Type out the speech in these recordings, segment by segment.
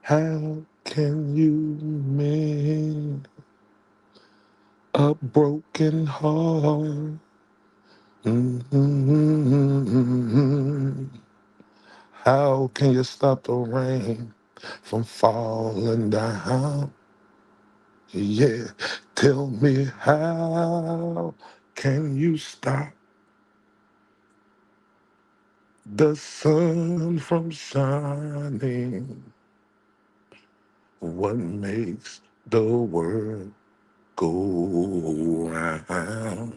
How can you mend a broken heart? Mhm. How can you stop the rain from falling down? Yeah, tell me how can you stop the sun from shining? What makes the world go round?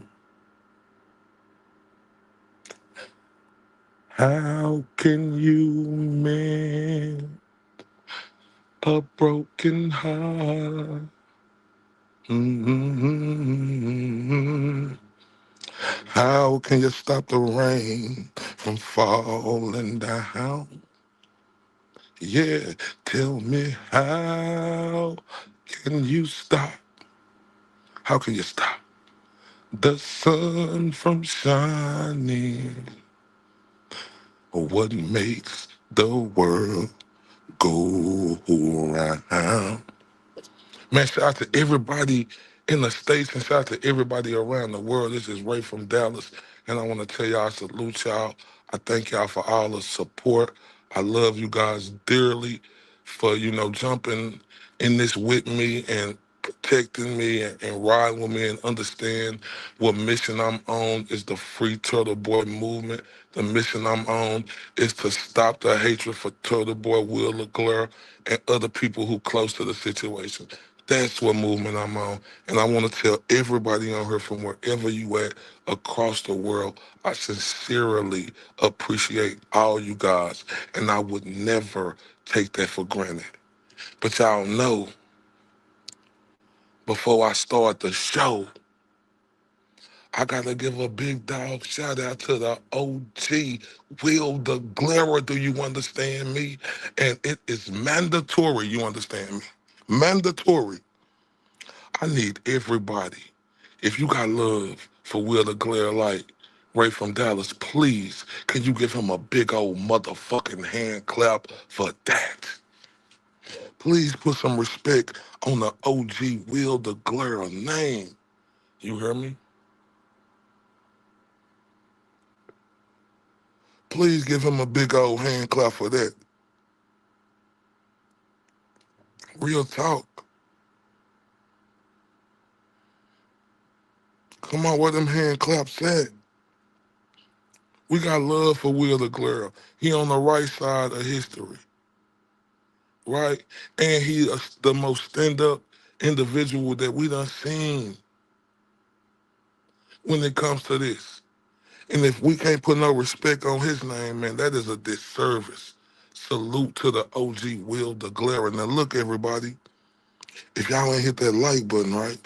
How can you mend a broken heart? Mhm. How can you stop the rain from falling down? Yeah, tell me how can you stop? How can you stop the sun from shining? What makes the world go round? Man, shout out to everybody in the States and shout out to everybody around the world. This is Ray from Dallas, and I want to tell y'all, I salute y'all. I thank y'all for all the support. I love you guys dearly for, jumping in this with me and protecting me and riding with me and understand what mission I'm on is the Free Turtle Boy movement. The mission I'm on is to stop the hatred for Turtle Boy, Will LeGlaire, and other people who close to the situation. That's what movement I'm on. And I want to tell everybody on here from wherever you at across the world, I sincerely appreciate all you guys. And I would never take that for granted. But y'all know, before I start the show, I gotta give a big dog shout out to the OG, Will the Glare. Do you understand me? And it is mandatory, you understand me? Mandatory. I need everybody. If you got love for Will the Glare like Ray from Dallas, please, can you give him a big old motherfucking hand clap for that? Please put some respect on the OG Will the Glare name. You hear me? Please give him a big old hand clap for that. Real talk. Come on, where them hand claps at? We got love for Will the Glare. He on the right side of history, right? And he is the most stand-up individual that we done seen when it comes to this. And if we can't put no respect on his name, man, that is a disservice. Salute to the OG Will the Glare. Now look, everybody, if y'all ain't hit that like button, right?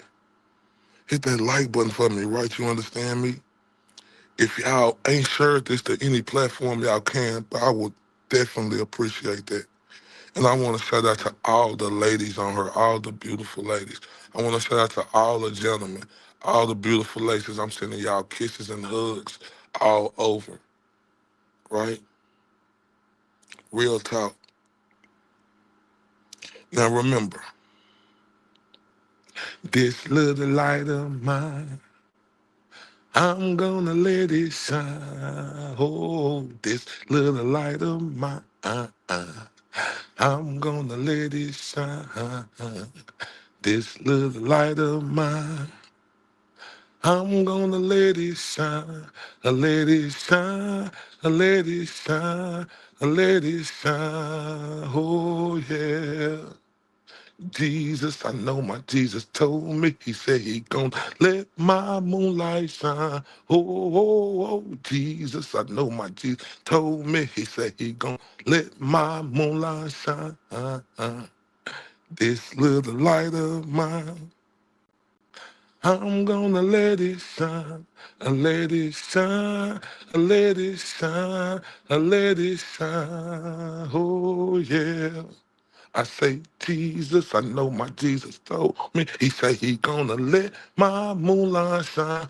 Hit that like button for me, right? You understand me? If y'all ain't shared this to any platform y'all can, I would definitely appreciate that. And I want to shout out to all the ladies on her, all the beautiful ladies. I want to shout out to all the gentlemen, all the beautiful ladies. I'm sending y'all kisses and hugs all over, right? Real talk. Now remember, this little light of mine, I'm gonna let it shine. Oh, this little light of mine, I'm gonna let it shine. This little light of mine, I'm gonna let it shine. I let it shine. I let it shine. I let it shine. Oh yeah. Jesus, I know my Jesus told me. He said he gonna let my moonlight shine. Oh, Jesus, I know my Jesus told me. He said he gonna let my moonlight shine. This little light of mine, I'm gonna let it shine. I let it shine. I let it shine. I let it shine. Oh yeah. I say, Jesus, I know my Jesus told me. He say he gonna let my moonlight shine.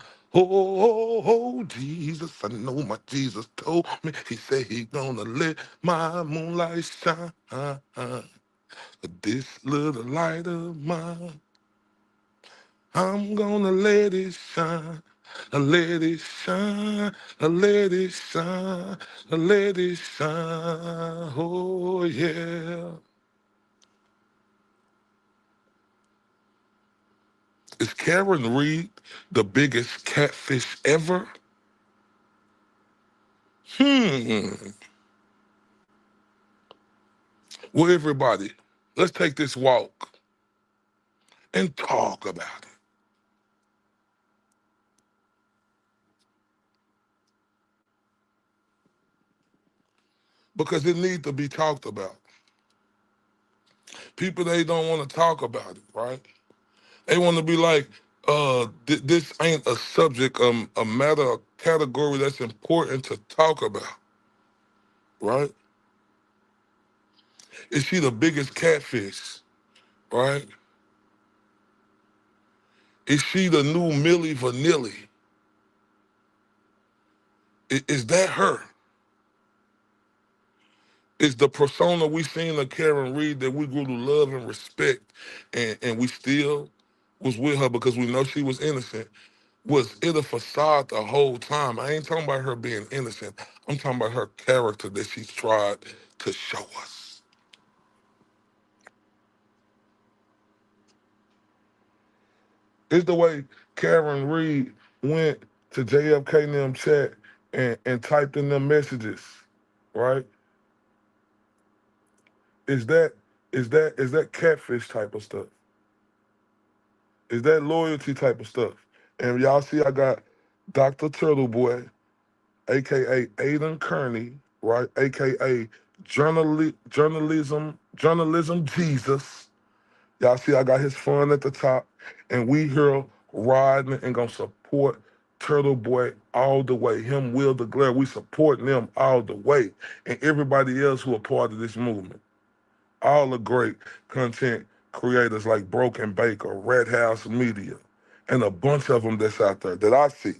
Jesus, I know my Jesus told me. He say he gonna let my moonlight shine. This little light of mine, I'm gonna let it shine. Let it shine, let it shine, let it shine. Oh yeah. Is Karen Reed the biggest catfish ever? Hmm. Well, everybody, let's take this walk and talk about it because it needs to be talked about. People, they don't want to talk about it, right? They want to be like, this ain't a subject, a matter, a category that's important to talk about, right? Is she the biggest catfish, right? Is she the new Millie Vanilli? Is that her? Is the persona we seen of Karen Reed that we grew to love and respect, and we still was with her because we know she was innocent? Was it a facade the whole time? I ain't talking about her being innocent. I'm talking about her character that she's tried to show us. It's the way Karen Reed went to JFK and them chat and typed in them messages, right? Is that is that catfish type of stuff? Is that loyalty type of stuff? And y'all see I got Dr. Turtle Boy, aka Aiden Kearney, right? AKA journalism Jesus. Y'all see I got his fun at the top. And we here riding and gonna support Turtle Boy all the way. Him, Will the Glare, we supporting them all the way. And everybody else who are part of this movement. All the great content creators like Broken Baker, Red House Media, and a bunch of them that's out there that I see.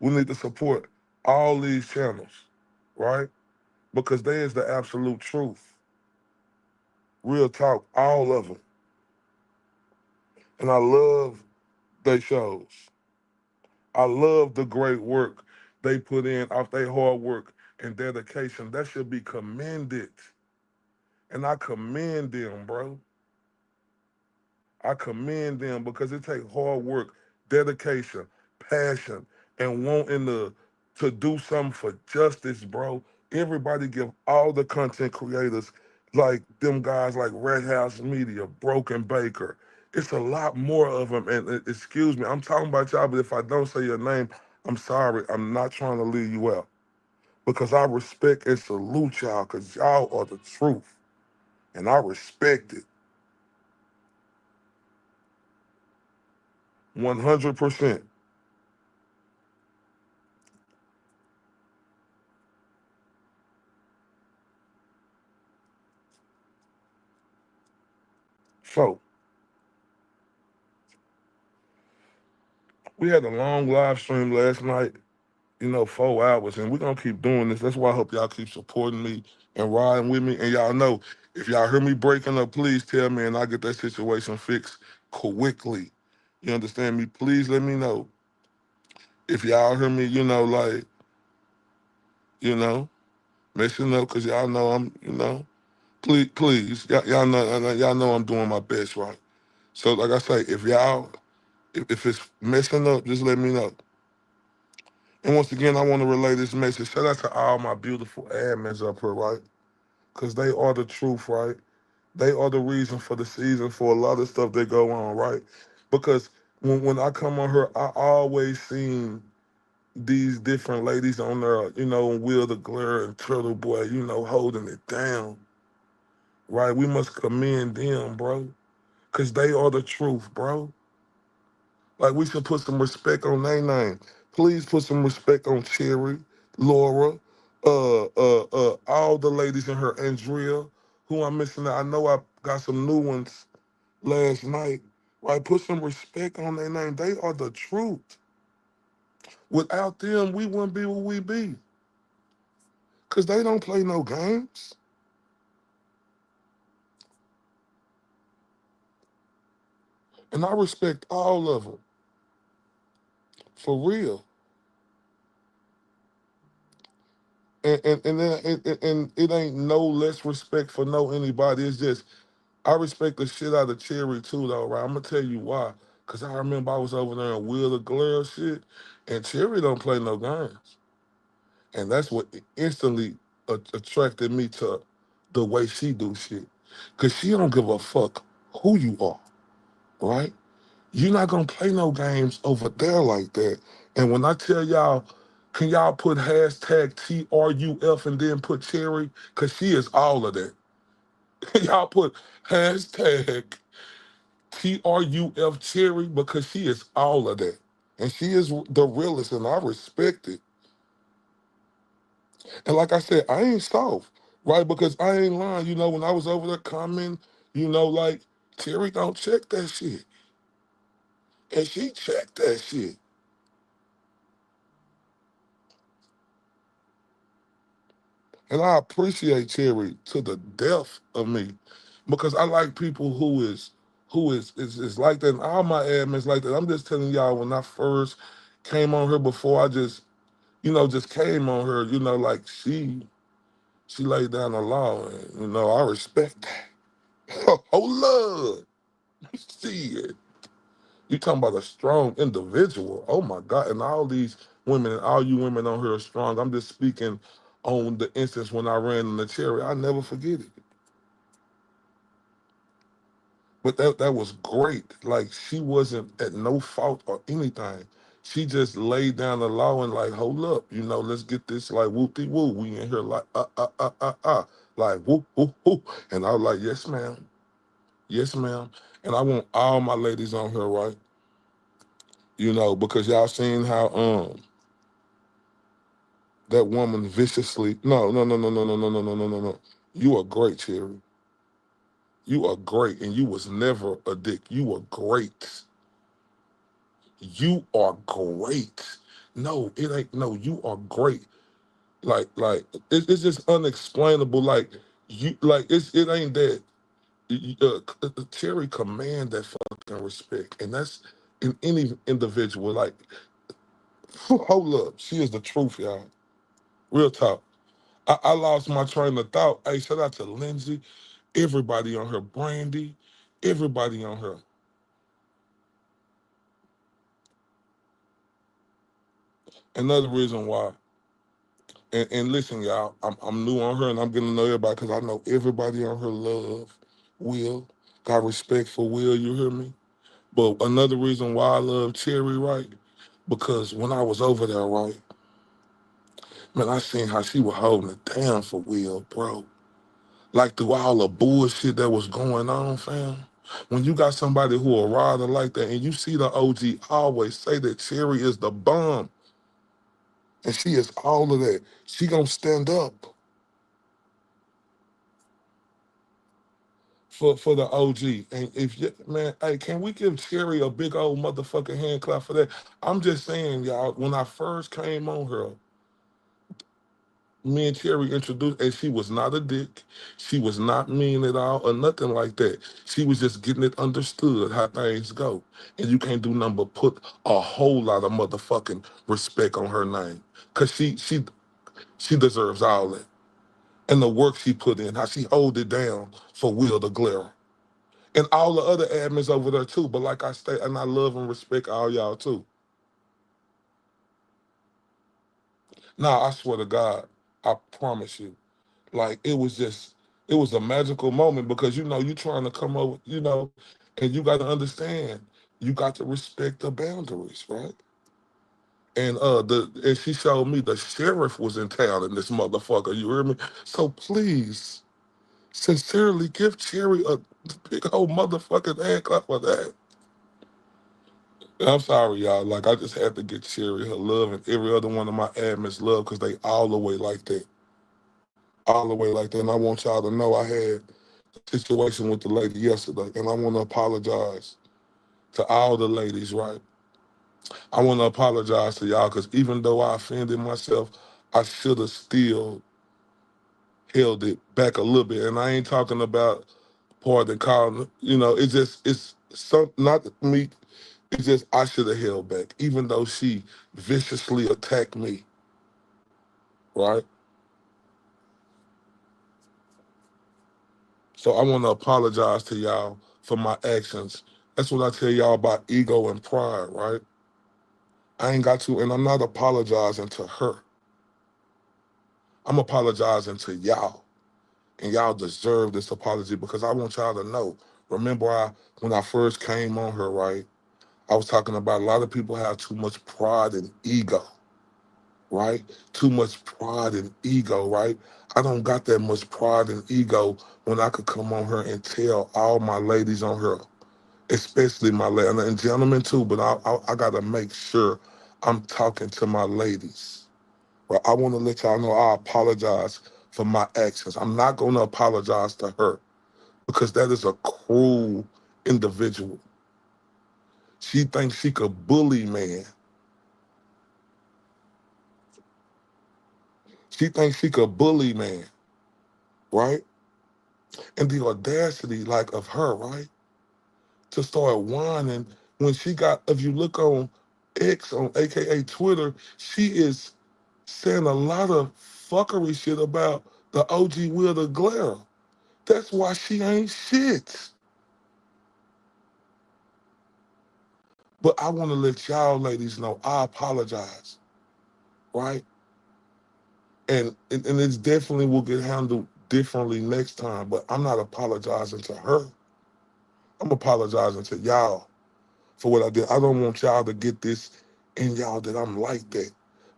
We need to support all these channels, right? Because they is the absolute truth. Real talk, all of them. And I love they shows. I love the great work they put in off their hard work and dedication. That should be commended. And I commend them, bro. I commend them because it takes hard work, dedication, passion, and wanting to do something for justice, bro. Everybody give all the content creators like them guys like Red House Media, Broken Baker. It's a lot more of them. And excuse me, I'm talking about y'all, but if I don't say your name, I'm sorry. I'm not trying to leave you out because I respect and salute y'all because y'all are the truth. And I respect it 100%. So, we had a long live stream last night, 4 hours, and we're gonna keep doing this. That's why I hope y'all keep supporting me and riding with me. And y'all know, if y'all hear me breaking up, please tell me and I'll get that situation fixed quickly. You understand me? Please let me know. If y'all hear me, you know, messing up, cause y'all know please, y'all know I'm doing my best, right? So like I say, if it's messing up, just let me know. And once again, I want to relay this message. Shout out to all my beautiful admins up here, right? Because they are the truth, right? They are the reason for the season for a lot of stuff that go on, right? Because when I come on here, I always seen these different ladies on there, Will the Glare and Turtle Boy, holding it down, right? We must commend them, bro. Because they are the truth, bro. Like, we should put some respect on their name. Please put some respect on Cherry, Laura, all the ladies in her, Andrea, who I'm missing out. I know I got some new ones last night. Right? Put some respect on their name. They are the truth. Without them, we wouldn't be what we be. because they don't play no games. And I respect all of them, for real. And it ain't no less respect for no anybody. It's just I respect the shit out of Cherry too, though, right? I'm gonna tell you why. Cause I remember I was over there in Wheel of Glare shit, and Cherry don't play no games, and that's what instantly attracted me to the way she do shit. Cause she don't give a fuck who you are, right? You're not gonna play no games over there like that. And when I tell y'all, can y'all put hashtag TRUF and then put Cherry? Cause she is all of that. Y'all put hashtag TRUF Cherry because she is all of that. And she is the realest, and I respect it. And like I said, I ain't soft, right? Because I ain't lying. You know, when I was over there commenting, like, Terry don't check that shit. And she checked that shit. And I appreciate Terry to the depth of me because I like people who is like that. And all my admins like that. I'm just telling y'all when I first came on her before I just came on her, like she laid down the law and I respect that. Oh Lord. Shit. You talking about a strong individual. Oh my God. And all these women and all you women on here are strong. I'm just speaking on the instance when I ran in the cherry. I never forget it. But that was great. Like she wasn't at no fault or anything. She just laid down the law and like, hold up, let's get this like whoop-de woo. We in here like like whoop whoop whoop. And I was like, yes, ma'am. Yes, ma'am. And I want all my ladies on here, right? Because y'all seen how that woman viciously. No, no, no, no, no, no, no, no, no, no, no, no. You are great, Cherry. You are great, and you was never a dick. You are great. You are great. No, it ain't. No, you are great. Like it's just unexplainable. Like it ain't that. Cherry command that fucking respect, and that's in any individual. Like, hold up, she is the truth, y'all. Real talk. I lost my train of thought. Hey, shout out to Lindsay, everybody on her, Brandy, everybody on her. Another reason why, and listen, y'all, I'm new on her and I'm getting to know everybody because I know everybody on her love Will, got respect for Will, you hear me? But another reason why I love Cherry, right? Because when I was over there, right, man, I seen how she was holding it down for Will, bro. Like through all the bullshit that was going on, fam. When you got somebody who a rider like that, and you see the OG always say that Cherry is the bomb, and she is all of that. She gonna stand up for the OG. And if you, man, hey, can we give Cherry a big old motherfucking hand clap for that? I'm just saying, y'all. When I first came on her, me and Terry introduced, and she was not a dick. She was not mean at all or nothing like that. She was just getting it understood how things go. And you can't do nothing but put a whole lot of motherfucking respect on her name. Cause she deserves all that. And the work she put in, how she hold it down for Will the Glare. And all the other admins over there too. But like I say, and I love and respect all y'all too. Nah, I swear to God, I promise you. Like it was a magical moment because you trying to come over, and you got to understand, you got to respect the boundaries, right? And she showed me the sheriff was in town in this motherfucker. You hear me? So please, sincerely give Cherry a big old motherfucking hand clap for that. I'm sorry, y'all. Like I just had to get Cherry her love and every other one of my admins love because they all the way like that. All the way like that. And I want y'all to know I had situation with the lady yesterday, and I want to apologize to all the ladies, right? I want to apologize to y'all because even though I offended myself, I should have still held it back a little bit. And I ain't talking about pardon calling, it's just it's some not me, it's just I should have held back, even though she viciously attacked me, right? So I want to apologize to y'all for my actions. That's what I tell y'all about ego and pride, right? I ain't got to, and I'm not apologizing to her. I'm apologizing to y'all. And y'all deserve this apology because I want y'all to know. Remember, when I first came on her, right? I was talking about a lot of people have too much pride and ego, right? Too much pride and ego, right? I don't got that much pride and ego when I could come on her and tell all my ladies on her, especially my ladies, and gentlemen too, but I got to make sure I'm talking to my ladies. Well, I want to let y'all know I apologize for my actions. I'm not going to apologize to her because that is a cruel individual. She thinks she could bully man. She thinks she could bully man, right? And the audacity, like, of her, right, to start whining when she got, if you look on X, on AKA Twitter, she is saying a lot of fuckery shit about the OG Will the Glare. That's why she ain't shit. But I want to let y'all ladies know I apologize, right? And it's definitely will get handled differently next time, but I'm not apologizing to her. I'm apologizing to y'all for what I did. I don't want y'all to get this in y'all that I'm like that.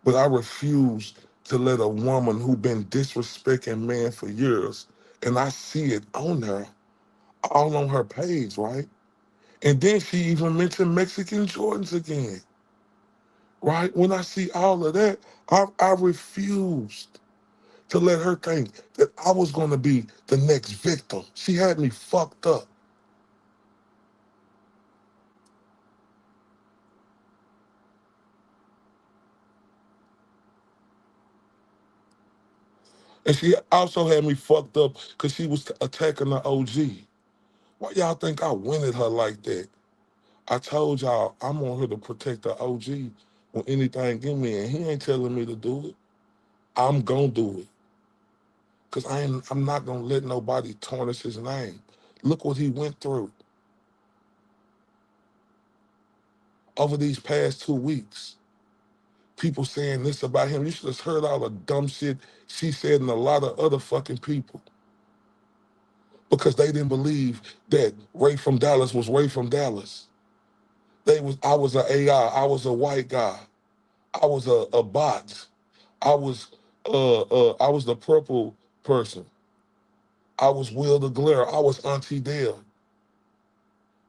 But I refuse to let a woman who been disrespecting man for years, and I see it on her, all on her page, right? And then she even mentioned Mexican Jordans again, right? When I see all of that, I refused to let her think that I was going to be the next victim. She had me fucked up. And she also had me fucked up because she was attacking the OG. Why y'all think I went at her like that? I told y'all I'm on here to protect the OG when anything in me, and he ain't telling me to do it. I'm gonna do it. Cause I'm not gonna let nobody tarnish his name. Look what he went through over these past 2 weeks. People saying this about him. You should have heard all the dumb shit she said and a lot of other fucking people. Because they didn't believe that Ray from Dallas was Ray from Dallas. I was an AI, I was a white guy, I was a bot, I was the purple person, I was Will the Glare, I was Auntie Dale.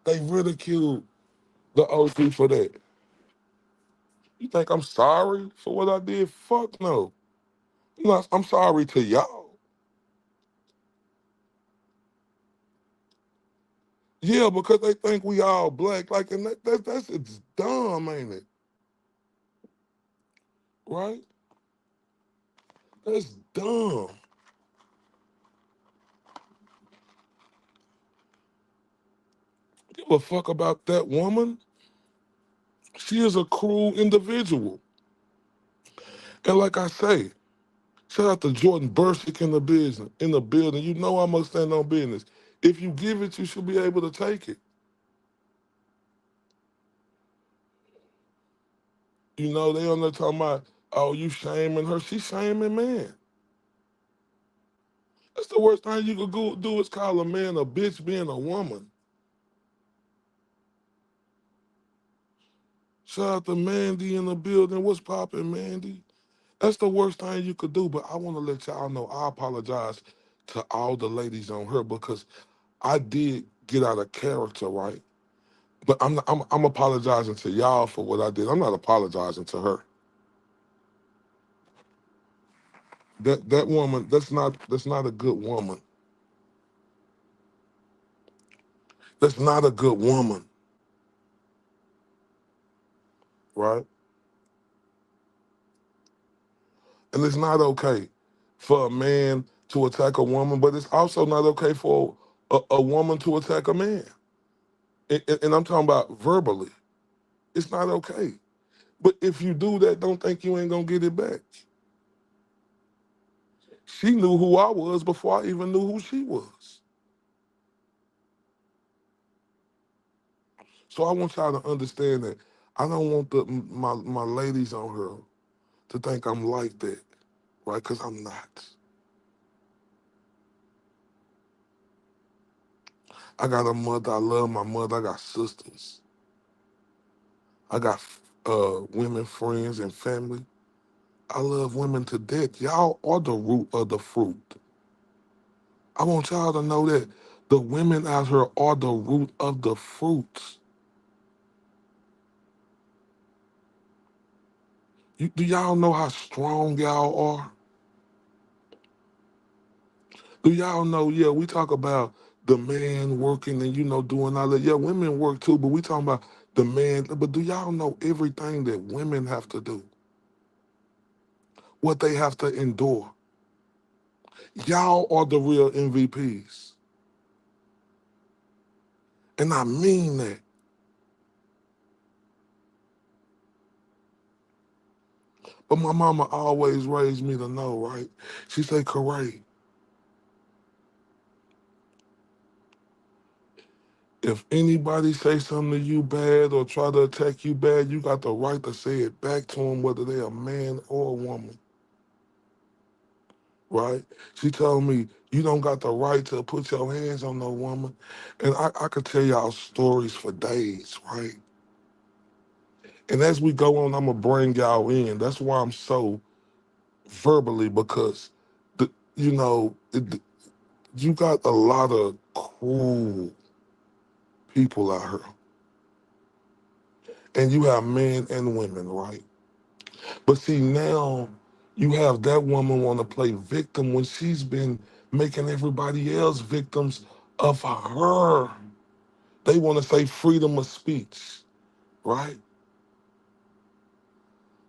They ridiculed the OG for that. You think I'm sorry for what I did? Fuck no. I'm sorry to y'all. Yeah, because they think we all black. Like, and that's it's dumb, ain't it? Right? That's dumb. Give a fuck about that woman. She is a cruel individual. And like I say, shout out to Jordan Bursick in the building. You know I must stand on business. If you give it, you should be able to take it. They on there talking about, oh, you shaming her. She's shaming man. That's the worst thing you could do is call a man a bitch being a woman. Shout out to Mandy in the building. What's poppin', Mandy? That's the worst thing you could do. But I want to let y'all know I apologize to all the ladies on her because I did get out of character, right? But I'm apologizing to y'all for what I did. I'm not apologizing to her. That woman, that's not a good woman. That's not a good woman, right? And it's not okay for a man to attack a woman, but it's also not okay for a woman to attack a man. And I'm talking about verbally. It's not okay. But if you do that, don't think you ain't gonna get it back. She knew who I was before I even knew who she was. So I want y'all to understand that I don't want my ladies on her to think I'm like that, right? Because I'm not. I got a mother. I love my mother. I got sisters. I got women friends and family. I love women to death. Y'all are the root of the fruit. I want y'all to know that the women out here are the root of the fruits. Do y'all know how strong y'all are? Do y'all know, yeah, we talk about the man working and, doing all that. Yeah, women work too, but we talking about the man. But do y'all know everything that women have to do? What they have to endure? Y'all are the real MVPs. And I mean that. But my mama always raised me to know, right? She said, Corey, if anybody say something to you bad or try to attack you bad, you got the right to say it back to them, whether they're a man or a woman, right? She told me, you don't got the right to put your hands on no woman. And I could tell y'all stories for days, right? And as we go on, I'm going to bring y'all in. That's why I'm so verbally, because, the, you know, it, you got a lot of cruel people out here. And you have men and women, right? But see, now you have that woman want to play victim when she's been making everybody else victims of her. They want to say freedom of speech, right?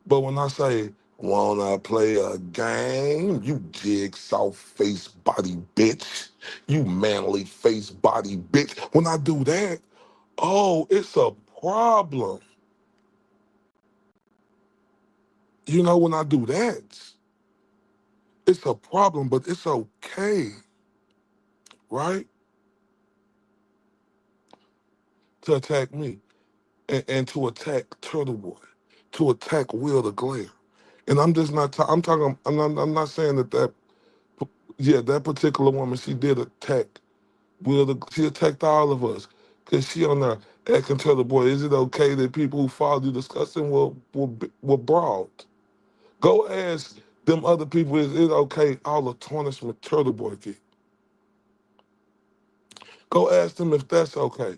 But when I say, wanna play a game, you jigsaw face body bitch, you manly face body bitch. When I do that, oh, it's a problem. When I do that, it's a problem, but it's okay, right? To attack me and to attack Turtle Boy, to attack Will the Glare. And I'm just not, I'm talking, I'm not saying yeah, that particular woman, she did attack she attacked all of us. Because she on there asking Turtle Boy, is it okay that people who follow you discussing were brawled? Go ask them other people, is it okay all the tarnishment Turtle Boy get? Go ask them if that's okay.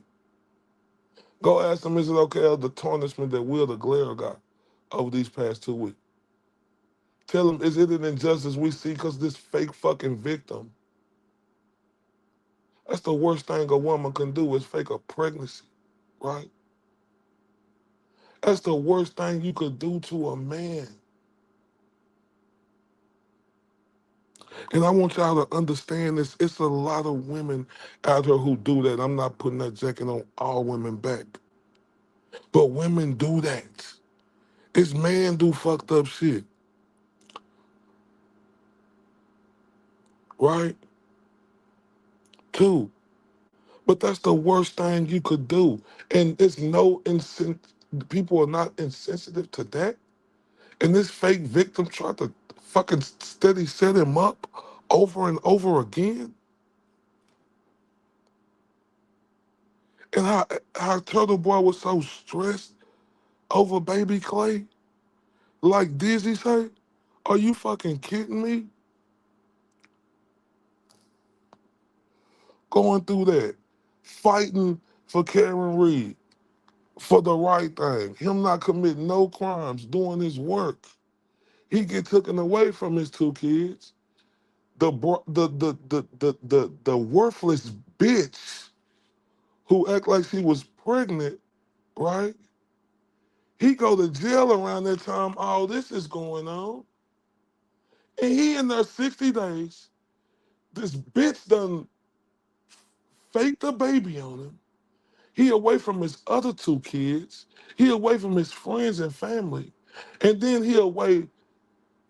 Go ask them, is it okay of the tarnishment that Will the Glare got over these past 2 weeks? Tell them, is it an injustice we see because this fake fucking victim? That's the worst thing a woman can do is fake a pregnancy, right? That's the worst thing you could do to a man. And I want y'all to understand this. It's a lot of women out here who do that. I'm not putting that jacket on all women back. But women do that. It's men do fucked up shit, right? Too. But that's the worst thing you could do. And it's people are not insensitive to that. And this fake victim tried to fucking steady set him up over and over again. And how Turtle Boy was so stressed over baby Clay. Like Dizzy say, are you fucking kidding me? Going through that, fighting for Karen Reed, for the right thing, him not committing no crimes, doing his work. He get taken away from his 2 kids. The worthless bitch who act like she was pregnant, right? He go to jail around that time all this is going on. And he in there 60 days. This bitch done faked a baby on him. He away from his other two kids. He away from his friends and family. And then he away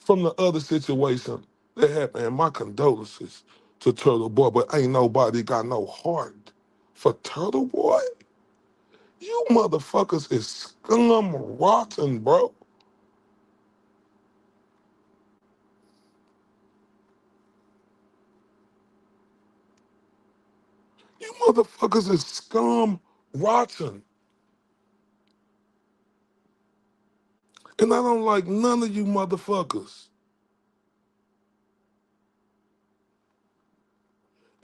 from the other situation that happened. And my condolences to Turtle Boy, but ain't nobody got no heart for Turtle Boy. You motherfuckers is scum rotten, bro. You motherfuckers is scum rotten. And I don't like none of you motherfuckers.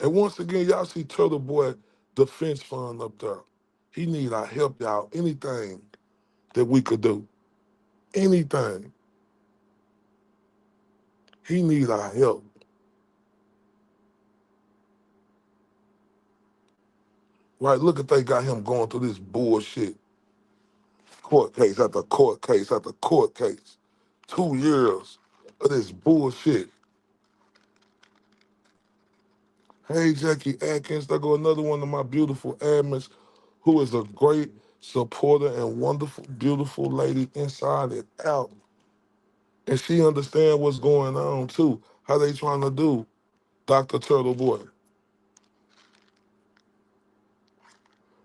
And once again, y'all see Turtle Boy defense fund up there. He need our help, y'all. Anything that we could do. Anything. He need our help. Right? Look at they got him going through this bullshit. Court case after court case after court case. 2 years of this bullshit. Hey, Jackie Atkins, there go another one of my beautiful admins who is a great supporter and wonderful, beautiful lady inside and out. And she understand what's going on too. How they trying to do Dr. Turtle Boy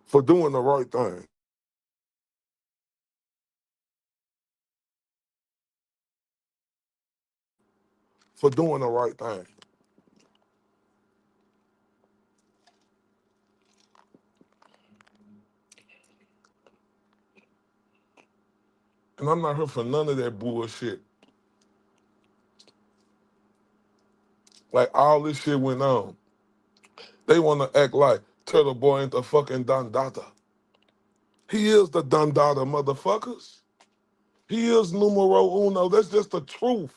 for doing the right thing. For doing the right thing. And I'm not here for none of that bullshit. Like all this shit went on. They want to act like Turtle Boy ain't the fucking Dondada. He is the Dondada, motherfuckers. He is numero uno. That's just the truth.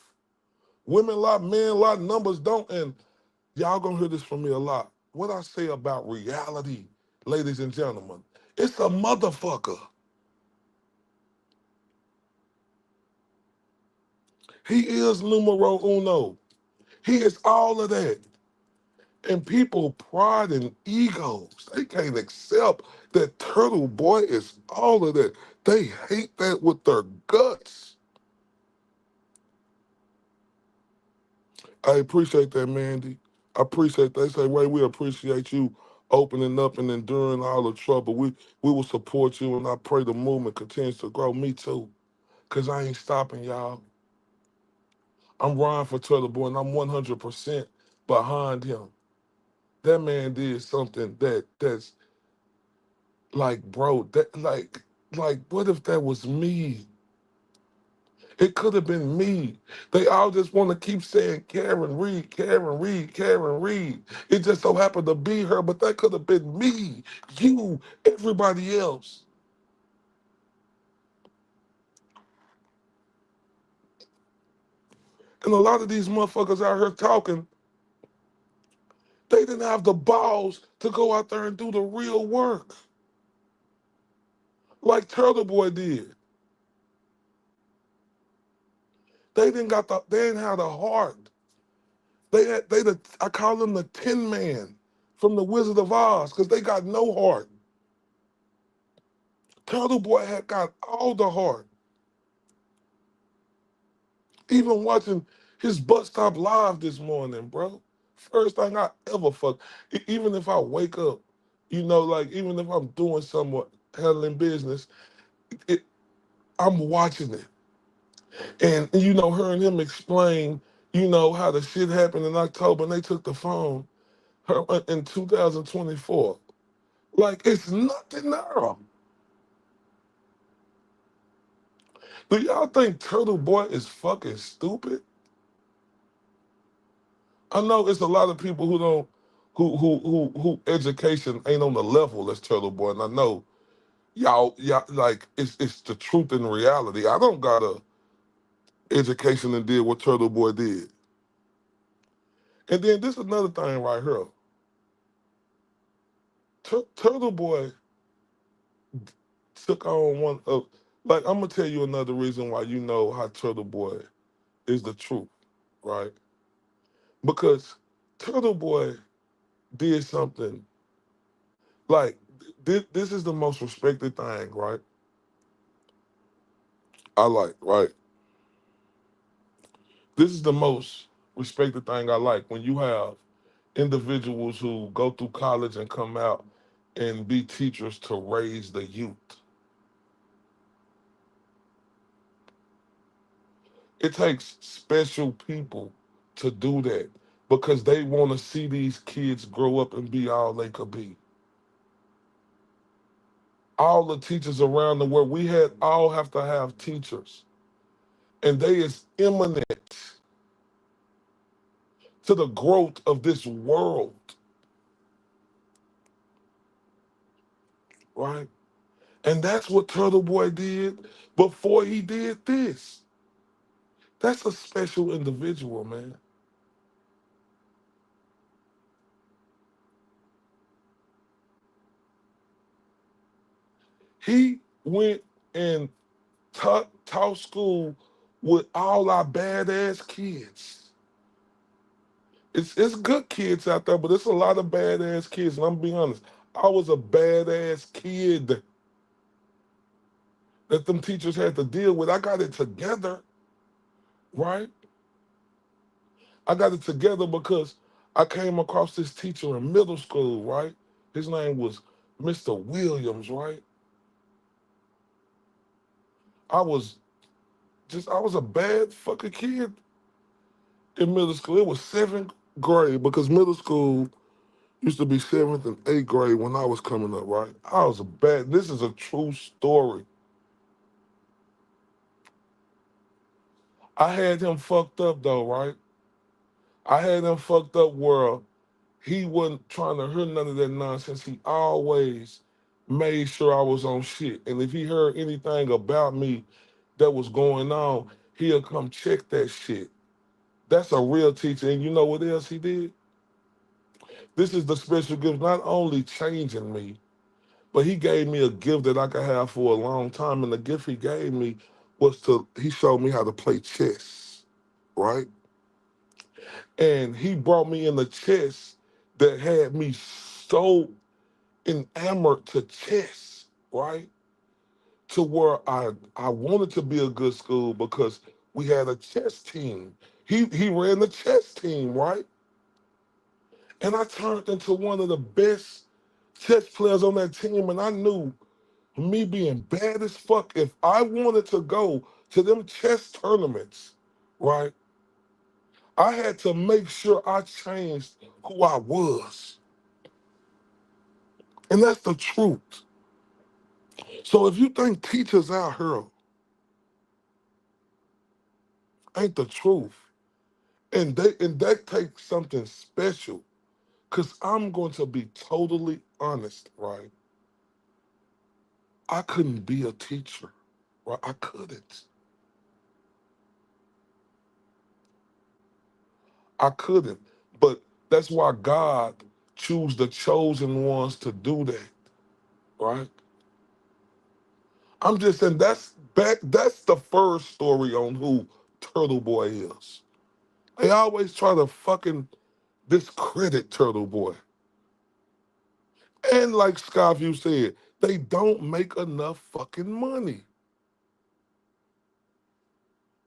Women lie, men lie, numbers don't. And y'all gonna hear this from me a lot. What I say about reality, ladies and gentlemen, it's a motherfucker. He is numero uno. He is all of that. And people pride and egos, they can't accept that Turtle Boy is all of that. They hate that with their guts. I appreciate that, Mandy. I appreciate that. They say, Ray, we appreciate you opening up and enduring all the trouble. We will support you, and I pray the movement continues to grow. Me too, because I ain't stopping, y'all. I'm riding for Turtle Boy, and I'm 100% behind him. That man did something that's like, bro, like, what if that was me? It could have been me. They all just want to keep saying Karen Reed, Karen Reed, Karen Reed. It just so happened to be her, but that could have been me, you, everybody else. And a lot of these motherfuckers out here talking, they didn't have the balls to go out there and do the real work like Turtle Boy did. They didn't have the heart. I call them the Tin Man from the Wizard of Oz, because they got no heart. Turtle Boy had got all the heart. Even watching his butt stop live this morning, bro. First thing I ever fuck. Even if I wake up, like even if I'm doing somewhat handling business, it, I'm watching it. And her and him explain, how the shit happened in October and they took the phone in 2024. Like it's nothing there. Do y'all think Turtle Boy is fucking stupid? I know it's a lot of people who don't, who education ain't on the level as Turtle Boy, and I know y'all like it's the truth and reality. I don't got a education and did what Turtle Boy did. And then this is another thing right here. Turtle Boy took on one of, like, I'm gonna tell you another reason why you know how Turtle Boy is the truth, right? Because Turtle Boy did something like this is the most respected thing, right? I like, right? This is the most respected thing I like when you have individuals who go through college and come out and be teachers to raise the youth. It takes special people to do that because they want to see these kids grow up and be all they could be. All the teachers around the world, we had all have to have teachers, and they is imminent to the growth of this world, right? And that's what Turtle Boy did before he did this. That's a special individual, man. He went and taught school with all our badass kids. It's good kids out there, but it's a lot of badass kids. And I'm being honest, I was a badass kid that them teachers had to deal with. I got it together, right? I got it together because I came across this teacher in middle school, right? His name was Mr. Williams, right? I was I was a bad fucking kid in middle school. It was seventh grade because middle school used to be seventh and eighth grade when I was coming up, right? I was a bad, this is a true story. I had him fucked up though, right? I had him fucked up where he wasn't trying to hear none of that nonsense. He always made sure I was on shit. And if he heard anything about me that was going on, he'll come check that shit. That's a real teacher. And you know what else he did? This is the special gift, not only changing me, but he gave me a gift that I could have for a long time. And the gift he gave me was he showed me how to play chess, right? And he brought me in the chess that had me so enamored to chess, right? To where I wanted to be a good school because we had a chess team. He ran the chess team, right? And I turned into one of the best chess players on that team. And I knew me being bad as fuck, if I wanted to go to them chess tournaments, right? I had to make sure I changed who I was. And that's the truth. So if you think teachers out here ain't the truth, and that takes something special, because I'm going to be totally honest, right? I couldn't be a teacher, right? I couldn't. I couldn't. But that's why God choose the chosen ones to do that, right? I'm just saying that's the first story on who Turtle Boy is. They always try to fucking discredit Turtle Boy. And like Skyview said, they don't make enough fucking money,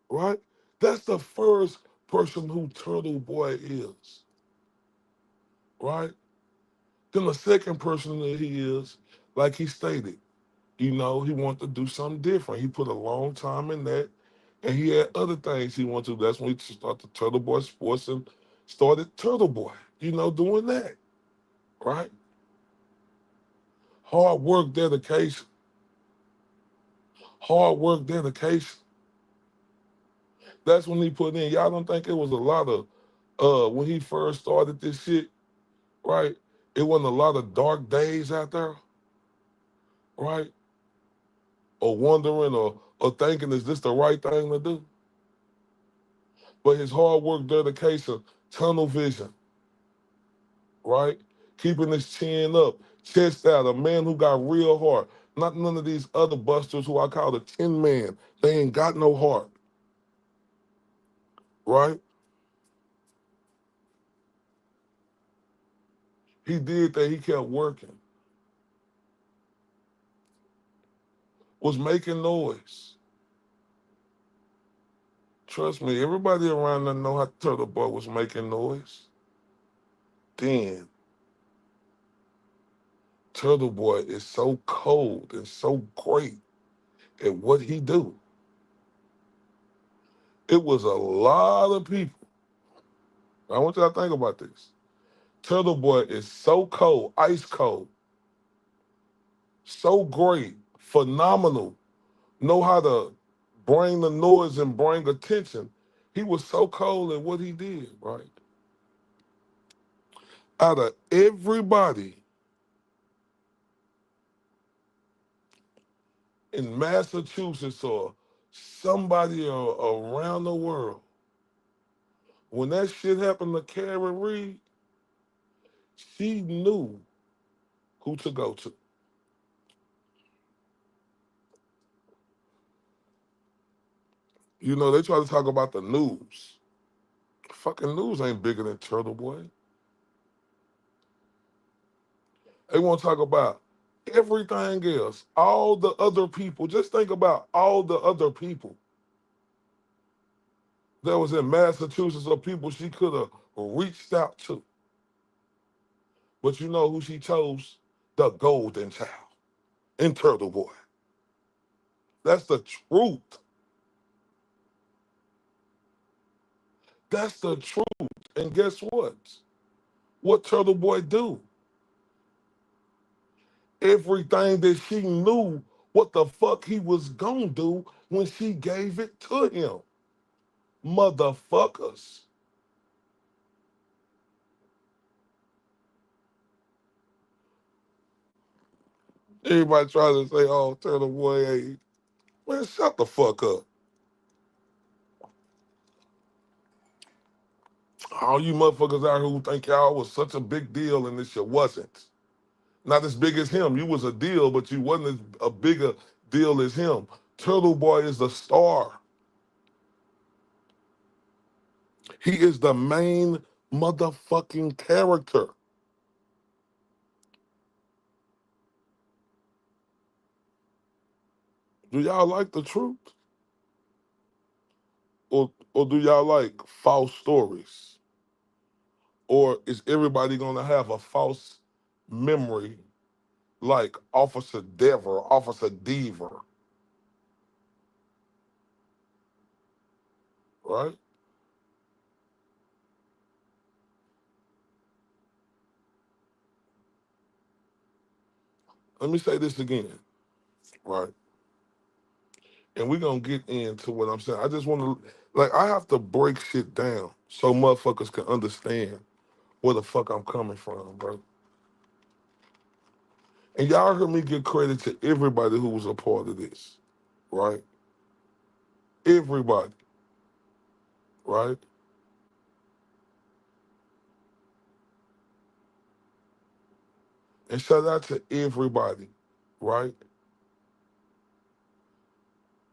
right? That's the first person who Turtle Boy is, right? Then the second person that he is, like he stated, he wanted to do something different. He put a long time in that, and he had other things he wanted to do. That's when he started Turtle Boy Sports and started Turtle Boy, doing that, right? Hard work, dedication. Hard work, dedication. That's when he put in. Y'all don't think it was a lot of when he first started this shit, right? It wasn't a lot of dark days out there, right? Or wondering or thinking, is this the right thing to do? But his hard work, dedication, tunnel vision, right? Keeping his chin up, chest out, a man who got real heart. Not none of these other busters who I call the Tin Man. They ain't got no heart, right? He did that. He kept working, was making noise. Trust me, everybody around there know how Turtle Boy was making noise. Then Turtle Boy is so cold and so great at what he do. It was a lot of people. I want y'all to think about this. Turtle Boy is so cold, ice cold, so great, phenomenal, know how to bring the noise and bring attention. He was so cold at what he did, right? Out of everybody in Massachusetts or somebody around the world, when that shit happened to Karen Reed, she knew who to go to. You know, they try to talk about the news. Fucking news ain't bigger than Turtle Boy. They want to talk about everything else, all the other people. Just think about all the other people that was in Massachusetts or people she could have reached out to. But you know who she chose? The golden child in Turtle Boy. That's the truth. That's the truth. And guess what? What Turtle Boy do? Everything that she knew what the fuck he was gonna do when she gave it to him. Motherfuckers. Everybody try to say, oh, Turtle Boy, hey, man, shut the fuck up. All you motherfuckers out here who think y'all was such a big deal and this shit wasn't. Not as big as him. You was a deal, but you wasn't as a bigger deal as him. Turtle Boy is the star. He is the main motherfucking character. Do y'all like the truth? Or do y'all like false stories? Or is everybody gonna have a false memory like Officer Dever, Officer Deaver, right? Let me say this again, right? And we're gonna get into what I'm saying. I just wanna like I have to break shit down so motherfuckers can understand where the fuck I'm coming from, bro. And y'all heard me give credit to everybody who was a part of this, right? Everybody, right? And shout out to everybody, right?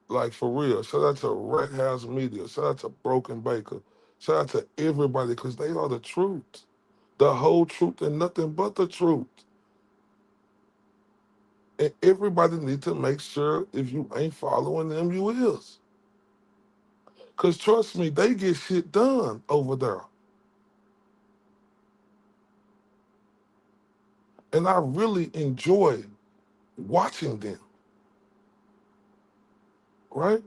Like for real. Shout out to Red House Media. Shout out to Broken Baker. Shout out to everybody because they are the truth. The whole truth and nothing but the truth. And everybody need to make sure if you ain't following them, you is. Because trust me, they get shit done over there. And I really enjoy watching them, right?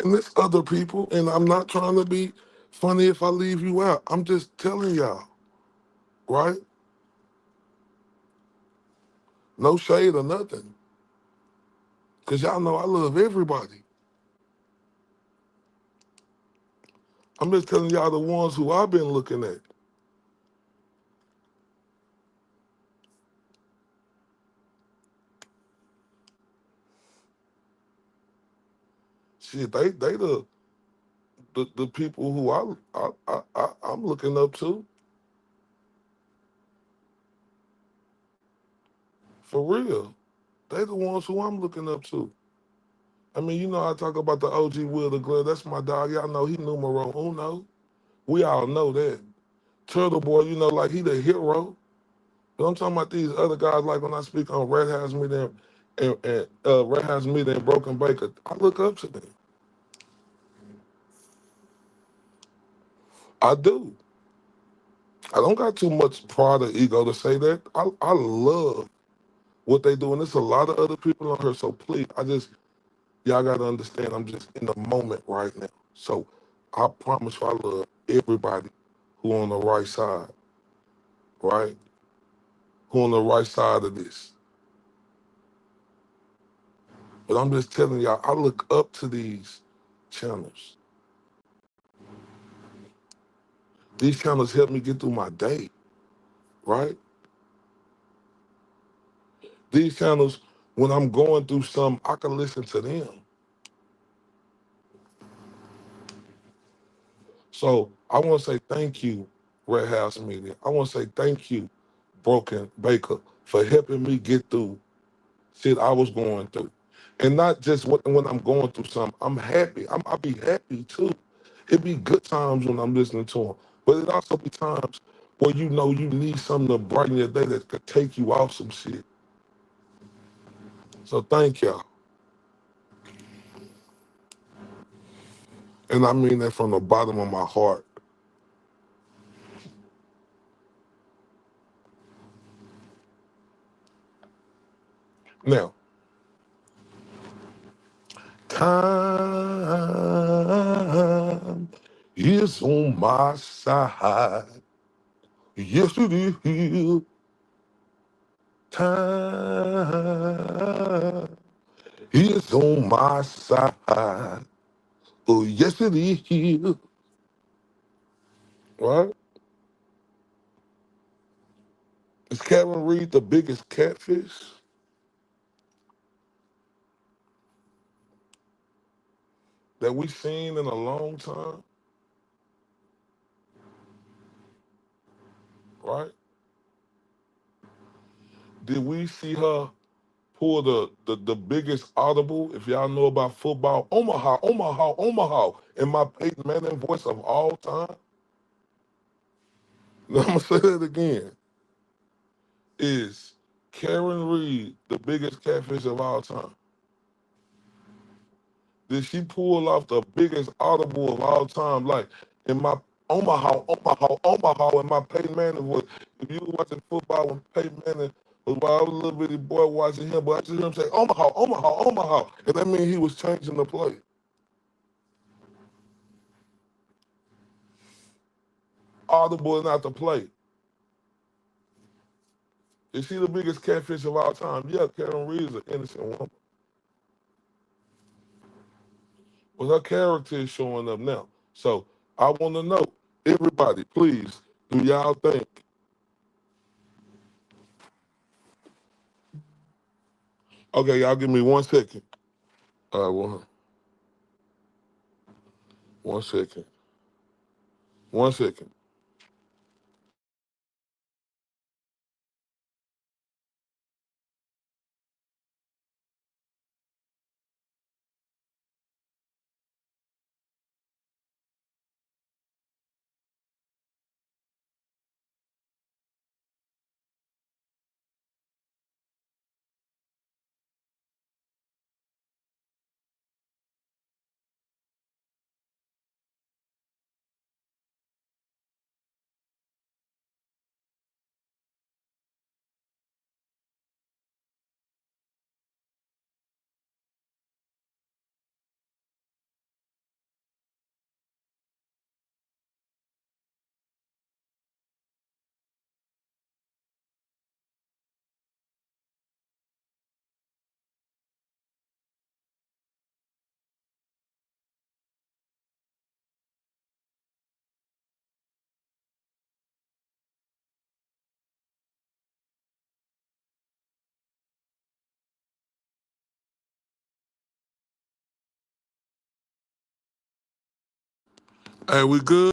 And there's other people, and I'm not trying to be funny if I leave you out. I'm just telling y'all, right? No shade or nothing. Because y'all know I love everybody. I'm just telling y'all the ones who I've been looking at. Shit, they the people who I'm looking up to. For real. They the ones who I'm looking up to. I mean, you know, I talk about the OG Will the Glove. That's my dog. Y'all know he numero uno. We all know that. Turtle Boy, like he the hero. But I'm talking about these other guys, like when I speak on Red House Media and Red House Media and Broken Baker, I look up to them. I do. I don't got too much pride or ego to say that. I love what they do, and there's a lot of other people on here. So please, y'all gotta understand. I'm just in the moment right now. So I promise you, I love everybody who on the right side, right? Who on the right side of this. But I'm just telling y'all, I look up to these channels. These channels help me get through my day, right? These channels, when I'm going through something, I can listen to them. So I want to say thank you, Red House Media. I want to say thank you, Broken Baker, for helping me get through shit I was going through. And not just when I'm going through something, I'm happy. I'll be happy too. It be good times when I'm listening to them. But it also be times where you need something to brighten your day that could take you off some shit. So thank y'all. And I mean that from the bottom of my heart. Now, time is on my side. Yes, it is. Time is on my side. Oh, yes, it is. Right? Is Kevin Reed the biggest catfish that we've seen in a long time? Right? Did we see her pull the biggest audible, if y'all know about football, Omaha, Omaha, Omaha, in my Peyton Manning voice of all time? I'm going to say that again. Is Karen Reed the biggest catfish of all time? Did she pull off the biggest audible of all time? Like in my Omaha, Omaha, Omaha, in my Peyton Manning voice. If you were watching football when Peyton Manning was while I was a little bitty boy watching him, but I just hear him say Omaha, Omaha, Omaha. And that means he was changing the play. Audible is not the play. Is she the biggest catfish of all time? Yeah, Karen Reed is an innocent woman. But her character is showing up now. So I want to know, everybody, please, do y'all think? Okay, y'all give me 1 second. All right, 1 second. 1 second. Hey, we good?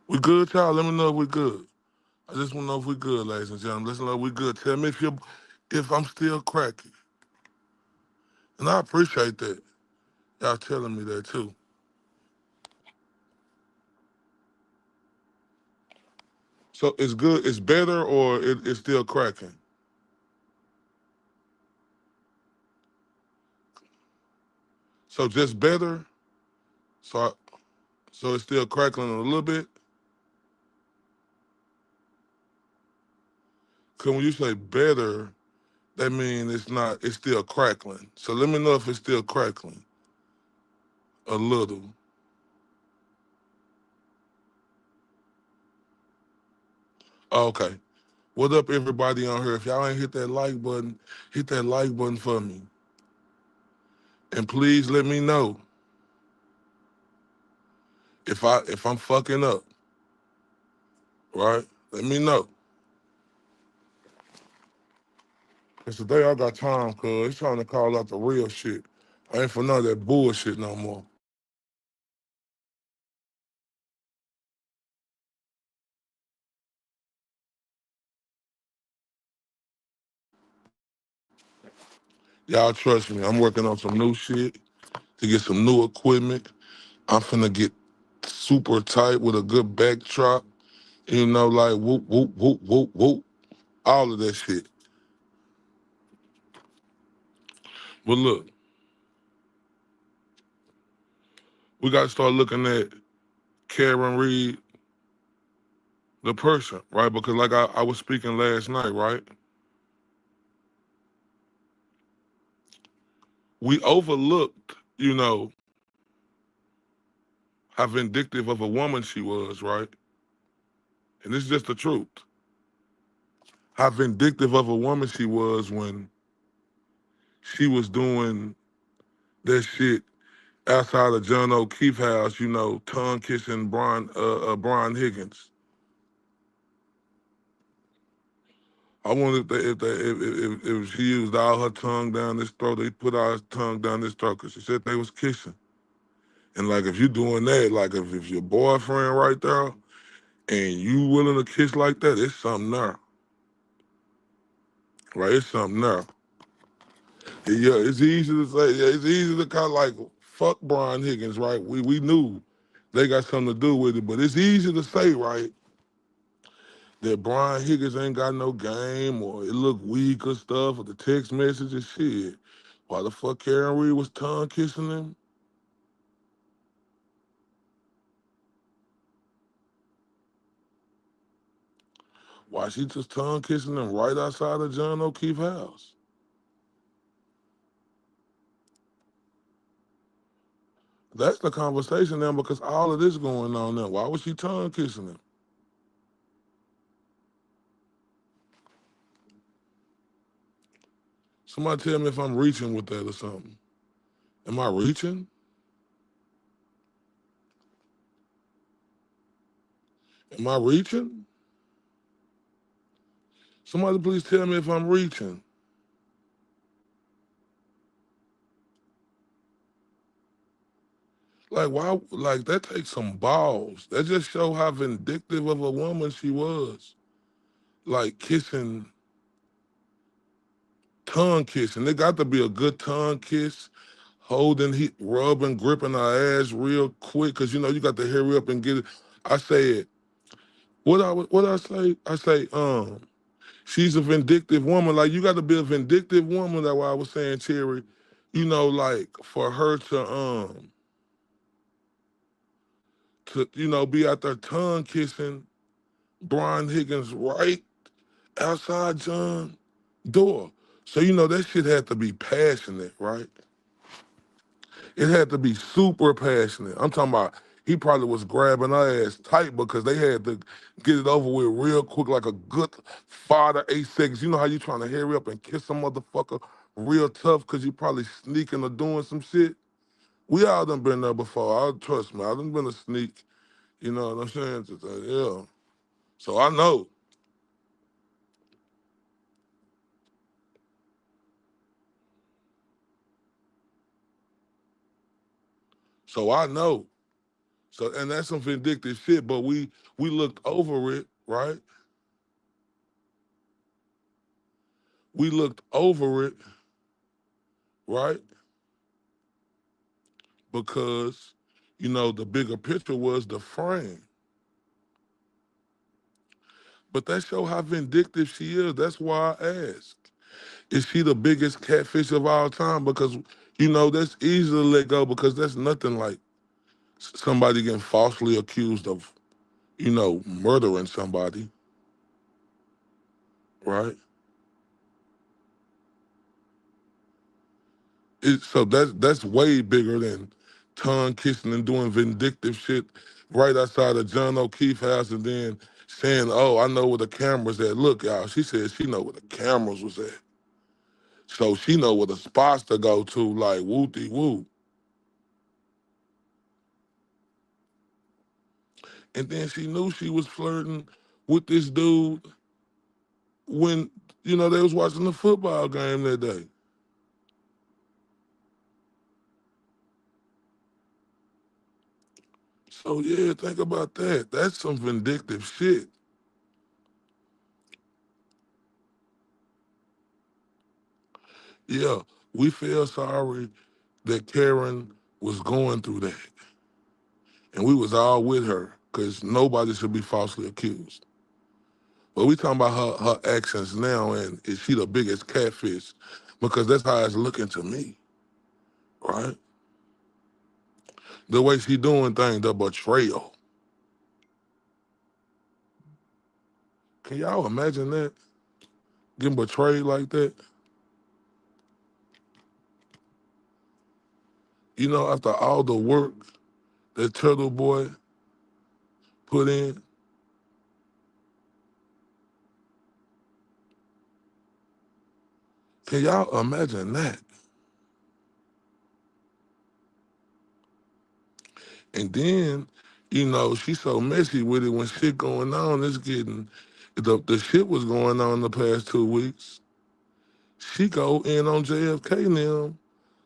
We good, y'all? Let me know if we good. I just want to know if we good, ladies and gentlemen. Let's know if we good. Tell me if I'm still cracking. And I appreciate that. Y'all telling me that too. So it's good, it's better, or it's still cracking? So just better? So so it's still crackling a little bit? Cause when you say better, that means it's still crackling. So let me know if it's still crackling a little. Okay. What up, everybody on here? If y'all ain't hit that like button, hit that like button for me. And please let me know if I'm fucking up, right? Let me know. Cause today I got time, cuz it's trying to call out the real shit. I ain't for none of that bullshit no more. Y'all trust me, I'm working on some new shit to get some new equipment. I'm finna get super tight with a good backdrop, you know, like whoop, whoop, whoop, whoop, whoop, all of that shit. But look, we gotta start looking at Karen Reed, the person, right? Because like I was speaking last night, right? We overlooked, you know, how vindictive of a woman she was, right? And this is just the truth. How vindictive of a woman she was when she was doing that shit outside of John O'Keefe house, you know, tongue kissing Brian Higgins. I wonder if she used all her tongue down his throat, they put all his tongue down his throat because she said they was kissing. And like if you doing that, like if your boyfriend right there and you willing to kiss like that, it's something there. Right? It's something there. Yeah, it's easy to say, yeah, it's easy to kind of like fuck Brian Higgins, right? We knew they got something to do with it, but it's easy to say, right, that Brian Higgins ain't got no game or it look weak or stuff or the text messages, shit. Why the fuck Karen Reed was tongue kissing him? Why she just tongue kissing him right outside of John O'Keefe house? That's the conversation now because all of this going on now. Why was she tongue kissing him? Somebody tell me if I'm reaching with that or something. Am I reaching? Am I reaching? Somebody please tell me if I'm reaching. Like why? Like that takes some balls. That just show how vindictive of a woman she was. Like kissing, tongue kissing. It got to be a good tongue kiss, holding, rubbing, gripping her ass real quick, cause you know you got to hurry up and get it. I said, what I say? I say, she's a vindictive woman. Like you got to be a vindictive woman. That's why I was saying, Cherry. You know, like for her to be out there tongue kissing Brian Higgins right outside John door. So that shit had to be passionate, right? It had to be super passionate. I'm talking about he probably was grabbing her ass tight because they had to get it over with real quick, like a good 5 to 8 seconds. You know how you trying to hurry up and kiss a motherfucker real tough because you probably sneaking or doing some shit? We all done been there before. Trust me, I done been a sneak. You know what I'm saying? Yeah. So I know. So I know. So and that's some vindictive shit, but we looked over it, right? We looked over it, right? because, the bigger picture was the frame. But that show how vindictive she is. That's why I asked. Is she the biggest catfish of all time? Because, that's easy to let go because that's nothing like somebody getting falsely accused of, murdering somebody, right? So that's way bigger than tongue kissing and doing vindictive shit right outside of John O'Keefe house and then saying, "Oh, I know where the cameras at." Look, y'all, she said she know where the cameras was at, so she know where the spots to go to, like wooty woo. And then she knew she was flirting with this dude when they was watching the football game that day. So yeah, think about that. That's some vindictive shit. Yeah, we feel sorry that Karen was going through that, and we was all with her because nobody should be falsely accused. But we talking about her actions now, and is she the biggest catfish? Because that's how it's looking to me, right? The way she doing things, the betrayal. Can y'all imagine that? Getting betrayed like that? After all the work that Turtle Boy put in, can y'all imagine that? And then, she's so messy with it when shit going on. It's getting the shit was going on the past 2 weeks. She go in on JFK now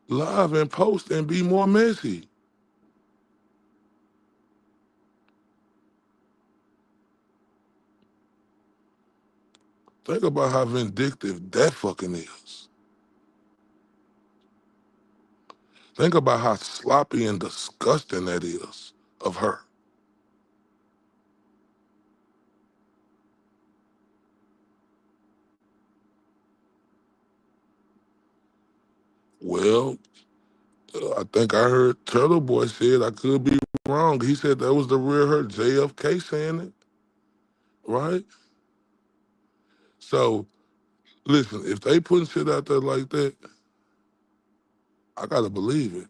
live and post and be more messy. Think about how vindictive that fucking is. Think about how sloppy and disgusting that is of her. Well, I think I heard Turtle Boy said, I could be wrong. He said that was the real her, JFK saying it, right? So listen, if they putting shit out there like that, I gotta believe it.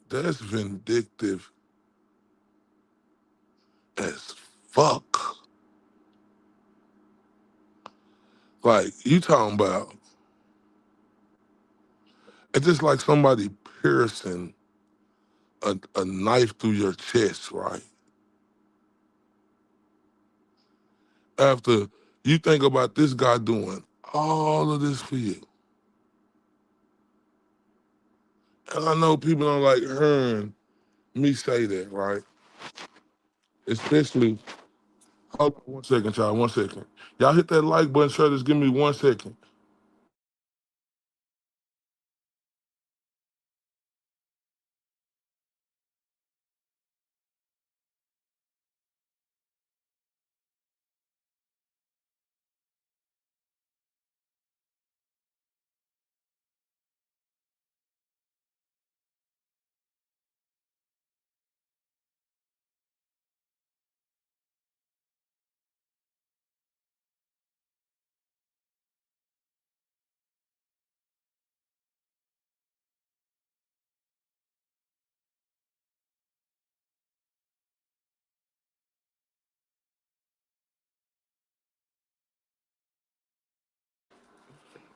That's vindictive as fuck. Like you talking about, it's just like somebody piercing a knife through your chest, right? After you think about this guy doing all of this for you. And I know people don't like hearing me say that, right? Especially, hold on 1 second, y'all, 1 second. Y'all hit that like button, sure, just give me 1 second.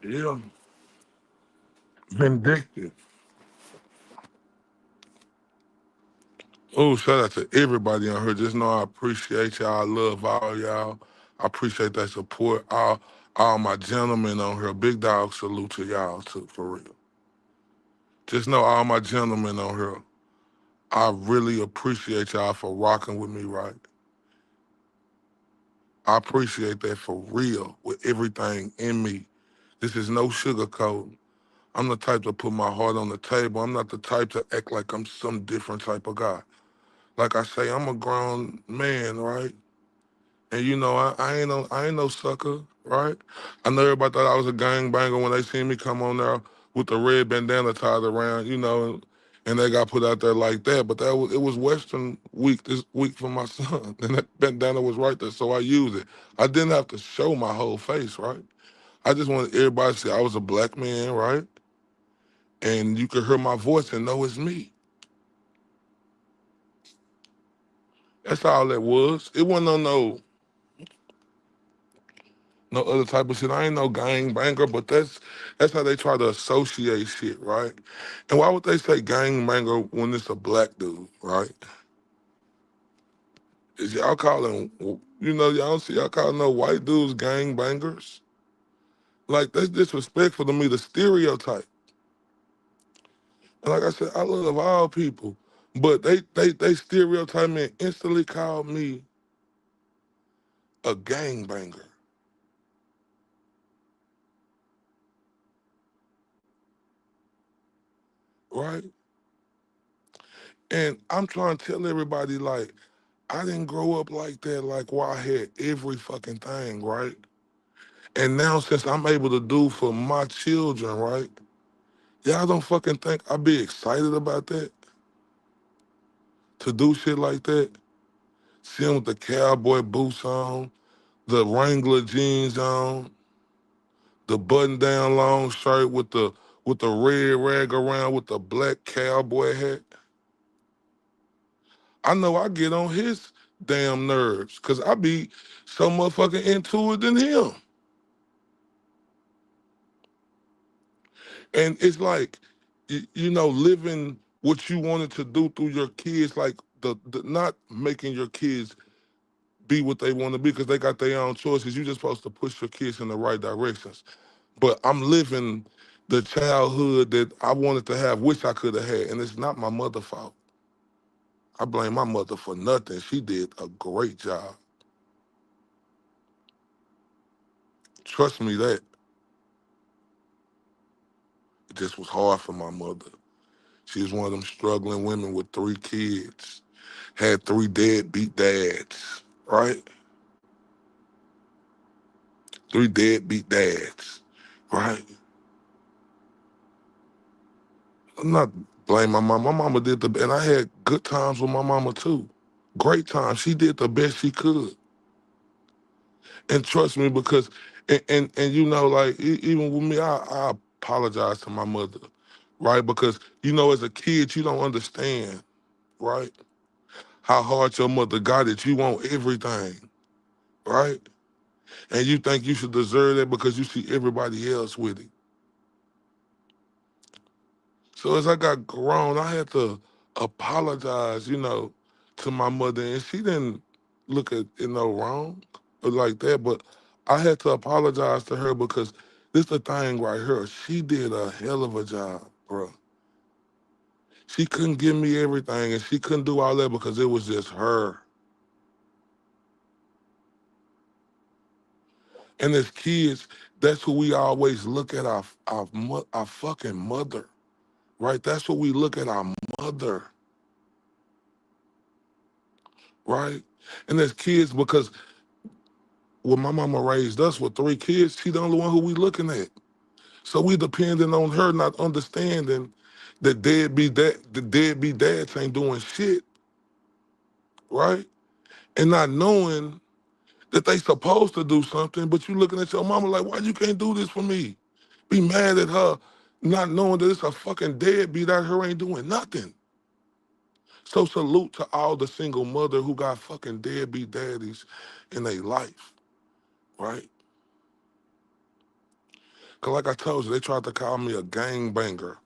Yeah, vindictive. Oh, shout out to everybody on here. Just know I appreciate y'all. I love all y'all. I appreciate that support. All my gentlemen on here. Big dog salute to y'all too, for real. Just know all my gentlemen on here. I really appreciate y'all for rocking with me, right? I appreciate that for real with everything in me. This is no sugarcoat. I'm the type to put my heart on the table. I'm not the type to act like I'm some different type of guy. Like I say, I'm a grown man, right? And you know, I ain't no sucker, right? I know everybody thought I was a gangbanger when they seen me come on there with the red bandana tied around, you know, and they got put out there like that. But it was Western week this week for my son, and that bandana was right there, so I used it. I didn't have to show my whole face, right? I just wanted everybody to see I was a black man, right? And you could hear my voice and know it's me. That's all that was. It wasn't on no other type of shit. I ain't no gang banger, but that's how they try to associate shit, right? And why would they say gang banger when it's a black dude, right? Is y'all calling, you know, y'all don't see y'all calling no white dudes gang bangers? Like, that's disrespectful to me, the stereotype. And like I said, I love all people, but they stereotype me and instantly call me a gang banger, right? And I'm trying to tell everybody, like, I didn't grow up like that, like where I had every fucking thing, right? And now since I'm able to do for my children, right? Y'all don't fucking think I'd be excited about that? To do shit like that? See them with the cowboy boots on, the Wrangler jeans on, the button down long shirt with the red rag around with the black cowboy hat. I know I get on his damn nerves, cause I be so motherfucking into it than him. And it's like, you know, living what you wanted to do through your kids, like the not making your kids be what they want to be because they got their own choices. You're just supposed to push your kids in the right directions. But I'm living the childhood that I wanted to have, wish I could have had, and it's not my mother's fault. I blame my mother for nothing. She did a great job. Trust me that. It just was hard for my mother. She was one of them struggling women with 3 kids, had 3 deadbeat dads, right? 3 deadbeat dads, right? I'm not blaming my mom. My mama did and I had good times with my mama too. Great times. She did the best she could. And trust me, because, and you know, like, even with me, I apologize to my mother, right? Because, you know, as a kid, you don't understand, right? How hard your mother got it. You want everything, right? And you think you should deserve that because you see everybody else with it. So as I got grown, I had to apologize, you know, to my mother, and she didn't look at it no wrong or like that, but I had to apologize to her because this the thing right here. She did a hell of a job, bro. She couldn't give me everything, and she couldn't do all that because it was just her. And as kids, that's who we always look at our fucking mother, right? That's what we look at our mother, right? And as kids, because when my mama raised us with 3 kids, she the only one who we looking at. So we depending on her, not understanding that the deadbeat dads ain't doing shit, right? And not knowing that they supposed to do something, but you looking at your mama like, why you can't do this for me? Be mad at her, not knowing that it's a fucking deadbeat out here ain't doing nothing. So salute to all the single mother who got fucking deadbeat daddies in their life, right? Cause like I told you, they tried to call me a gang banger,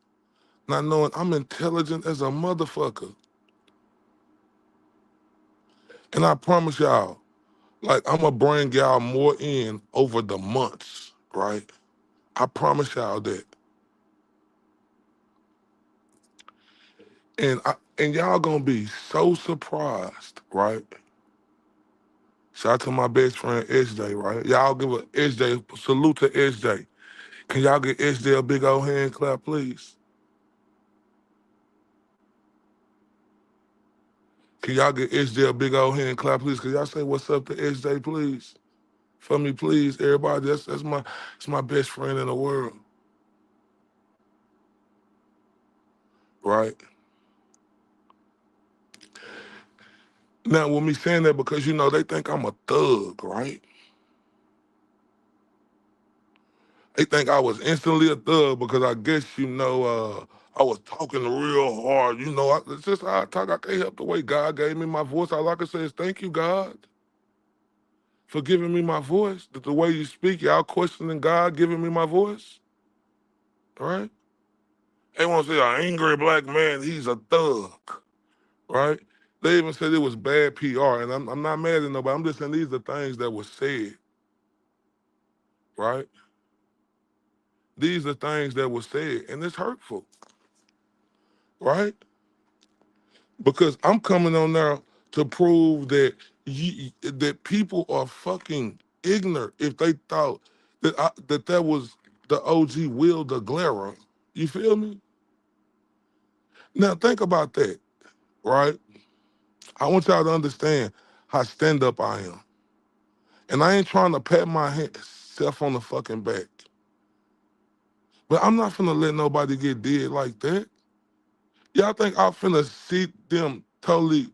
not knowing I'm intelligent as a motherfucker. And I promise y'all, like I'm gonna bring y'all more in over the months, right? I promise y'all that. And y'all gonna be so surprised, right? Shout out to my best friend SJ, right? Y'all give a SJ salute to SJ. Can y'all get SJ a big old hand clap, please? Can y'all get SJ a big old hand clap, please? Can y'all say what's up to SJ, please? For me, please, everybody. That's my best friend in the world, right? Now, with me saying that, because they think I'm a thug, right? They think I was instantly a thug because I guess I was talking real hard. It's just how I talk. I can't help the way God gave me my voice. All I can say is thank you, God, for giving me my voice. The way you speak, y'all questioning God giving me my voice, right? They want to say an angry black man, he's a thug, right? They even said it was bad PR, and I'm not mad at nobody. I'm just saying these are things that were said, right? These are things that were said, and it's hurtful, right? Because I'm coming on there to prove that people are fucking ignorant if they thought that was the OG Will the Glera. You feel me? Now think about that, right? I want y'all to understand how stand up I am. And I ain't trying to pat myself on the fucking back. But I'm not finna let nobody get dead like that. Y'all think I'm finna see them totally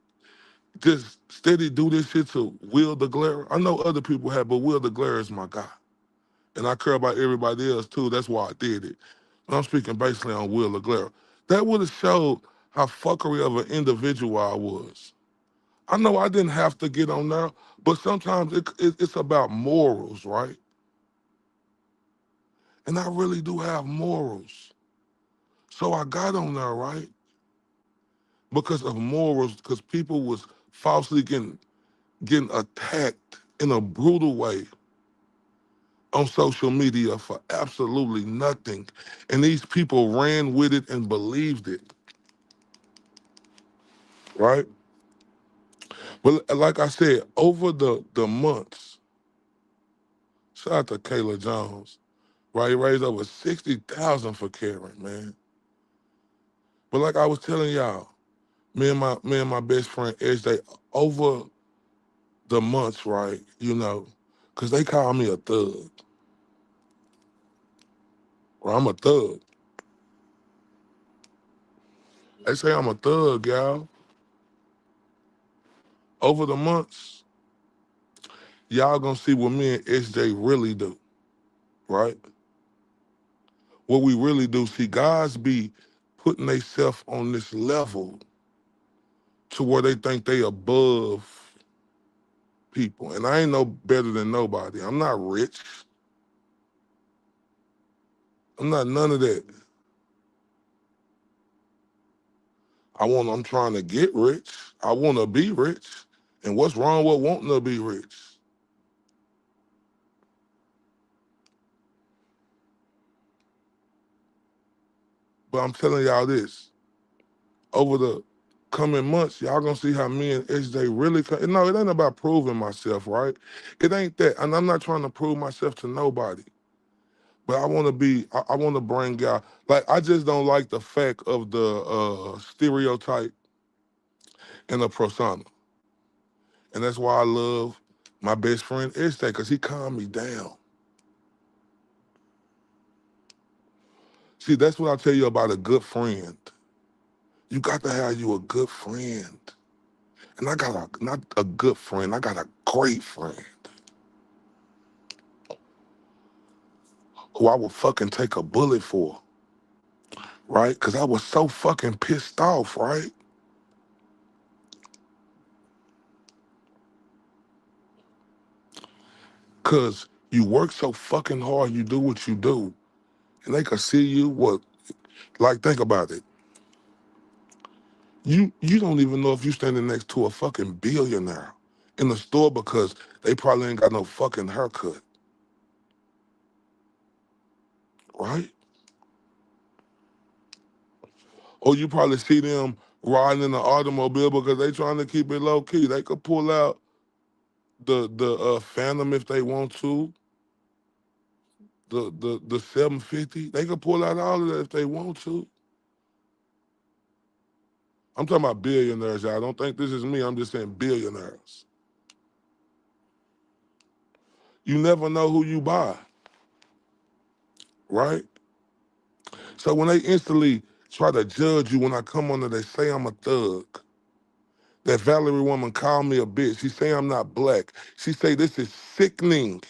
just steady do this shit to Will the Glare? I know other people have, but Will the Glare is my guy. And I care about everybody else too. That's why I did it. But I'm speaking basically on Will the Glare. That would have showed how fuckery of an individual I was. I know I didn't have to get on there, but sometimes it's about morals, right? And I really do have morals. So I got on there, right? Because of morals, because people was falsely getting attacked in a brutal way on social media for absolutely nothing. And these people ran with it and believed it, right? But like I said, over the months, shout out to Kayla Jones, right? He raised over 60,000 for Karen, man. But like I was telling y'all, me and my best friend SJ, over the months, right? Because they call me a thug, or I'm a thug. They say I'm a thug, y'all. Over the months, y'all gonna see what me and SJ really do, right? What we really do. See, guys be putting themselves on this level to where they think they above people. And I ain't no better than nobody. I'm not rich. I'm not none of that. I'm trying to get rich. I want to be rich. And what's wrong with wanting to be rich? But I'm telling y'all this, over the coming months, y'all gonna see how me and SJ really, no, it ain't about proving myself, right? It ain't that. And I'm not trying to prove myself to nobody. But I want to bring y'all, like, I just don't like the fact of the stereotype and the persona. And that's why I love my best friend SJ, because he calmed me down. See, that's what I tell you about a good friend. You got to have you a good friend. And I got not a good friend, I got a great friend who I would fucking take a bullet for, right? Because I was so fucking pissed off, right? Because you work so fucking hard, you do what you do, and they could see you, like, think about it. You don't even know if you standing next to a fucking billionaire in the store because they probably ain't got no fucking haircut, right? Or you probably see them riding in the automobile because they trying to keep it low key. They could pull out the Phantom if they want to. the 750. They can pull out all of that if they want to. I'm talking about billionaires, y'all. Don't think this is me. I'm just saying billionaires. You never know who you buy, right? So when they instantly try to judge you when I come on there, they say I'm a thug. That Valerie woman called me a bitch. She say I'm not black. She say this is sickening.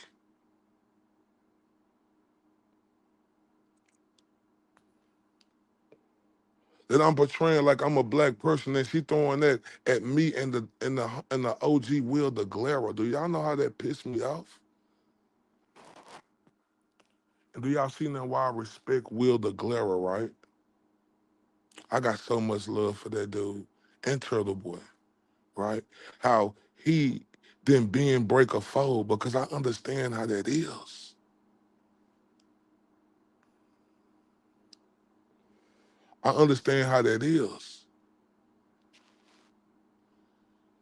That I'm portraying like I'm a black person, and she throwing that at me and the OG Will the Glera. Do y'all know how that pissed me off? And do y'all see now why I respect Will the Glera, right? I got so much love for that dude and Turtle Boy, right? How he didn't bend, break, or fold because I understand how that is. I understand how that is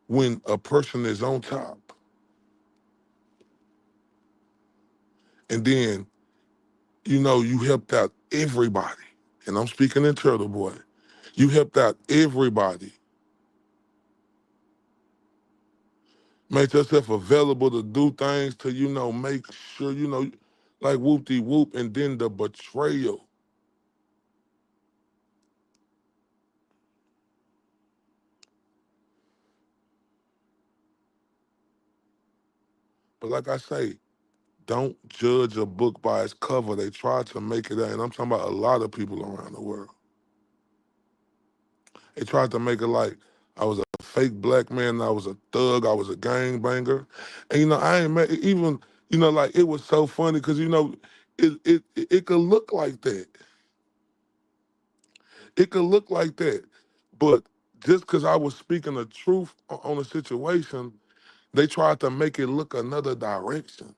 when a person is on top and then, you helped out everybody. And I'm speaking in Turtle Boy. You helped out everybody. Make yourself available to do things to, make sure, like whoop-de-whoop, and then the betrayal. But like I say, don't judge a book by its cover. They try to make it out, and I'm talking about a lot of people around the world. They tried to make it like I was a fake black man, I was a thug, I was a gangbanger. And I ain't met even, like it was so funny because it could look like that. It could look like that. But just because I was speaking the truth on a situation, they tried to make it look another direction.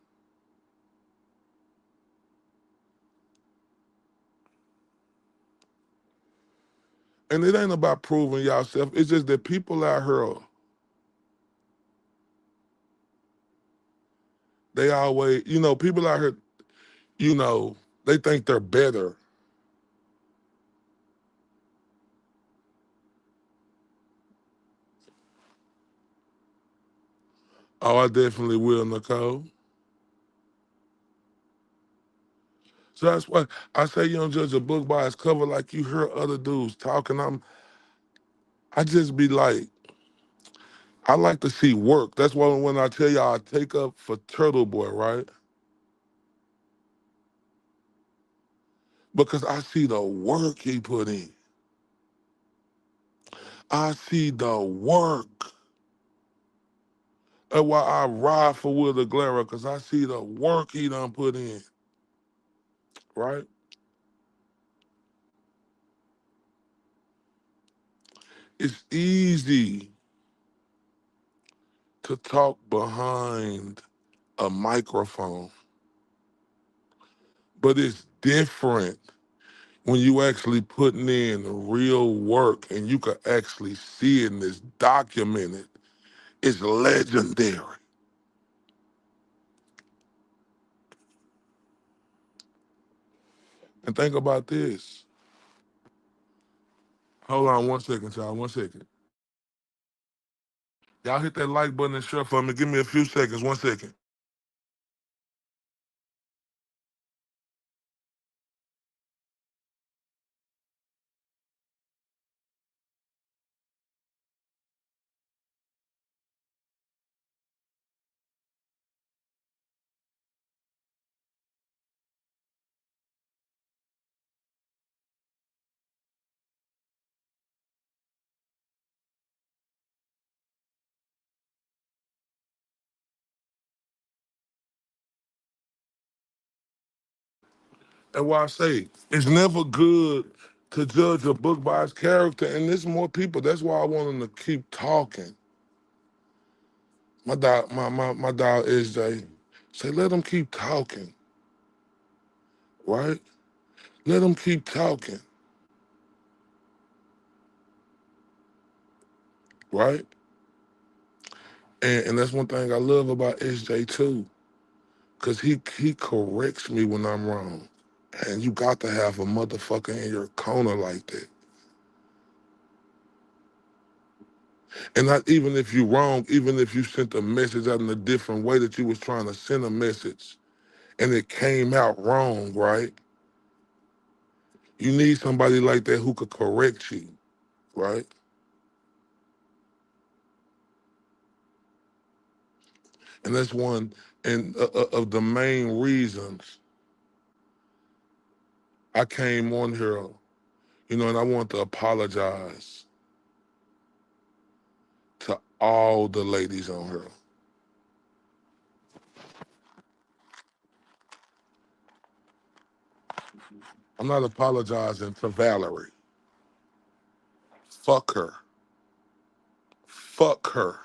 And it ain't about proving yourself. It's just that people out here, they always, people out here, they think they're better. Oh, I definitely will, Nicole. So that's why I say you don't judge a book by its cover like you hear other dudes talking. I just be like, I like to see work. That's why when I tell y'all I take up for Turtle Boy, right? Because I see the work he put in. I see the work. That's why I ride for Will the Glera, because I see the work he done put in, right? It's easy to talk behind a microphone, but it's different when you actually putting in real work and you can actually see it and it's documented. It's legendary. And think about this. Hold on 1 second, y'all. 1 second. Y'all hit that like button and share for me. Give me a few seconds. 1 second. That's why I say it's never good to judge a book by its character. And there's more people. That's why I want them to keep talking. My dog SJ. Say, let them keep talking, right? Let them keep talking, right? And that's one thing I love about SJ too. Cause he corrects me when I'm wrong. And you got to have a motherfucker in your corner like that. And not even if you wrong, even if you sent a message out in a different way that you was trying to send a message and it came out wrong, right? You need somebody like that who could correct you, right? And that's one of the main reasons I came on here, and I want to apologize to all the ladies on here. I'm not apologizing to Valerie. Fuck her. Fuck her.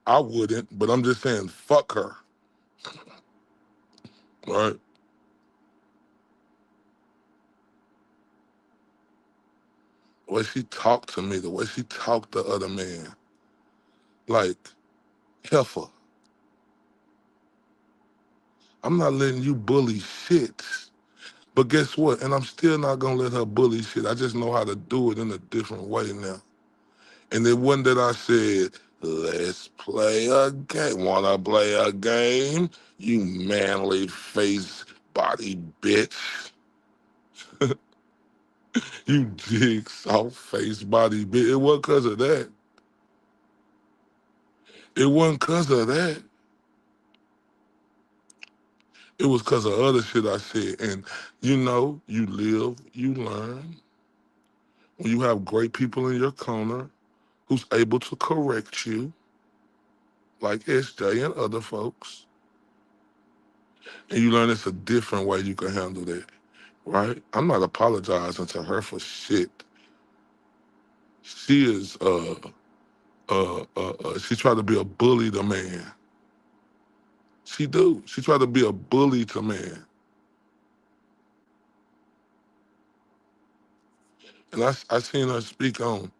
I wouldn't, but I'm just saying, fuck her. Right? The way she talked to me, the way she talked to other men, like, heifer, I'm not letting you bully shit. But guess what? And I'm still not gonna let her bully shit. I just know how to do it in a different way now. And it wasn't that I said, let's play a game. Wanna play a game? You manly face body bitch. You dig soft face body bitch. It wasn't because of that. It wasn't because of that. It was because of other shit I said. And you live, you learn. When you have great people in your corner who's able to correct you, like SJ and other folks, and you learn it's a different way you can handle that, right? I'm not apologizing to her for shit. She is, she tried to be a bully to man. She do. She tried to be a bully to man. And I seen her speak on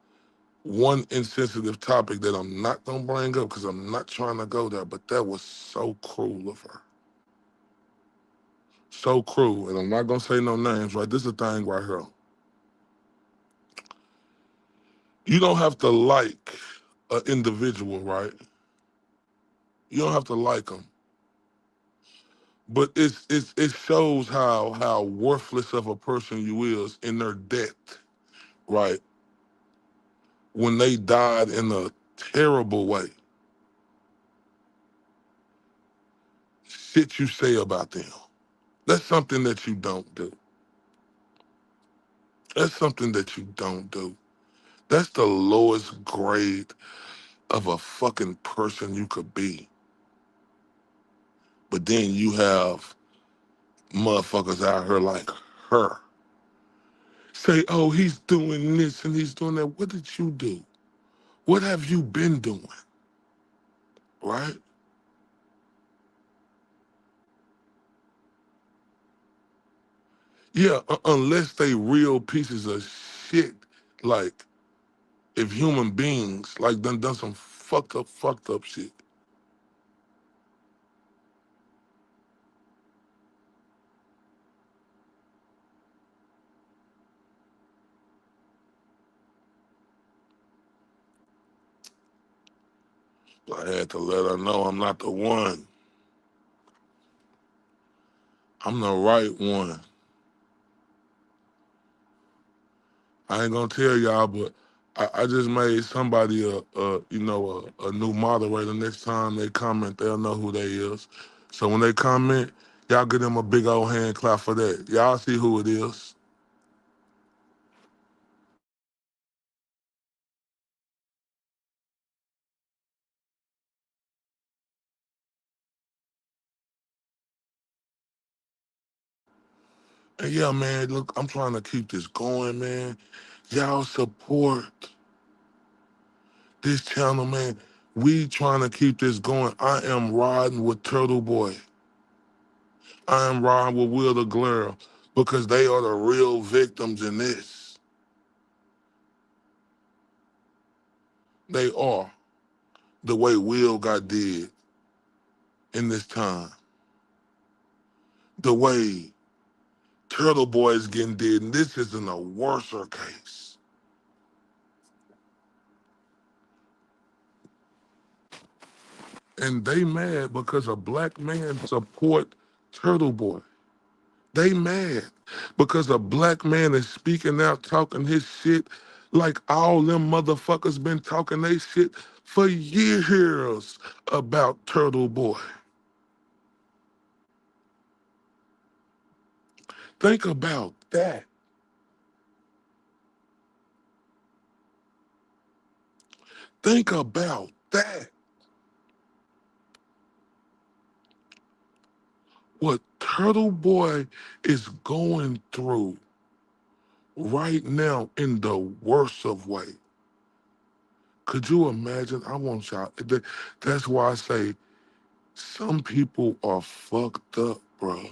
one insensitive topic that I'm not gonna bring up because I'm not trying to go there, but that was so cruel of her. So cruel. And I'm not gonna say no names, right? This is the thing right here. You don't have to like an individual, right? You don't have to like them. But it shows how worthless of a person you is in their death, right? When they died in a terrible way. Shit you say about them. That's something that you don't do. That's something that you don't do. That's the lowest grade of a fucking person you could be. But then you have motherfuckers out here like her. Say, oh, he's doing this and he's doing that. What did you do? What have you been doing? Right? Yeah, unless they real pieces of shit, like if human beings like done some fucked up shit. I had to let her know I'm not the one. I'm the right one. I ain't gonna tell y'all, but I just made somebody a new moderator. Next time they comment, they'll know who they is. So when they comment, y'all give them a big old hand clap for that. Y'all see who it is. And yeah, man, look, I'm trying to keep this going, man. Y'all support this channel, man. We trying to keep this going. I am riding with Turtle Boy. I am riding with Will the Glare because they are the real victims in this. They are the way Will got did. in this time. The way Turtle Boy is getting did, and this is in a worser case. And they mad because a black man support Turtle Boy. They mad because a black man is speaking out, talking his shit like all them motherfuckers been talking they shit for years about Turtle Boy. Think about that. Think about that. What Turtle Boy is going through right now in the worst of way. Could you imagine? I want y'all. That's why I say some people are fucked up, bro.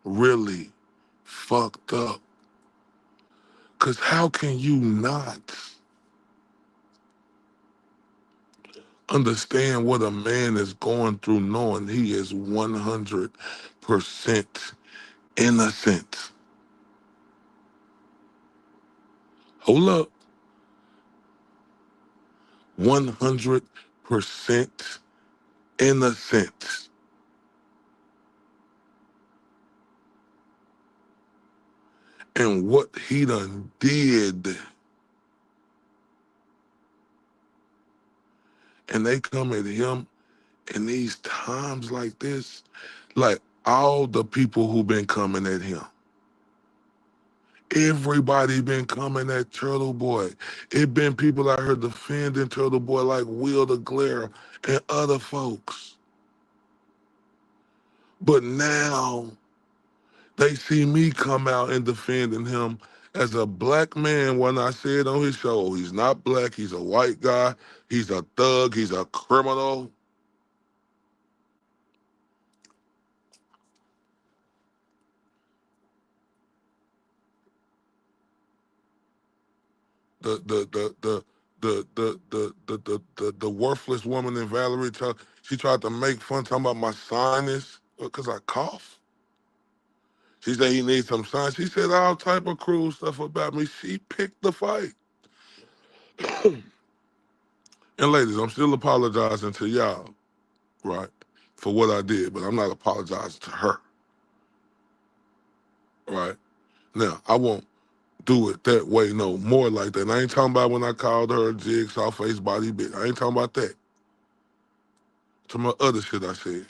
Really fucked up. Because how can you not understand what a man is going through knowing he is 100% innocent? Hold up. 100% innocent. And what he done did. And they come at him in these times like this, like all the people who been coming at him. Everybody been coming at Turtle Boy. It been people out here defending Turtle Boy like Will the Glare and other folks. But now they see me come out and defending him as a black man when I said on his show, he's not black, he's a white guy, he's a thug, he's a criminal. The worthless woman in Valerie, she tried to make fun talking about my sinus because I cough. She said he needs some signs. She said all type of cruel stuff about me. She picked the fight. And ladies, I'm still apologizing to y'all, right, for what I did, but I'm not apologizing to her, right? Now, I won't do it that way no more like that. And I ain't talking about when I called her a jigsaw face body bitch. I ain't talking about that. To my other shit I said.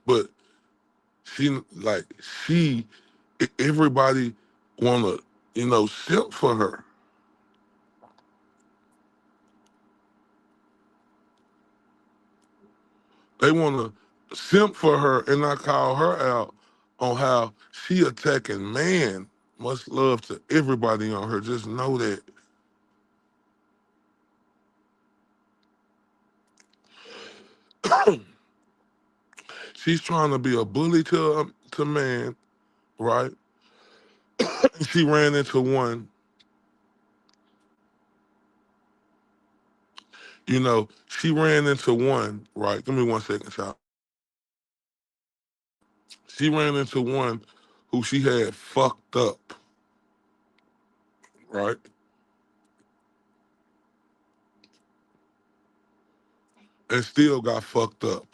But like, she, everybody wanna, simp for her. They want to simp for her and I call her out on how she attacking man. Much love to everybody on her. Just know that. She's trying to be a bully to man, right? And she ran into one, she ran into one, right? Give me 1 second, child. She ran into one who she had fucked up, right? And still got fucked up.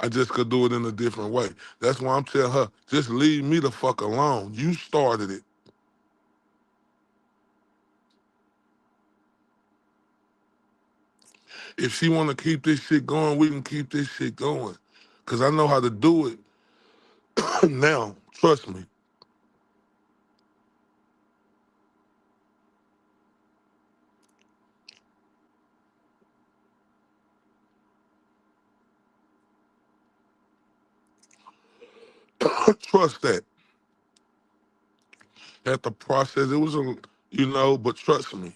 I just could do it in a different way. That's why I'm telling her, just leave me the fuck alone. You started it. If she want to keep this shit going, we can keep this shit going. Cause I know how to do it now. Trust me. Trust that. At the process, it was but trust me.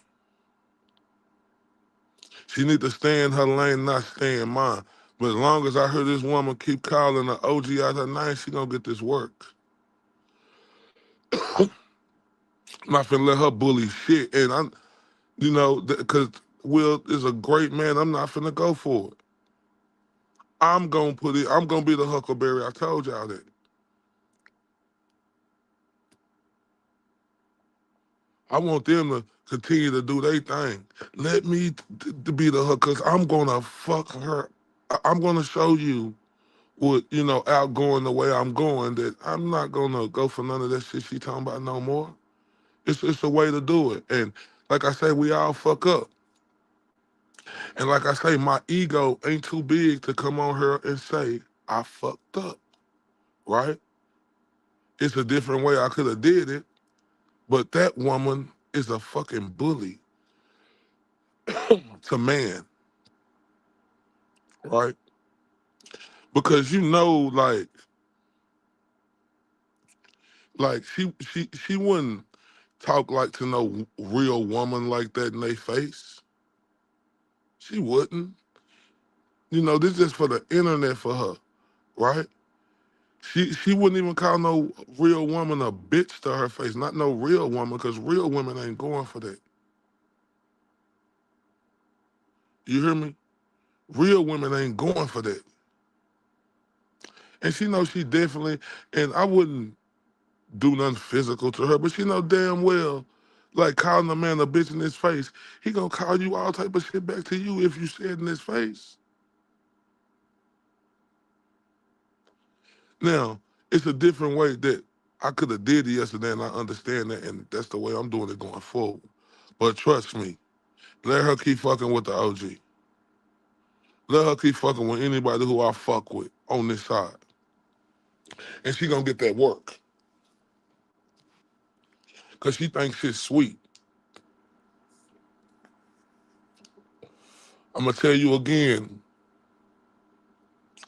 She need to stay in her lane, not stay in mine. But as long as I hear this woman keep calling the OG out her name, she gonna get this work. I'm not finna let her bully shit. And You know, because Will is a great man. I'm not finna go for it. I'm gonna put it. I'm gonna be the Huckleberry. I told y'all that. I want them to continue to do their thing. Let me to be the hook, cause I'm gonna fuck her. I'm gonna show you what outgoing the way I'm going. That I'm not gonna go for none of that shit she talking about no more. It's a way to do it. And like I say, we all fuck up. And like I say, my ego ain't too big to come on her and say I fucked up. Right? It's a different way I could have did it, but that woman is a fucking bully to man, right? Because like she wouldn't talk like to no real woman like that in their face. She wouldn't. This is for the internet for her, right? She wouldn't even call no real woman a bitch to her face. Not no real woman, because real women ain't going for that. You hear me? Real women ain't going for that. And she knows she definitely, and I wouldn't do nothing physical to her, but she know damn well, like calling a man a bitch in his face, he gonna call you all type of shit back to you if you say it in his face. Now, it's a different way that I could have did it yesterday, and I understand that, and that's the way I'm doing it going forward. But trust me, let her keep fucking with the OG. Let her keep fucking with anybody who I fuck with on this side. And she gonna get that work. Cause she thinks shit's sweet. I'm gonna tell you again,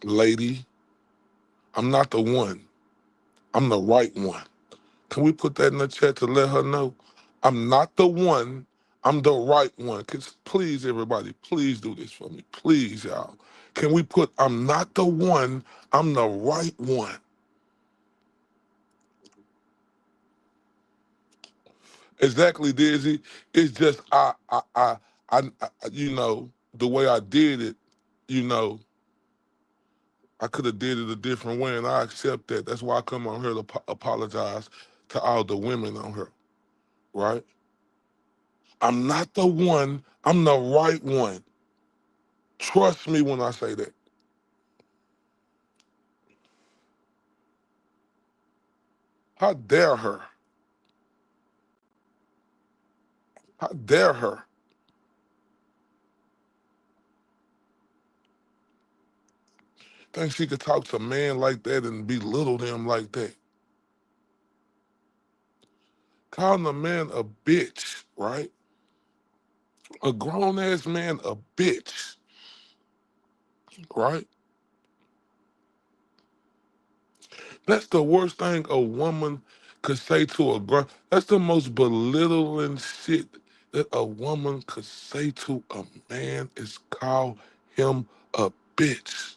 lady, I'm not the one. I'm the right one. Can we put that in the chat to let her know? I'm not the one. I'm the right one. Please, everybody, please do this for me. Please, y'all. Can we put, I'm not the one, I'm the right one. Exactly, Dizzy. It's just the way I did it, you know, I could have did it a different way, and I accept that. That's why I come on here to apologize to all the women on her, right? I'm not the one, I'm the right one. Trust me when I say that. How dare her? How dare her? Think she could talk to a man like that and belittle them like that? Calling a man a bitch, right? A grown ass man a bitch, right? That's the worst thing a woman could say to a girl. That's the most belittling shit that a woman could say to a man is call him a bitch.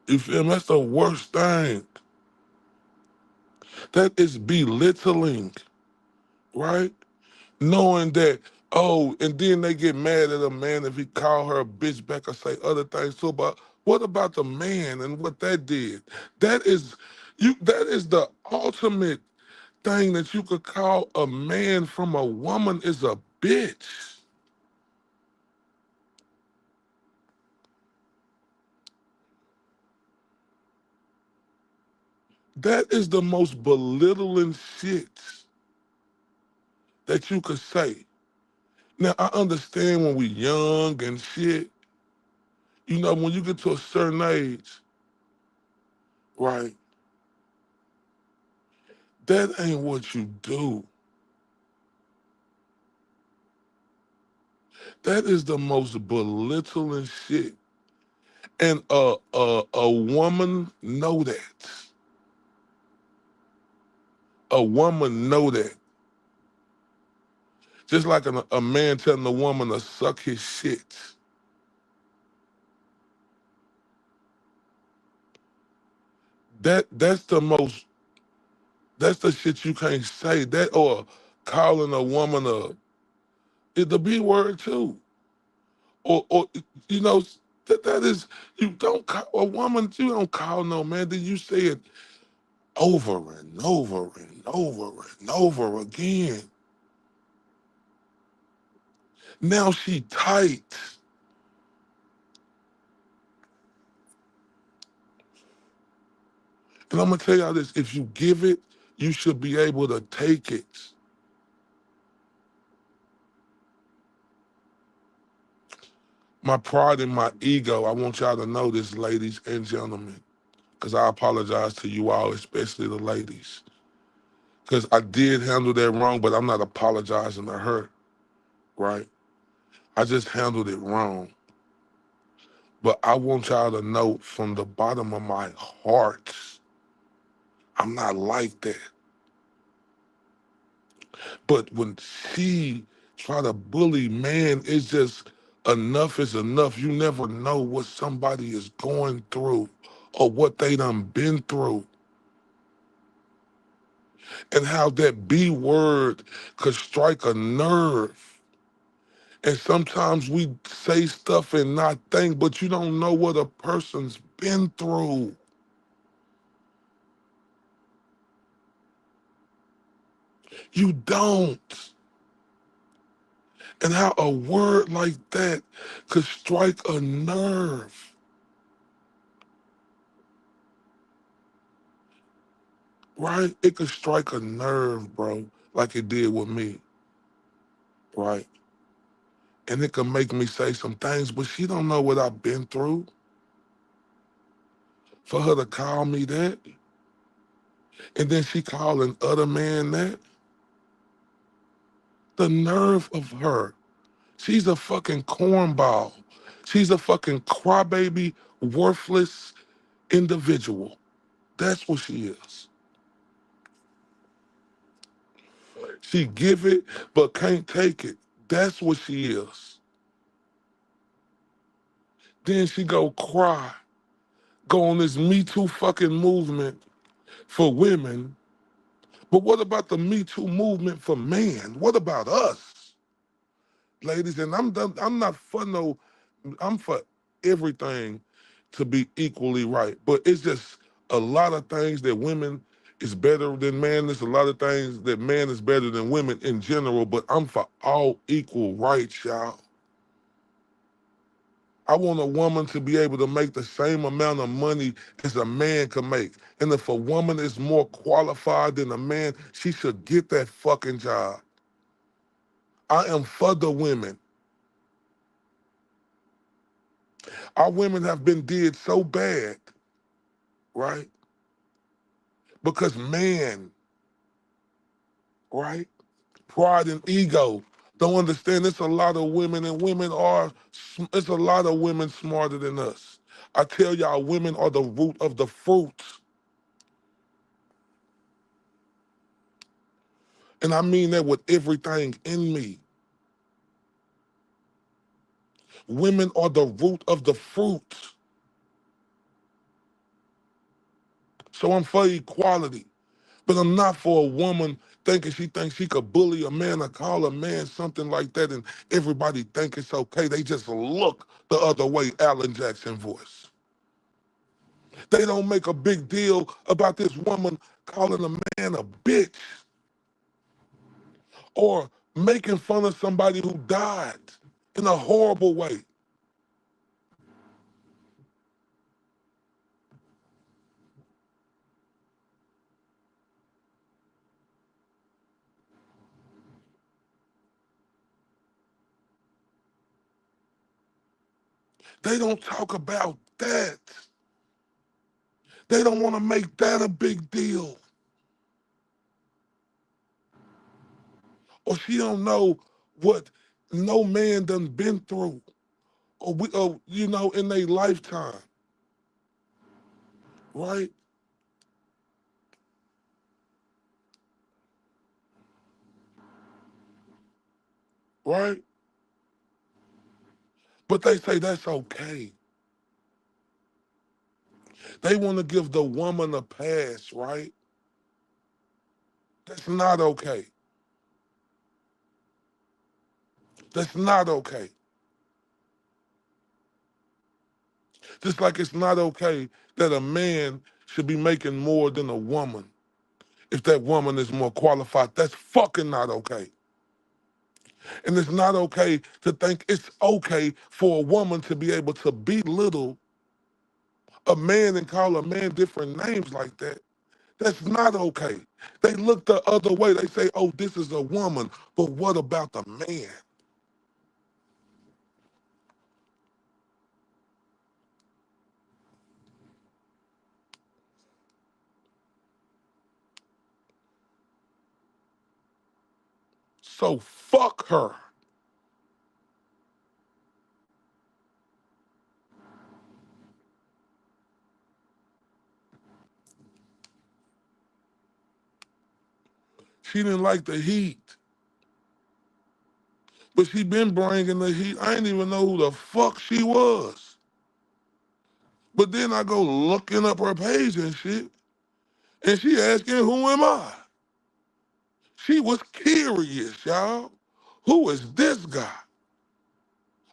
You feel me? That's the worst thing. That is belittling, right? Knowing that, oh, and then they get mad at a man if he call her a bitch back or say other things too. But what about the man and what that did? That is that is the ultimate thing that you could call a man from a woman is a bitch. That is the most belittling shit that you could say. Now I understand when we young and shit, when you get to a certain age, right? That ain't what you do. That is the most belittling shit. And a woman know that. A woman know that. Just like a man telling a woman to suck his shit. That's the most That's the shit you can't say. That or calling a woman the B word too. Or you know, that is you don't call a woman, you don't call no man, then you say it over and over and over and over again. Now she tight. And I'm gonna tell y'all this, if you give it, you should be able to take it. My pride and my ego, I want y'all to know this, ladies and gentlemen, because I apologize to you all, especially the ladies. Because I did handle that wrong, but I'm not apologizing to her, right? I just handled it wrong. But I want y'all to know from the bottom of my heart, I'm not like that. But when she try to bully, man, it's just enough is enough. You never know what somebody is going through or what they done been through. And how that B word could strike a nerve. And sometimes we say stuff and not think, but you don't know what a person's been through. You don't. And how a word like that could strike a nerve, right? It could strike a nerve, bro, like it did with me, right? And it could make me say some things, but she don't know what I've been through. For her to call me that, and then she calling other man that, the nerve of her. She's a fucking cornball. She's a fucking crybaby, worthless individual. That's what she is. She give it but can't take it. That's what she is. Then she go cry, go on this Me Too fucking movement for women. But what about the Me Too movement for men? What about us, ladies? And I'm not for no. I'm for everything to be equally right. But it's just a lot of things that women is better than man. There's a lot of things that man is better than women in general. But I'm for all equal rights, y'all. I want a woman to be able to make the same amount of money as a man can make. And if a woman is more qualified than a man, she should get that fucking job. I am for the women. Our women have been did so bad, right? Because man, right? Pride and ego don't understand. It's a lot of women, and women are, it's a lot of women smarter than us. I tell y'all, women are the root of the fruit. And I mean that with everything in me. Women are the root of the fruit. So I'm for equality. But I'm not for a woman thinking she thinks she could bully a man or call a man something like that and everybody think it's okay. They just look the other way, Alan Jackson voice. They don't make a big deal about this woman calling a man a bitch or making fun of somebody who died in a horrible way. They don't talk about that. They don't want to make that a big deal. Or she don't know what no man done been through or you know, in their lifetime, right? Right? But they say that's okay. They want to give the woman a pass, right? That's not okay. That's not okay. Just like it's not okay that a man should be making more than a woman if that woman is more qualified. That's fucking not okay. And it's not okay to think it's okay for a woman to be able to belittle a man and call a man different names like that. That's not okay. They look the other way. They say, oh, this is a woman. But what about the man? So fuck her. She didn't like the heat. But she been bringing the heat. I didn't even know who the fuck she was. But then I go looking up her page and shit, and she asking, who am I? She was curious, y'all. Who is this guy?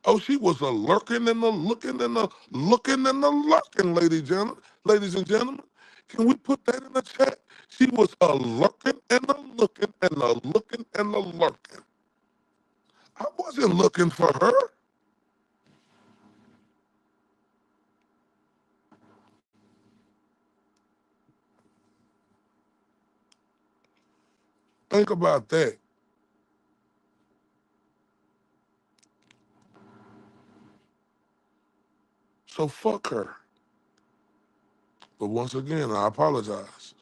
Oh, she was a lurking and a looking and a looking and a lurking, ladies and gentlemen. Can we put that in the chat? She was a lurking and a looking and a looking and a lurking. I wasn't looking for her. Think about that. So fuck her. But once again, I apologize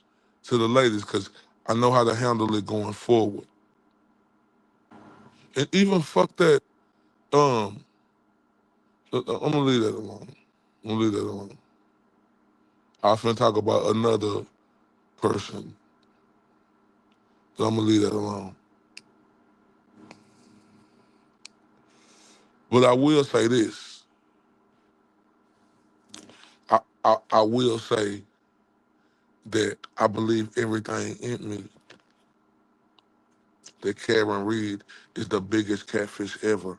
to the ladies because I know how to handle it going forward. And even fuck that. Um, I'm gonna leave that alone. I'm gonna leave that alone. I finna talk about another person, so I'm gonna leave that alone. But I will say this. I will say that I believe everything in me that Karen Reed is the biggest catfish ever.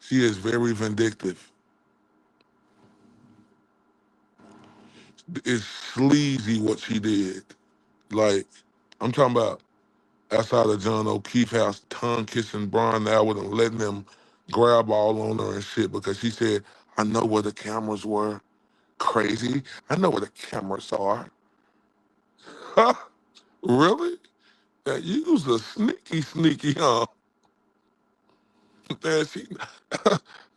She is very vindictive. It's sleazy what she did. Like, I'm talking about outside of John O'Keefe house, tongue kissing Brian Howard and letting them grab all on her and shit because she said, I know where the cameras were. Crazy. I know where the cameras are. Huh? Really? That you was a sneaky, huh? That she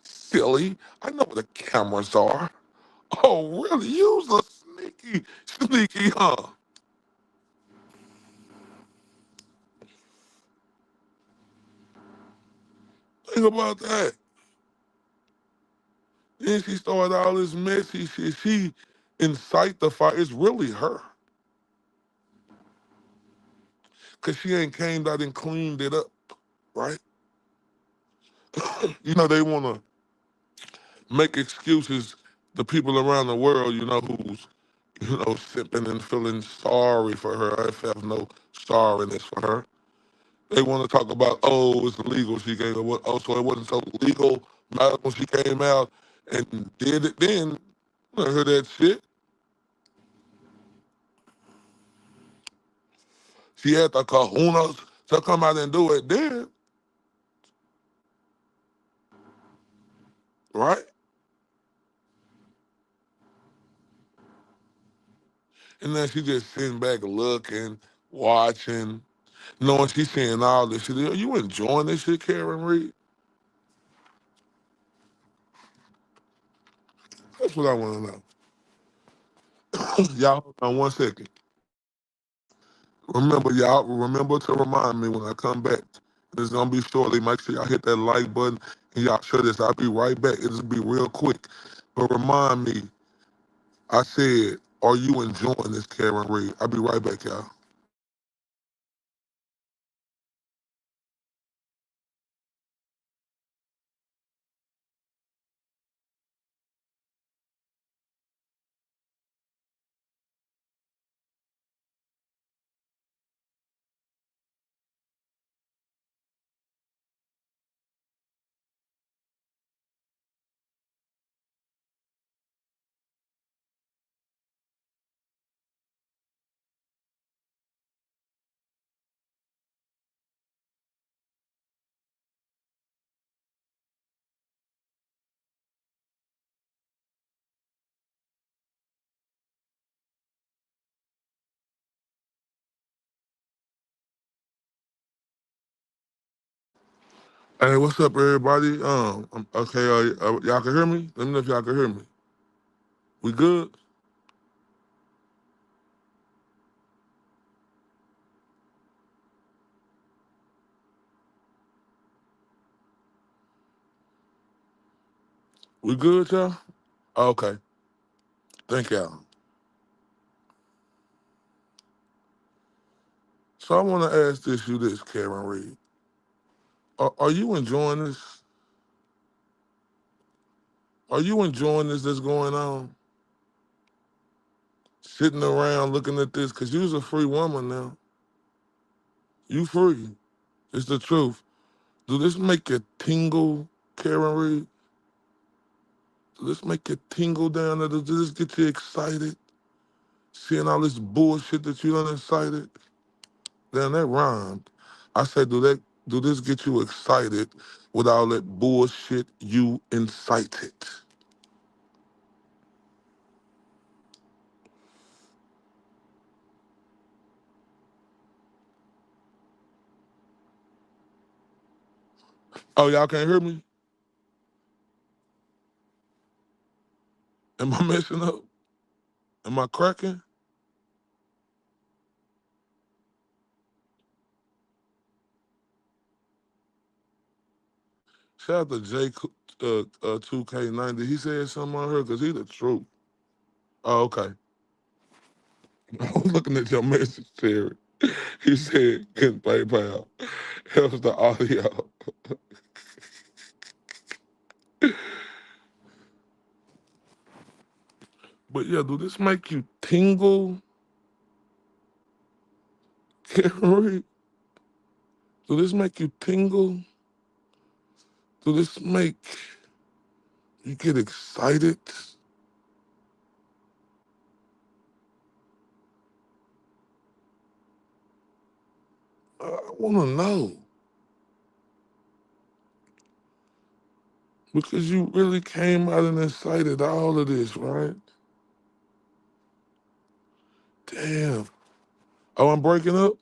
silly. I know where the cameras are. Oh, really? You was a sneaky, huh? Think about that. Then she started all this messy shit. She incite the fight. It's really her. Cause she ain't came out and cleaned it up, right? You know, they wanna make excuses the people around the world, who's, sipping and feeling sorry for her. I have no sorriness for her. They want to talk about, oh, it's illegal. She came, oh, so it wasn't so legal when she came out and did it then. I heard that shit. She had the kahunas to come out and do it then, right? And then she just sitting back looking, watching, knowing she's seeing all this shit. Are you enjoying this shit, Karen Reed? That's what I want to know. Y'all, hold on 1 second. Remember to remind me when I come back. It's gonna be shortly. Make sure y'all hit that like button and y'all share this. I'll be right back. It'll be real quick. But remind me, I said, are you enjoying this, Karen Reed? I'll be right back, y'all. Hey, what's up, everybody? Okay, y'all can hear me? Let me know if y'all can hear me. We good? We good, y'all? Okay, thank y'all. So I want to ask this, Karen Reed. Are you enjoying this? Are you enjoying this that's going on? Sitting around looking at this, because you's a free woman now. You free. It's the truth. Do this make you tingle, Karen Reed? Do this make you tingle down there? Does this get you excited? Seeing all this bullshit that you done incited? Damn, that rhymed. I said, do this get you excited with all that bullshit you incited? Oh, y'all can't hear me? Am I messing up? Am I cracking? Shout out to J 2K90. He said something on her because he the truth. Oh, okay. I was looking at your message, Terry. He said, "Get PayPal." That was the audio. But yeah, do this make you tingle, Carrie? Do this make you tingle? Do this make you get excited? I want to know because you really came out and incited all of this, right? Damn. Oh, I'm breaking up?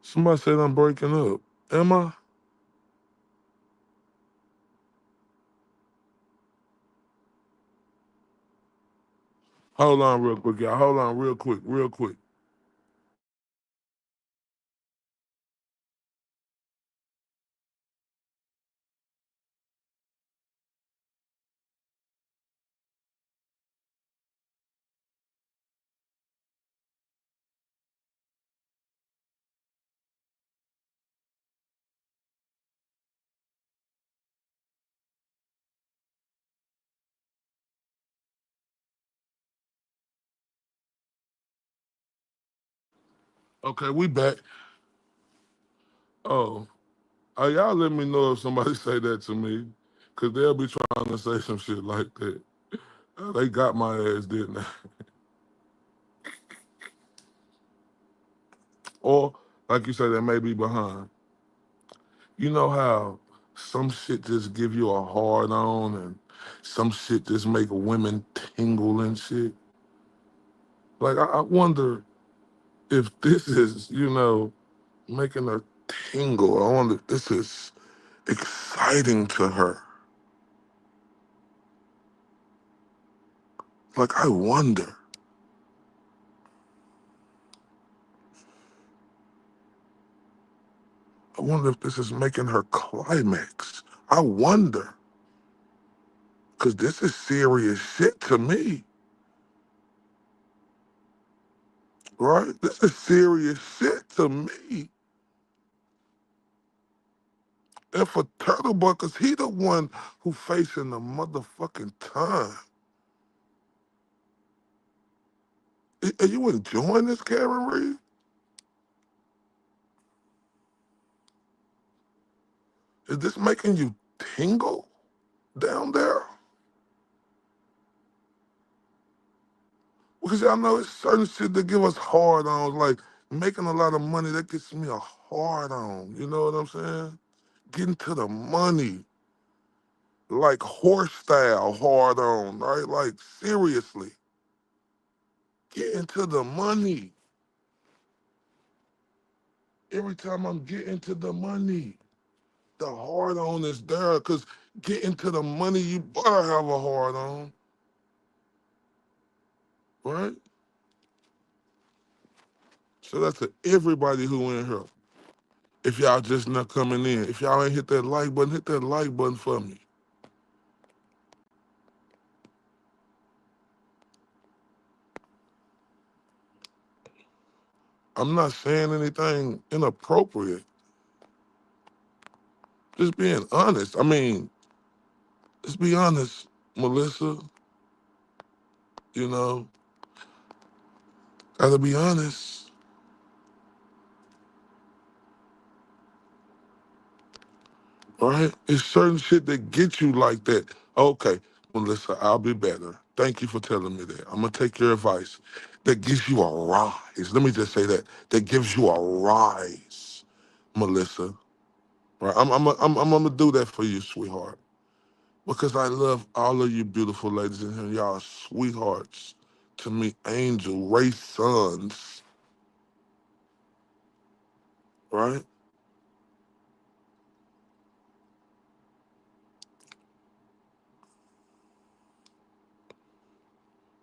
Somebody said I'm breaking up. Am I? Hold on real quick, y'all. Hold on real quick, real quick. Okay, we back. Oh, y'all let me know if somebody say that to me, because they'll be trying to say some shit like that. They got my ass, didn't they? Or, like you say, they may be behind. You know how some shit just give you a hard on and some shit just make women tingle and shit? Like, I wonder if this is, making her tingle. I wonder if this is exciting to her. Like, I wonder. I wonder if this is making her climax. I wonder. Because this is serious shit to me, right? This is serious shit to me. And for Turtle Boy, because he the one who facing the motherfucking time. Are you enjoying this, Karen Reed? Is this making you tingle down there? Because y'all know it's certain shit that give us hard ons, like making a lot of money, that gets me a hard on. You know what I'm saying? Getting to the money, like horse style hard on, right? Like seriously, getting to the money. Every time I'm getting to the money, the hard on is there. Because getting to the money, you better have a hard on, right? So that's to everybody who in here. If y'all just not coming in, if y'all ain't hit that like button, hit that like button for me. I'm not saying anything inappropriate. Just being honest. I mean, let's be honest, Melissa. You know, gotta be honest, right? It's certain shit that get you like that. Okay, Melissa, I'll be better. Thank you for telling me that. I'm gonna take your advice. That gives you a rise. Let me just say that. That gives you a rise, Melissa. Right? I'm gonna do that for you, sweetheart. Because I love all of you beautiful ladies in here. Y'all are sweethearts to me, angel, race sons, right?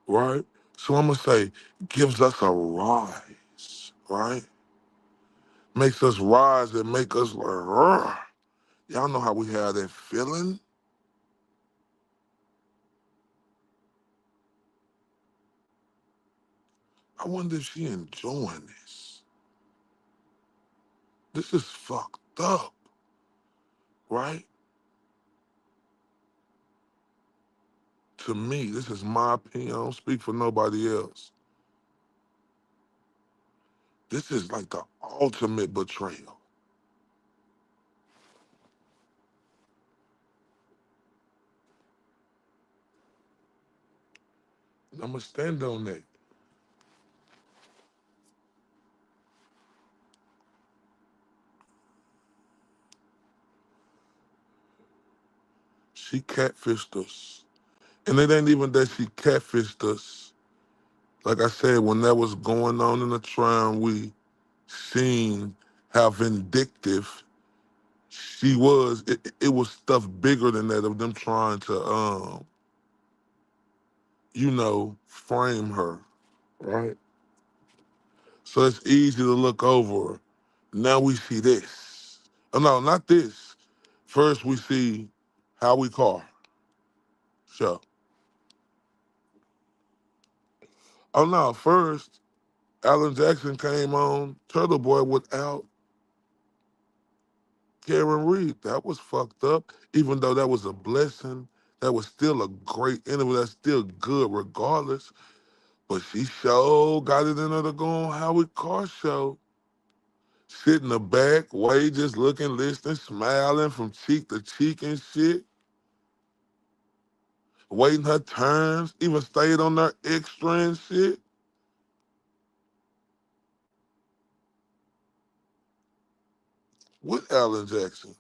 Right? So I'm gonna say, gives us a rise, right? Makes us rise and make us like, "Rrr." Y'all know how we have that feeling? I wonder if she enjoying this. This is fucked up, right? To me, this is my opinion. I don't speak for nobody else. This is like the ultimate betrayal. I'm gonna stand on that. She catfished us. And it ain't even that she catfished us. Like I said, when that was going on in the trial, we seen how vindictive she was. It was stuff bigger than that of them trying to, frame her, right? So it's easy to look over her. Now we see this. Oh, no, not this. First we see how we call her. Sure. Oh, no, first Alan Jackson came on Turtle Boy without Karen Reed. That was fucked up. Even though that was a blessing, that was still a great interview. That's still good regardless. But she sure got it in her to go on Howard Carr show. Sit in the back, way just looking, listening, smiling from cheek to cheek and shit. Waiting her turns, even stayed on there extra and shit. With Alan Jackson,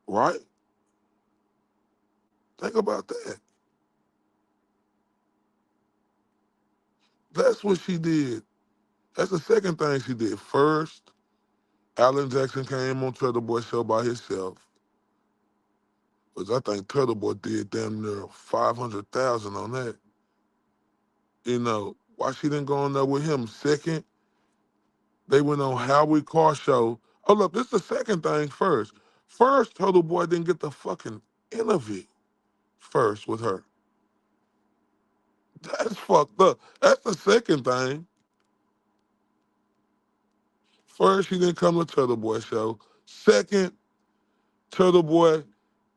right? Think about that. That's what she did. That's the second thing she did. First, Alan Jackson came on Turtle Boy show by himself, which I think Turtle Boy did damn near 500,000 on that. Why she didn't go on there with him? Second, they went on Howard Carr show. Oh look, this is the second thing first. First, Turtle Boy didn't get the fucking interview first with her. That's fucked up. That's the second thing. First, she didn't come to Turtle Boy show. Second, Turtle Boy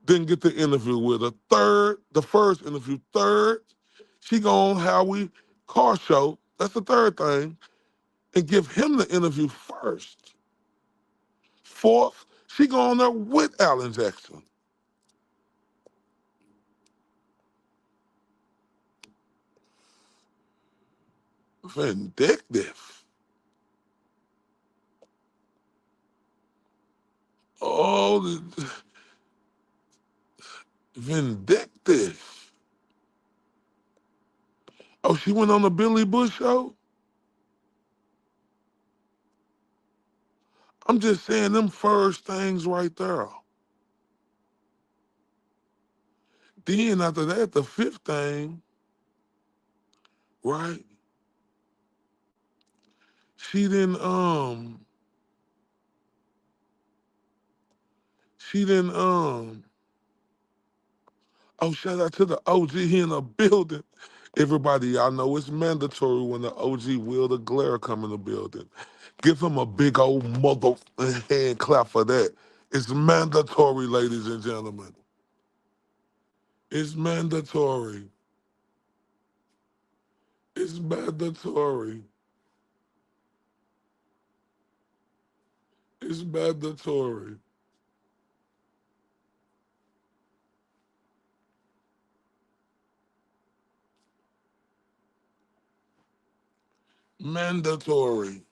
didn't get the interview with her. Third, the first interview. Third, she go on Howie Carr show. That's the third thing. And give him the interview first. Fourth, she go on there with Alan Jackson. Vindictive. Oh, vindictive. Oh, she went on the Billy Bush show? I'm just saying them first things right there. Then after that, the fifth thing, right? She didn't she didn't oh, shout out to the OG here in the building. Everybody, y'all know it's mandatory when the OG Will the Glare come in the building. Give him a big old mother hand clap for that. It's mandatory, ladies and gentlemen. It's mandatory. It's mandatory. It's mandatory. Mandatory.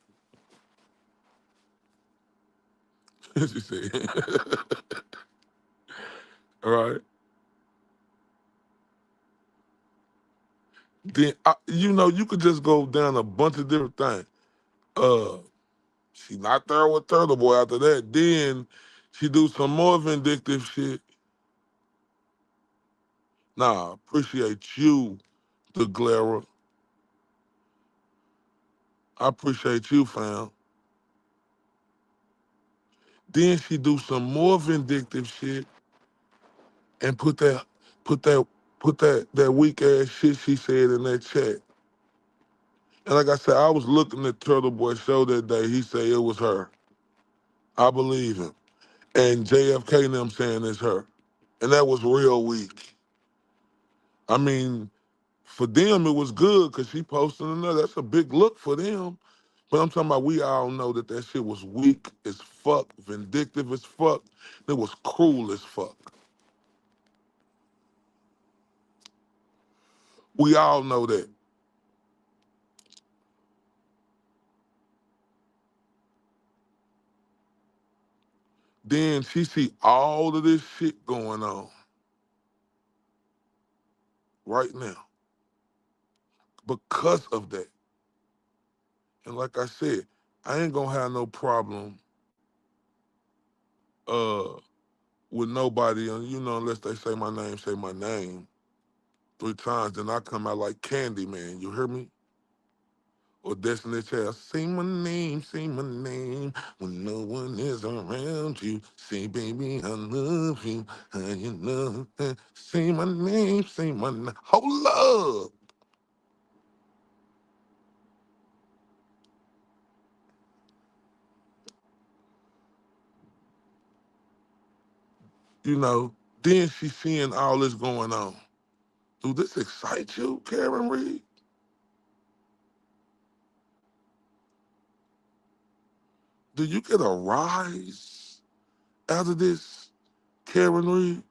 She said. All right. Then you know you could just go down a bunch of different things. Uh, she not there with Turtle Boy after that. Then she do some more vindictive shit. Nah, appreciate you, the Glera. I appreciate you, fam. Then she do some more vindictive shit and put that that weak ass shit she said in that chat. And like I said, I was looking at Turtle Boy show that day. He said it was her. I believe him. And JFK and them saying it's her. And that was real weak. I mean, for them it was good because she posted another. That's a big look for them. But I'm talking about we all know that that shit was weak as fuck, vindictive as fuck. It was cruel as fuck. We all know that. Then she see all of this shit going on right now because of that. And like I said, I ain't gonna have no problem uh with nobody, and unless they say my name 3 times, then I come out like Candyman. You hear me? Or Destiny Child. Say my name when no one is around you. Say, baby, I love you. How you love that? Say my name. Hold up. You know, then she seeing all this going on. Do this excite you, Karen Reed? Do you get a rise out of this, Karen Reed?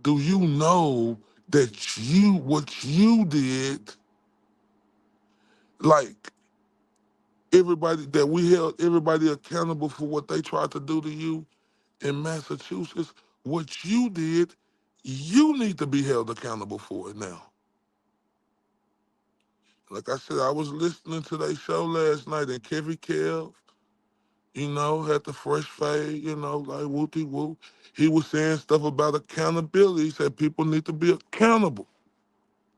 Do you know that what you did, like everybody, that we held everybody accountable for what they tried to do to you in Massachusetts? What you did, you need to be held accountable for it now. Like I said, I was listening to their show last night, and Kevy Kev, had the fresh fade, like whoopty whoop. He was saying stuff about accountability. He said people need to be accountable,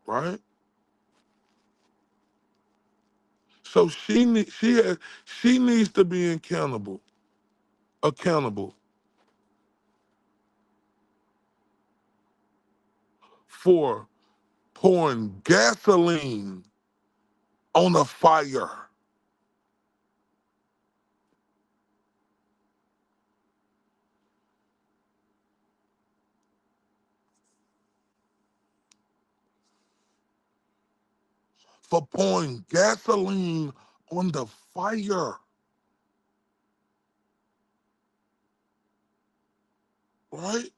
right? So she needs to be accountable for pouring gasoline on a fire, for pouring gasoline on the fire, right?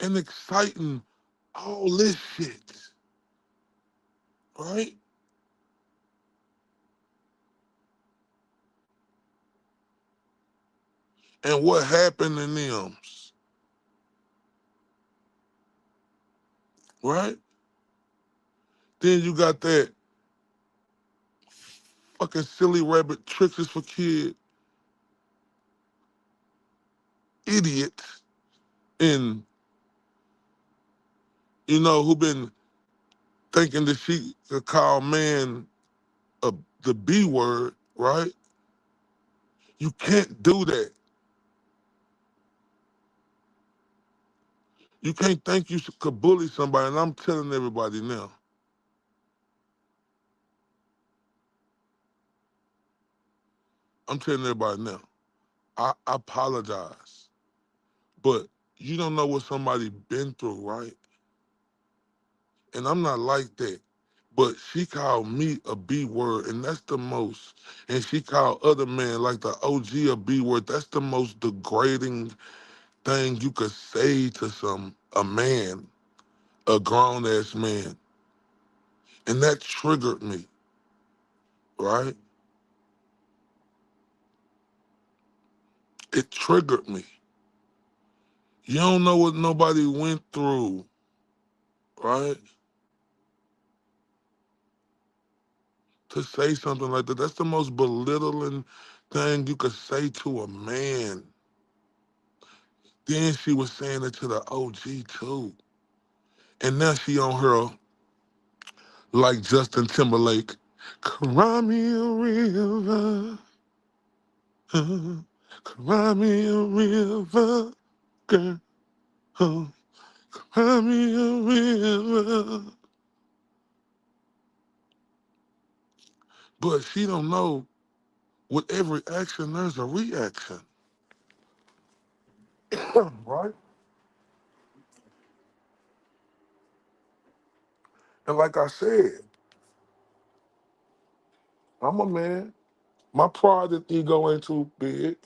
And exciting all this shit, right? And what happened in them? right? Then you got that fucking silly rabbit tricks is for kid idiot in, who been thinking that she could call man a, the B word, right? You can't do that. You can't think you could bully somebody, and I'm telling everybody now. I'm telling everybody now. I apologize, but you don't know what somebody been through, right? And I'm not like that. But she called me a B word, and that's the most. And she called other men like the OG a B word. That's the most degrading thing you could say to a man, a grown ass man. And that triggered me, right? It triggered me. You don't know what nobody went through, right? To say something like that. That's the most belittling thing you could say to a man. Then she was saying it to the OG too. And now she on her like Justin Timberlake. Cry me a river, cry me a river, girl. Cry me a river. But she don't know with every action there's a reaction. Right? And like I said, I'm a man. My pride and ego ain't too big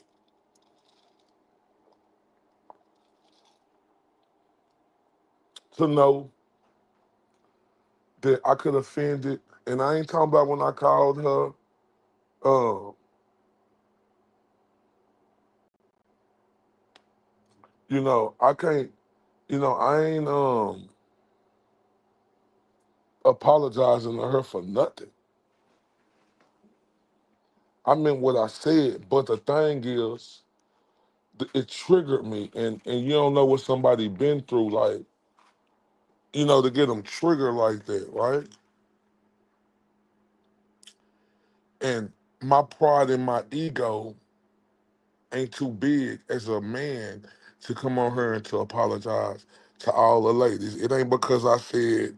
to know that I could offend it. And I ain't talking about when I called her, uh, I can't, I ain't apologizing to her for nothing. I meant what I said, but the thing is, it triggered me, and you don't know what somebody been through, like, to get them triggered like that, right? And my pride and my ego ain't too big as a man to come on here and to apologize to all the ladies. It ain't because I said,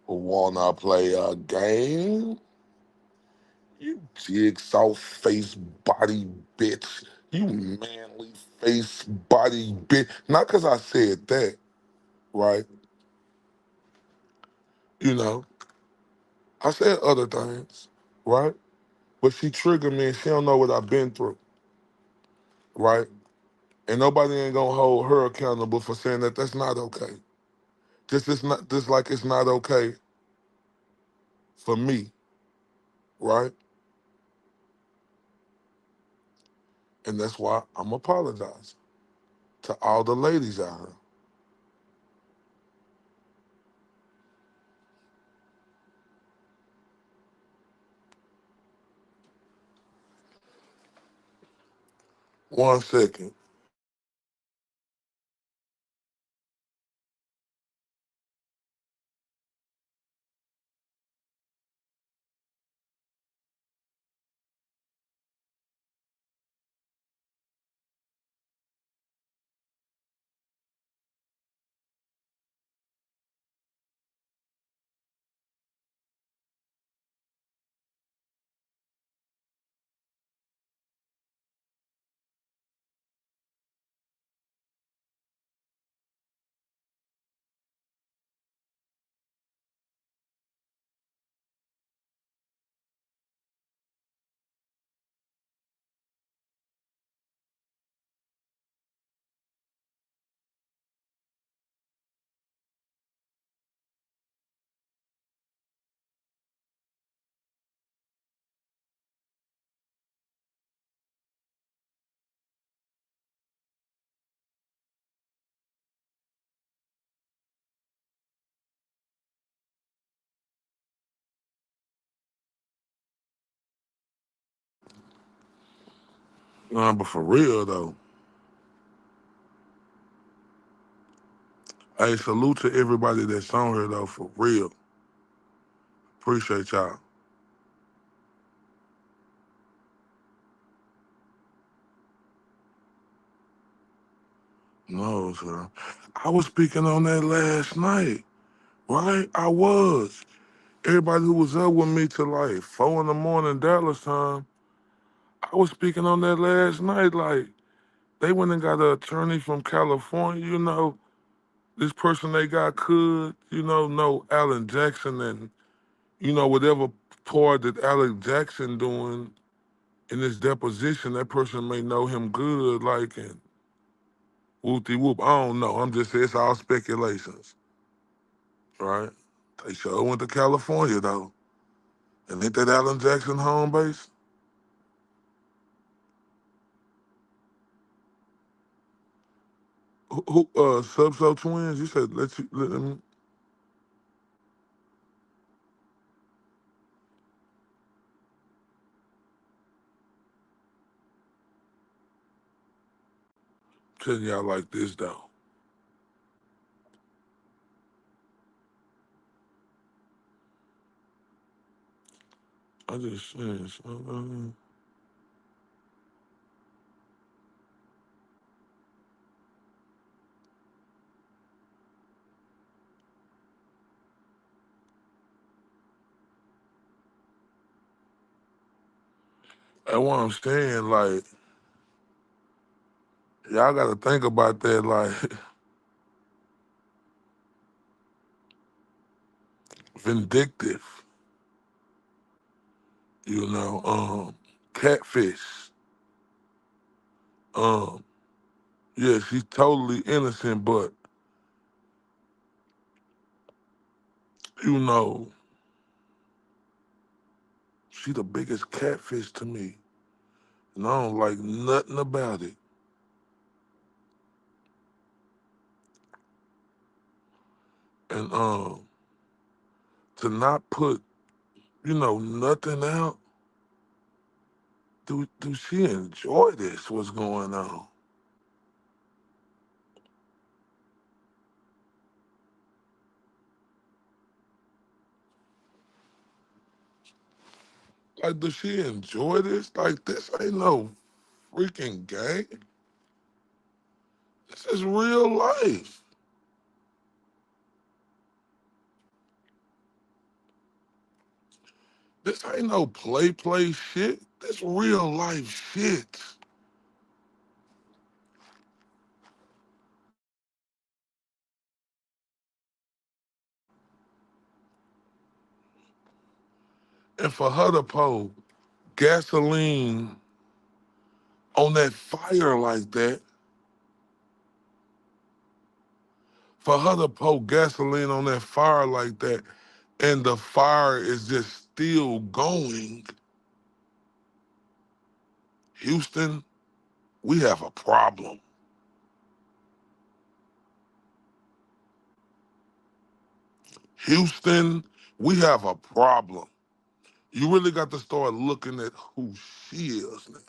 wanna play a game? You jigsaw face body bitch. You manly face body bitch. Not because I said that, right? You know, I said other things, right? But she triggered me and she don't know what I've been through, right? And nobody ain't gonna hold her accountable for saying that that's not okay. Just like it's not okay for me, right? And that's why I'm apologizing to all the ladies out here. One second. Nah, but for real though, hey, salute to everybody that's on here though, for real. Appreciate y'all. No, sir. I was speaking on that last night, right? I was. Everybody who was up with me till like 4 in the morning Dallas time, I was speaking on that last night. Like, they went and got an attorney from California, this person they got could, know Alan Jackson and, whatever part that Alan Jackson doing in his deposition, that person may know him good, like, and whoop-de whoop. I don't know. I'm just saying it's all speculations, right? They sure went to California, though. And ain't that Alan Jackson home base? Sub-So Twins? You said let them tell y'all like this, though. I just saying, that's what I'm saying. Like, y'all got to think about that. Like, vindictive, catfish. Um, yeah, she's totally innocent, but you know, she the biggest catfish to me, and I don't like nothing about it. And to not put, nothing out. Do she enjoy this? What's going on? Like, does she enjoy this? Like, this ain't no freaking game. This is real life. This ain't no play shit. This real life shit. And for her to pour gasoline on that fire like that, for her to pour gasoline on that fire like that, and the fire is just still going, Houston, we have a problem. Houston, we have a problem. You really got to start looking at who she is now.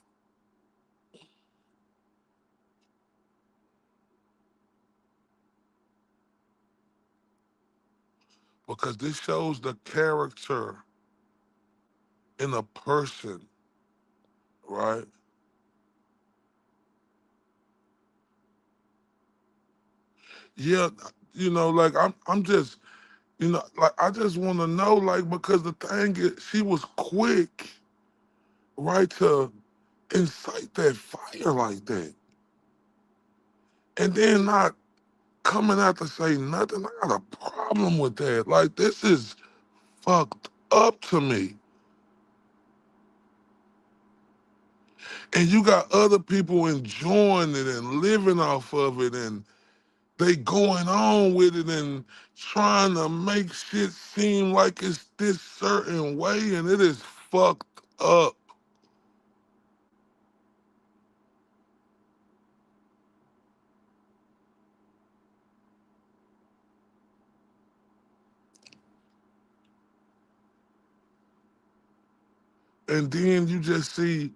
Because this shows the character in a person, right? Yeah, like I'm just, like I just want to know, like, because the thing is, she was quick, right, to incite that fire like that, and then not coming out to say nothing. I got a problem with that. Like, this is fucked up to me. And you got other people enjoying it and living off of it, and they going on with it and trying to make shit seem like it's this certain way, and it is fucked up. And then you just see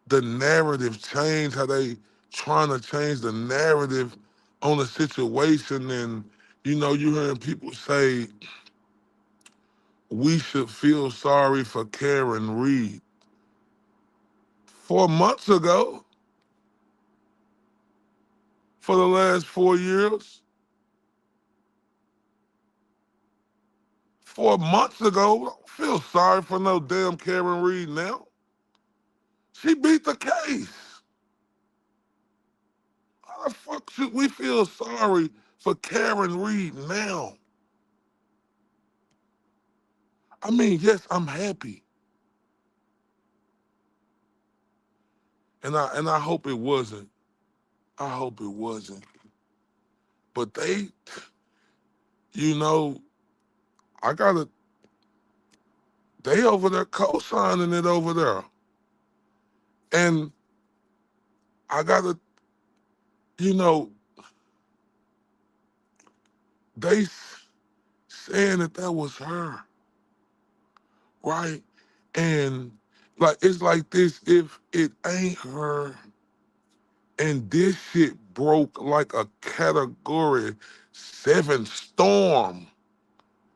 the narrative change, how they trying to change the narrative on a situation. And, you hearing people say, we should feel sorry for Karen Reed. 4 months ago, for the last 4 years, 4 months ago, don't feel sorry for no damn Karen Reed now. She beat the case. How the fuck should we feel sorry for Karen Reed now? I mean, yes, I'm happy. And I hope it wasn't. I hope it wasn't. But you know, I gotta they over there co-signing it over there. And I gotta, you know, they saying that was her, right? And like it's like this, if it ain't her, and this shit broke like a category 7 storm,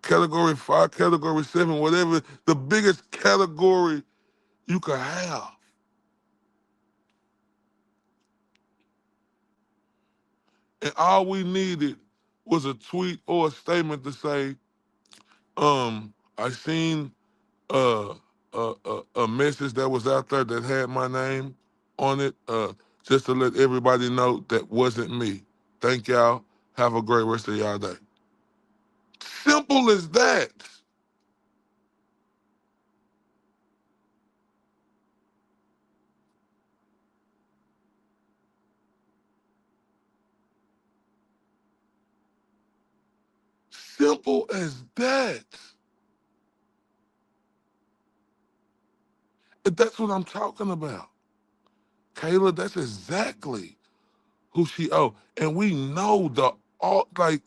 category 5, category 7, whatever, the biggest category you could have. And all we needed was a tweet or a statement to say, I seen uh, a message that was out there that had my name on it, just to let everybody know that wasn't me. Thank y'all. Have a great rest of y'all day. Simple as that. Simple as that. And that's what I'm talking about. Kayla, that's exactly who she oh. And we know all like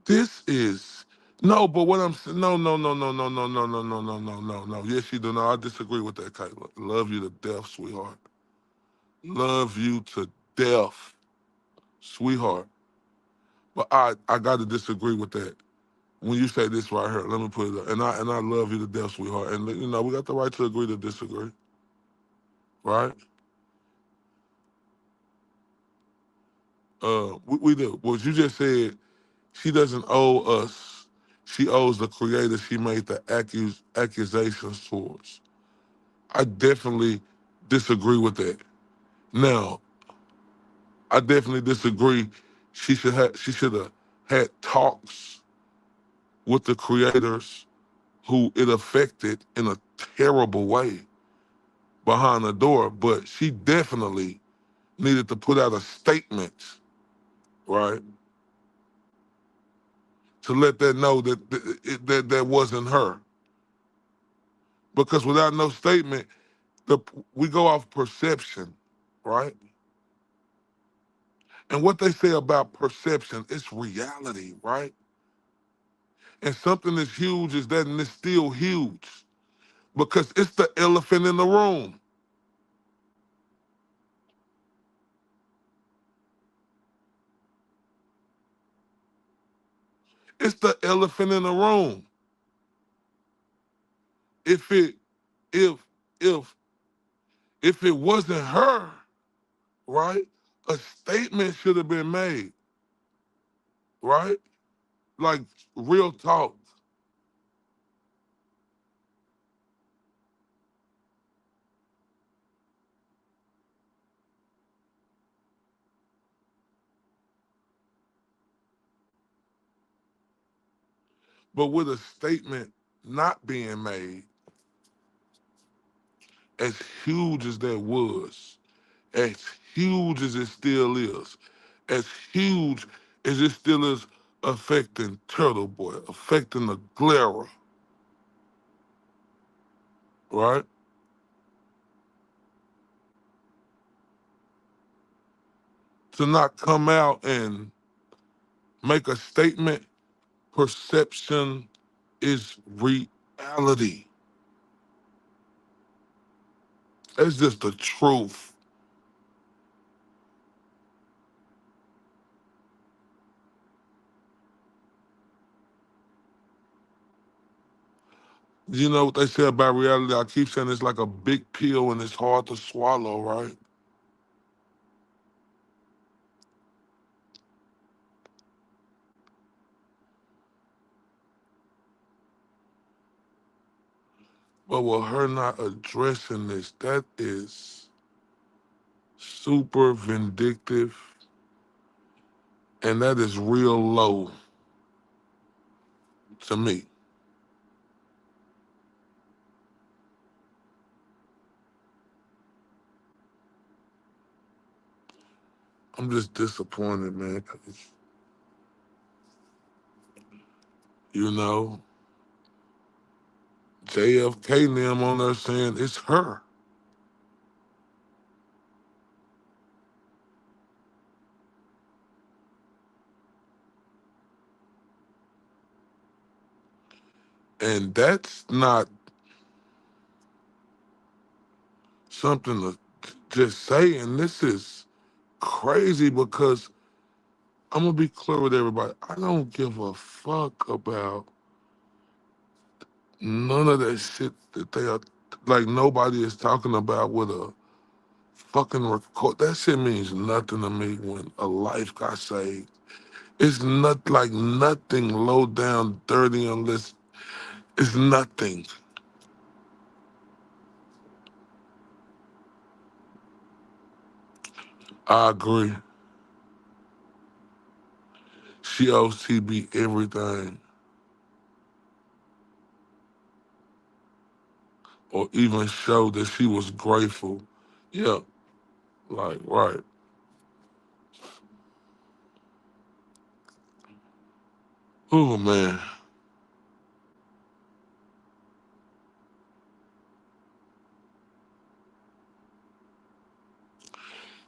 this is no, but what I'm saying, no. Yes, you do. No, I disagree with that, Kayla. Love you to death, sweetheart. Love you to death, sweetheart. But I got to disagree with that. When you say this right here, let me put it up. And I love you to death, sweetheart. And we got the right to agree to disagree, right? We do. What you just said, she doesn't owe us. She owes the creator she made the accusations towards. I definitely disagree with that. Now, I definitely disagree. She should have had talks with the creators who it affected in a terrible way behind the door, but she definitely needed to put out a statement, right, to let that know that wasn't her. Because without no statement, the we go off perception, right? And what they say about perception, it's reality, right? And something as huge as that, and it's still huge because it's the elephant in the room. It's the elephant in the room. If it if if if it wasn't her, right, a statement should have been made, right? Like real talk. But with a statement not being made, as huge as that was, as huge as it still is, as huge as it still is affecting Turtle Boy, affecting the Glera, right? To not come out and make a statement, perception is reality. It's just the truth. You know what they say about reality? I keep saying it's like a big pill and it's hard to swallow, right? But with her not addressing this, that is super vindictive and that is real low to me. I'm just disappointed, man. 'Cause, you know, JFK and them on there saying it's her. And that's not something to just say. And this is crazy because I'm going to be clear with everybody. I don't give a fuck about none of that shit that they are, like, nobody is talking about with a fucking record. That shit means nothing to me when a life got saved. It's not like nothing low down, dirty, unless it's nothing. I agree. She owes TB everything, or even show that she was grateful. Yeah, like, right. Oh, man.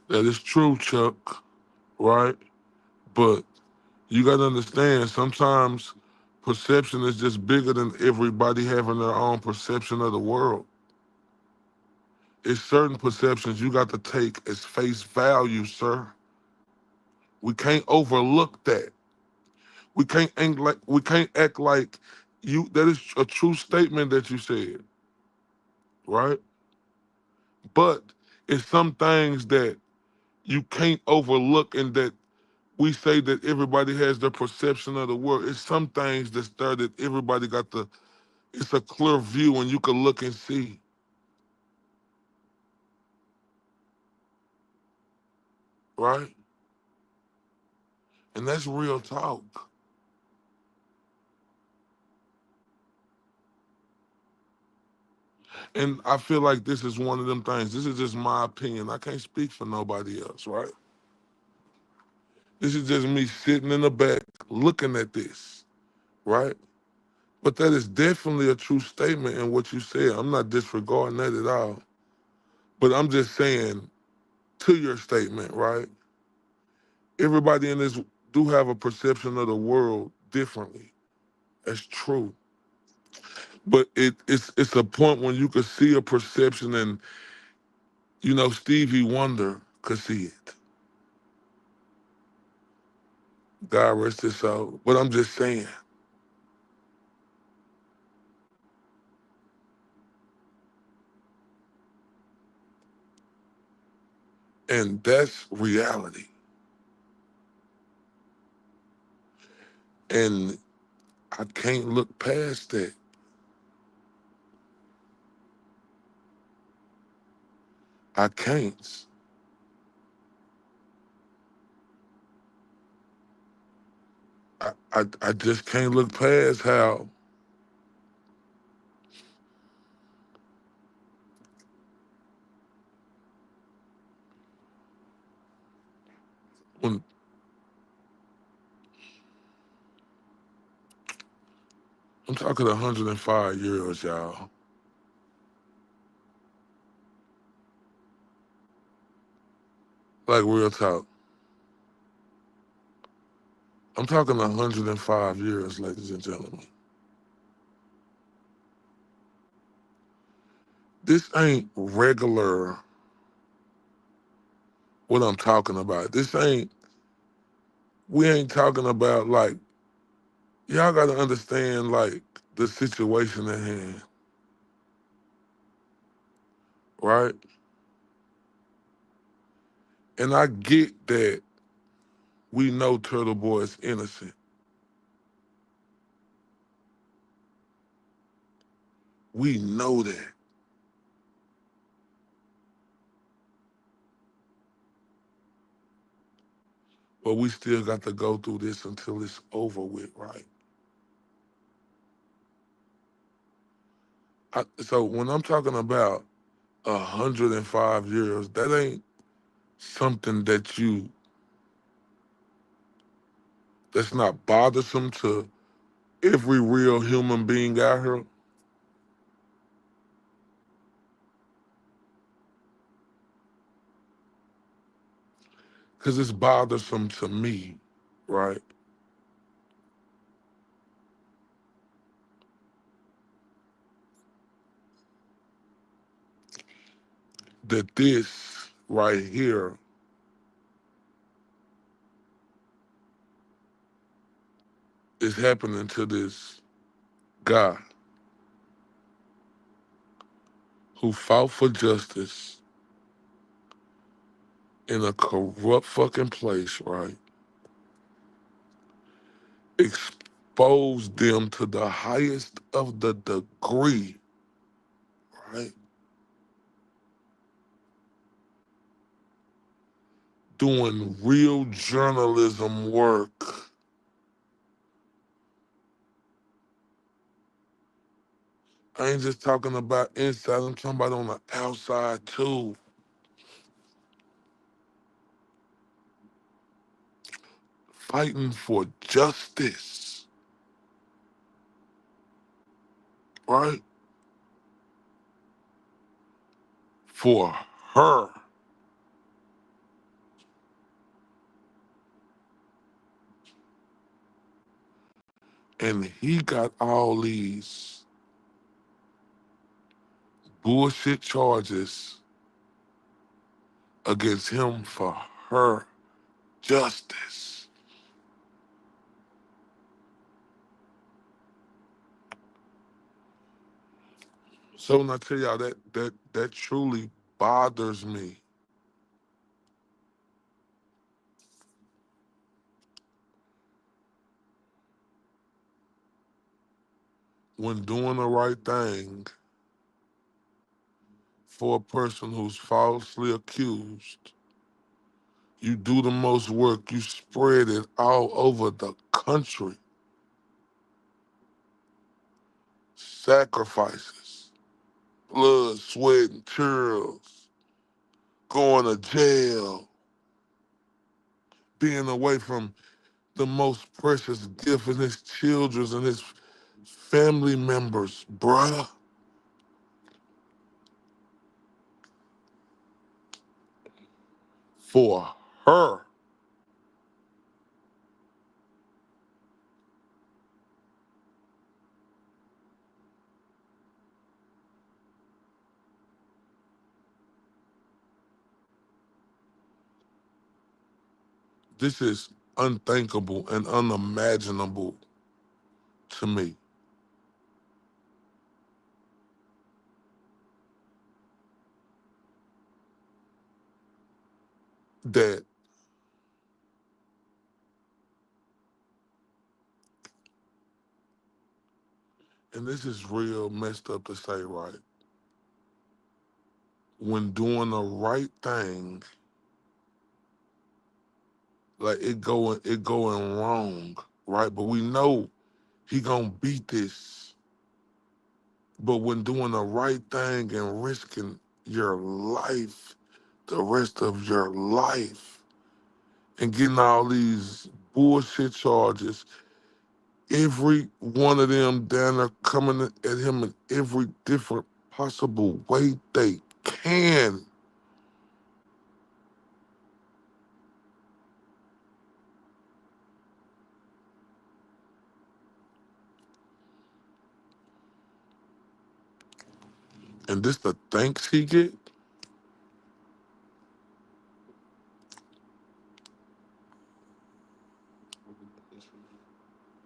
That is true, Chuck, right? But you got to understand, sometimes perception is just bigger than everybody having their own perception of the world. It's certain perceptions you got to take as face value, sir. We can't overlook that. We can't act like you. That is a true statement that you said, right? But it's some things that you can't overlook, and that we say that everybody has their perception of the world. It's some things that's there that everybody got the. It's a clear view, and you can look and see, right? And that's real talk. And I feel like this is one of them things. This is just my opinion. I can't speak for nobody else, right? This is just me sitting in the back looking at this, right? But that is definitely a true statement in what you said. I'm not disregarding that at all. But I'm just saying to your statement, right? Everybody in this do have a perception of the world differently. That's true. But it's a point when you could see a perception, and Stevie Wonder could see it. God rest his soul. But I'm just saying, and that's reality. And I can't look past that. I can't. I just can't look past how when I'm talking 105 years, y'all. Like real talk. I'm talking 105 years, ladies and gentlemen. This ain't regular what I'm talking about. We ain't talking about like, y'all gotta understand like the situation at hand, right? And I get that we know Turtle Boy is innocent. We know that. But we still got to go through this until it's over with, right? So when I'm talking about 105 years, that ain't something that's not bothersome to every real human being out here. Because it's bothersome to me, right? That this right here is happening to this guy who fought for justice in a corrupt fucking place, right? Exposed them to the highest of the degree, right? Doing real journalism work. I ain't just talking about inside, I'm talking about on the outside too. Fighting for justice, right? For her. And he got all these bullshit charges against him for her justice. So when I tell y'all that truly bothers me. When doing the right thing for a person who's falsely accused, you do the most work, you spread it all over the country. Sacrifices, blood, sweat, and tears, going to jail, being away from the most precious gift in his children's and his family members, bruh, for her. This is unthinkable and unimaginable to me. That, and this is real messed up to say, right? When doing the right thing, like it going wrong, right? But we know he gonna beat this. But when doing the right thing and risking your life, the rest of your life, and getting all these bullshit charges, every one of them down there coming at him in every different possible way they can. And this the thanks he get?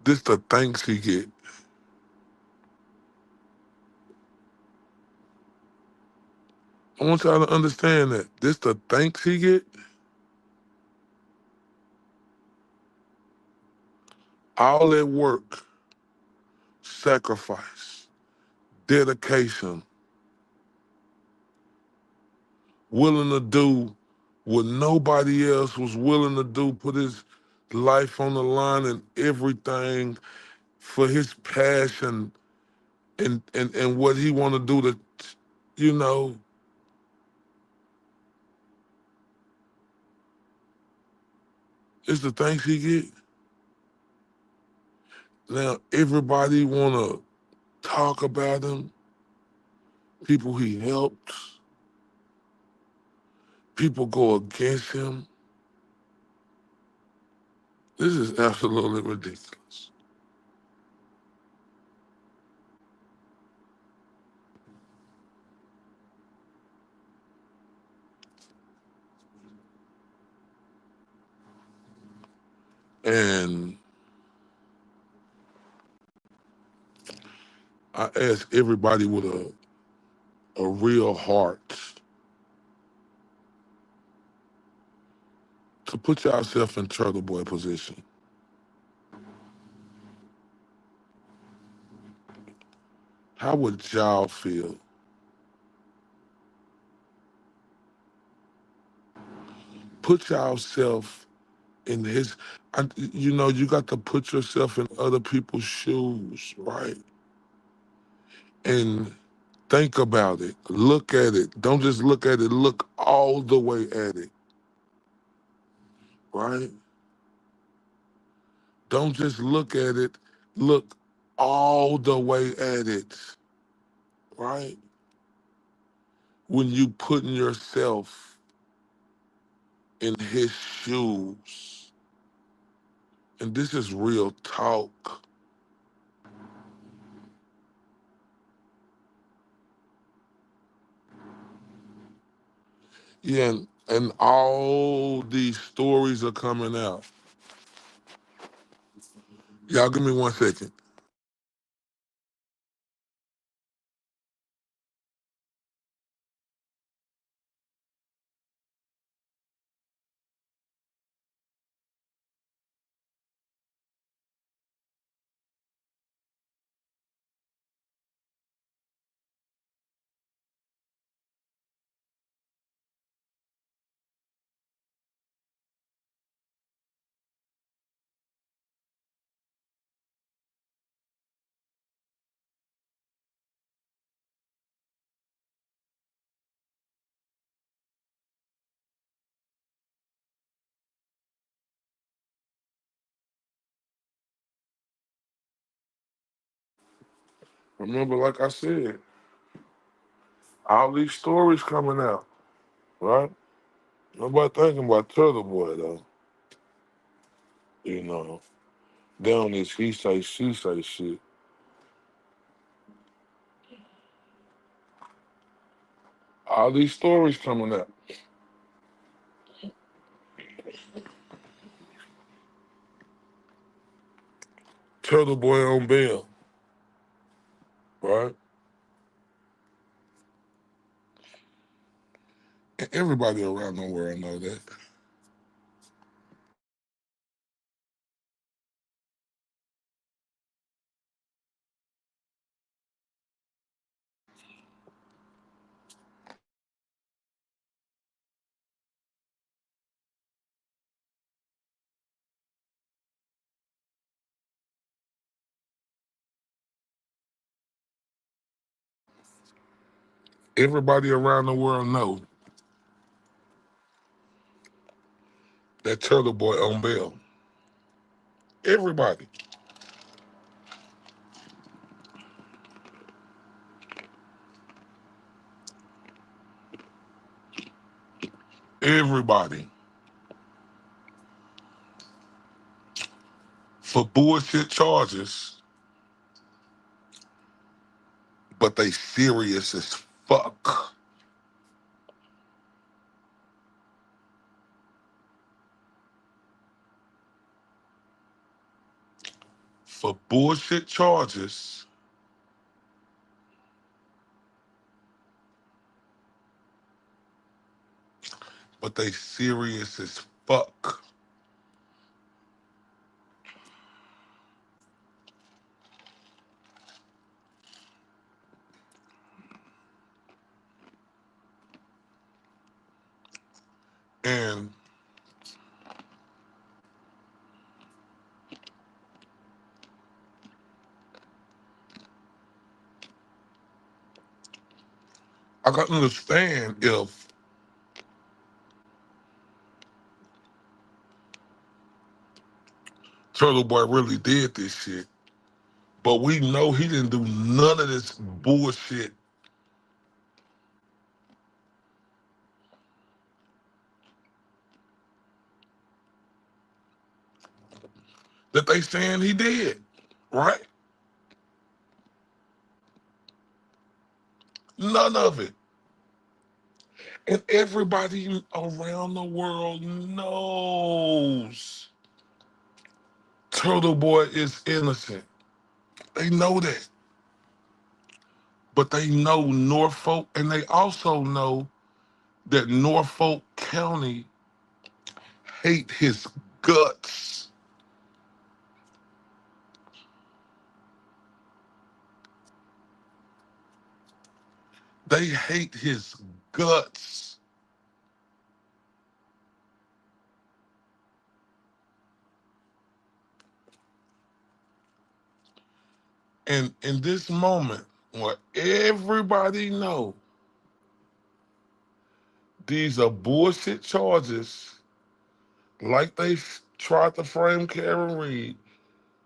This the thanks he get. I want y'all to understand that. This the thanks he get? All that work, sacrifice, dedication, willing to do what nobody else was willing to do, put his life on the line and everything for his passion and what he want to do to, you know, it's the things he get. Now everybody want to talk about him, people he helped, people go against him. This is absolutely ridiculous. And I ask everybody with a real heart to put yourself in Turtle Boy position. How would y'all feel? Put yourself in his, you know, you got to put yourself in other people's shoes, right? And think about it. Look at it. Don't just look at it. Look all the way at it, right? Don't just look at it. Look all the way at it, right? When you putting yourself in his shoes, and this is real talk. Yeah, and all these stories are coming out. Y'all give me 1 second. Remember, like I said, all these stories coming out, right? Nobody thinking about Turtle Boy though. You know, down this he say she say shit. All these stories coming out. Turtle Boy on bail, right? And everybody around the world know that. Everybody around the world know that Turtle Boy on bail. Everybody. Everybody. For bullshit charges, but they serious as fuck. For bullshit charges, but they serious as fuck. And I can understand if Turtle Boy really did this shit, but we know he didn't do none of this bullshit that they saying he did, right? None of it. And everybody around the world knows Turtle Boy is innocent. They know that. But they know Norfolk, and they also know that Norfolk County hate his guts. They hate his guts. And in this moment, where everybody know these are bullshit charges, like they tried to frame Karen Reed,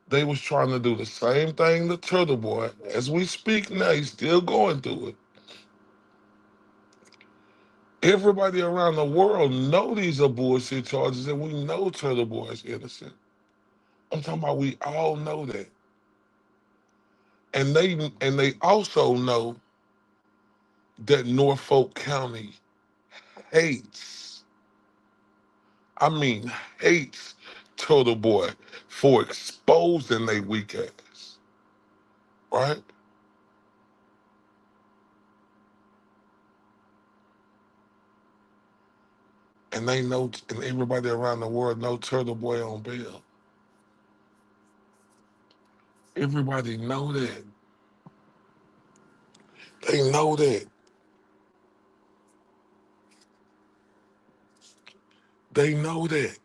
they was trying to do the same thing to Turtle Boy. As we speak now, he's still going through it. Everybody around the world know these are bullshit charges, and we know Turtle Boy is innocent. I'm talking about we all know that, and they also know that Norfolk County hates, I mean hates Turtle Boy for exposing they weak ass, right? And they know, and everybody around the world know Turtle Boy on bail. Everybody know that. They know that. They know that.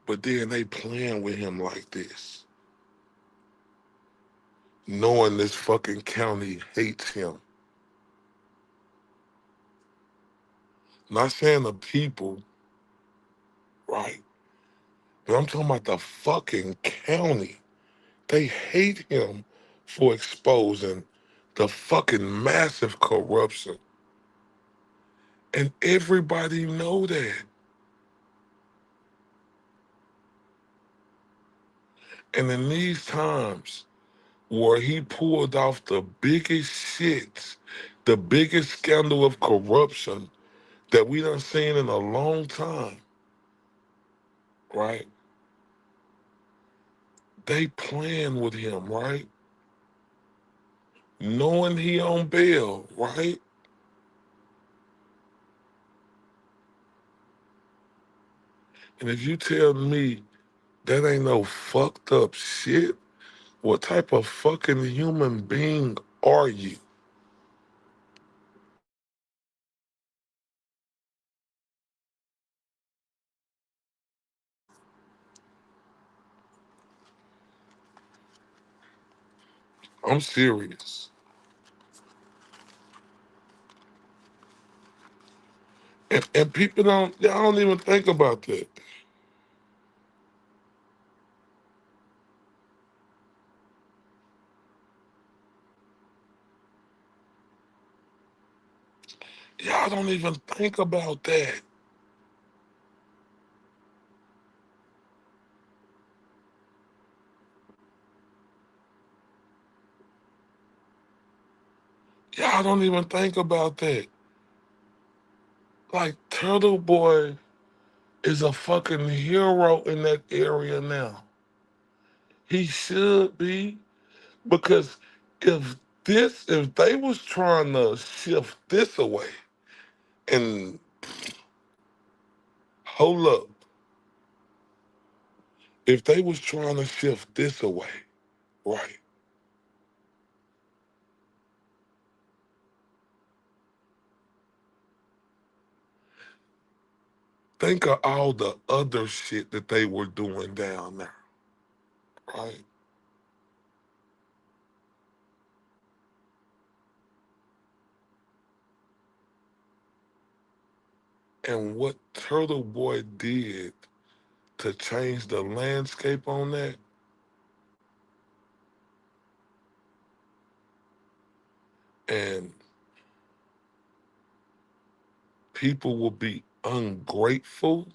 But then they playing with him like this, knowing this fucking county hates him. Not saying the people, right? But I'm talking about the fucking county. They hate him for exposing the fucking massive corruption. And everybody know that. And in these times where he pulled off the biggest shit, the biggest scandal of corruption that we done seen in a long time, right? They playing with him, right? Knowing he on bail, right? And if you tell me that ain't no fucked up shit, what type of fucking human being are you? I'm serious. And people y'all don't even think about that. Y'all don't even think about that. Y'all don't even think about that. Like Turtle Boy is a fucking hero in that area now. He should be because if if they was trying to shift this away and hold up, if they was trying to shift this away, right? Think of all the other shit that they were doing down there, right? And what Turtle Boy did to change the landscape on that, and people will be ungrateful.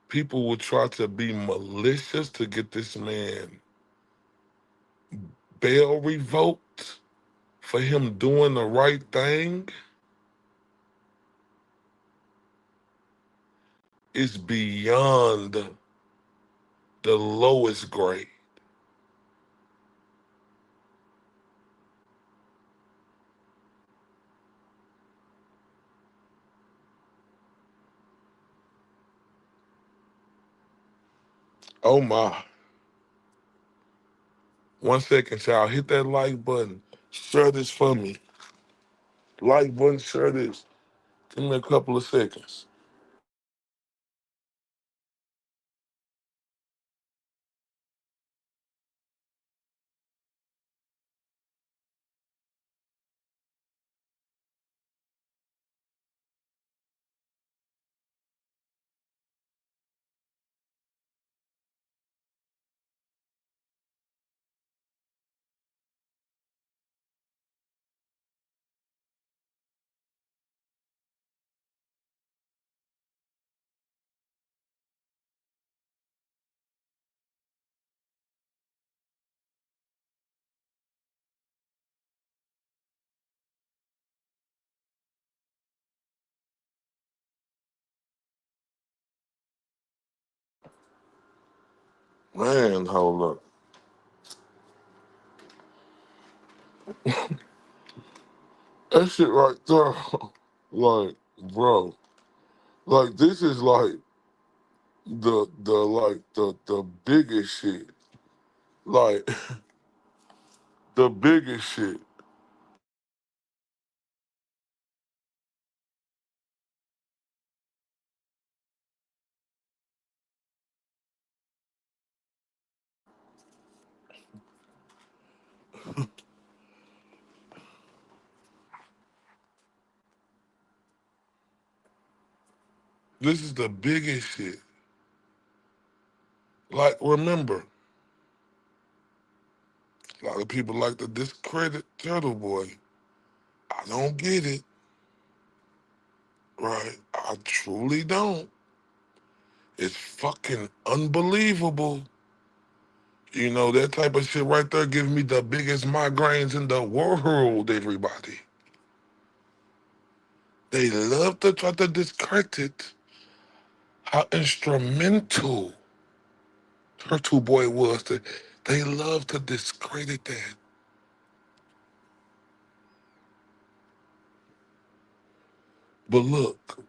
People will try to be malicious to get this man bail revoked for him doing the right thing. Is beyond the lowest grade. Oh my. 1 second, y'all. Hit that like button. Share this for me. Like button, share this. Give me a couple of seconds. Man, hold up. That shit right there. Like, bro. Like this is like the biggest shit. Like the biggest shit. This is the biggest shit. Like, remember, a lot of people like to discredit Turtle Boy. I don't get it, right? I truly don't. It's fucking unbelievable. You know, that type of shit right there gives me the biggest migraines in the world, everybody. They love to try to discredit how instrumental Turtle Boy was. They love to discredit that. But look,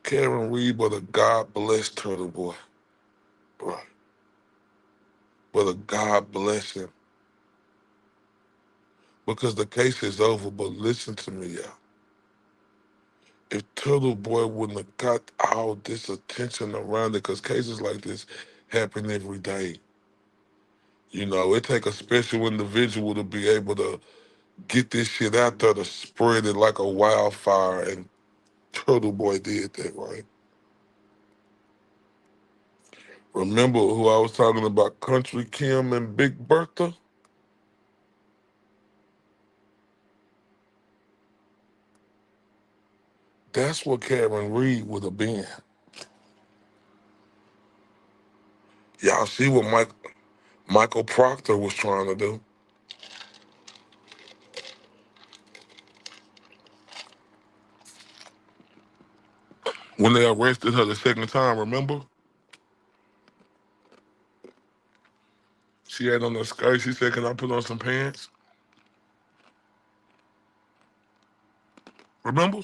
Karen Reed, but a God bless Turtle Boy. Right. But a God bless him. Because the case is over, but listen to me, y'all. If Turtle Boy wouldn't have got all this attention around it, because cases like this happen every day. You know, it take a special individual to be able to get this shit out there to spread it like a wildfire, and Turtle Boy did that, right? Remember who I was talking about, Country Kim and Big Bertha? That's what Karen Reed would have been. Y'all see what Michael Proctor was trying to do when they arrested her the second time. Remember, she had on a skirt. She said, "Can I put on some pants?" Remember?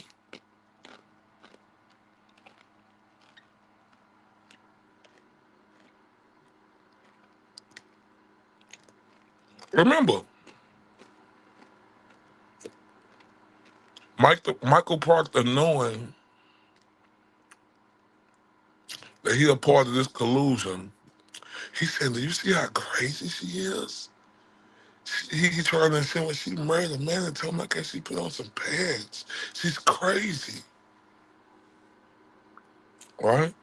Remember? Michael Proctor, knowing that he a part of this collusion, he said, "Do you see how crazy she is? He trying to say when she married a man and told him, can she put on some pants? She's crazy, right?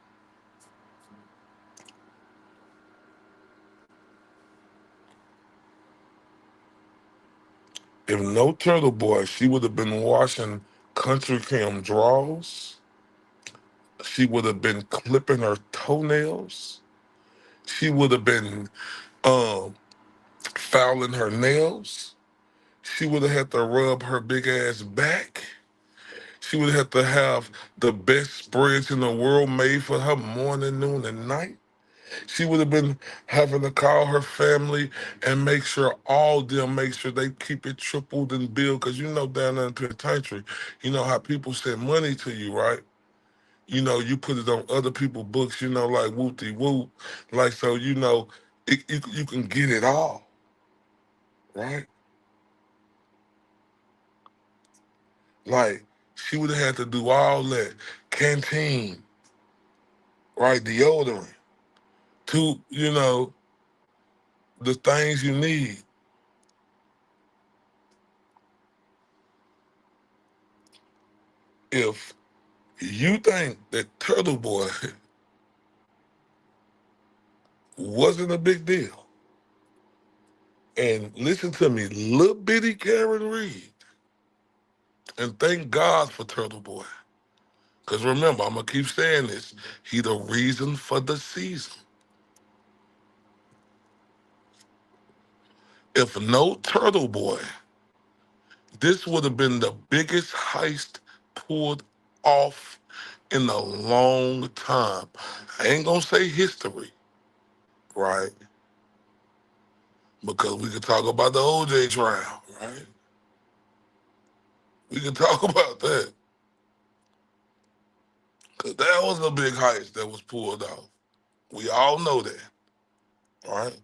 If no Turtle Boy, she would have been washing Country Cam drawers. She would have been clipping her toenails. She would have been um, filing her nails. She would have had to rub her big ass back. She would have to have the best spreads in the world made for her morning, noon, and night. She would have been having to call her family and make sure all them make sure they keep it tripled and billed. Because you know down there in the penitentiary, you know how people send money to you, right? You know, you put it on other people's books, you know, like whoop-de whoop. Like, so, you know, you can get it all, right? Like, she would have had to do all that. Canteen, right? Deodorant, to, you know, the things you need. If you think that Turtle Boy wasn't a big deal, and listen to me, little bitty Karen Reed, and thank God for Turtle Boy. Because remember, I'm going to keep saying this. He the reason for the season. If no Turtle Boy, this would have been the biggest heist pulled off in a long time. I ain't going to say history, right? Because we could talk about the OJ trial, right? We could talk about that. Because that was a big heist that was pulled off. We all know that, right?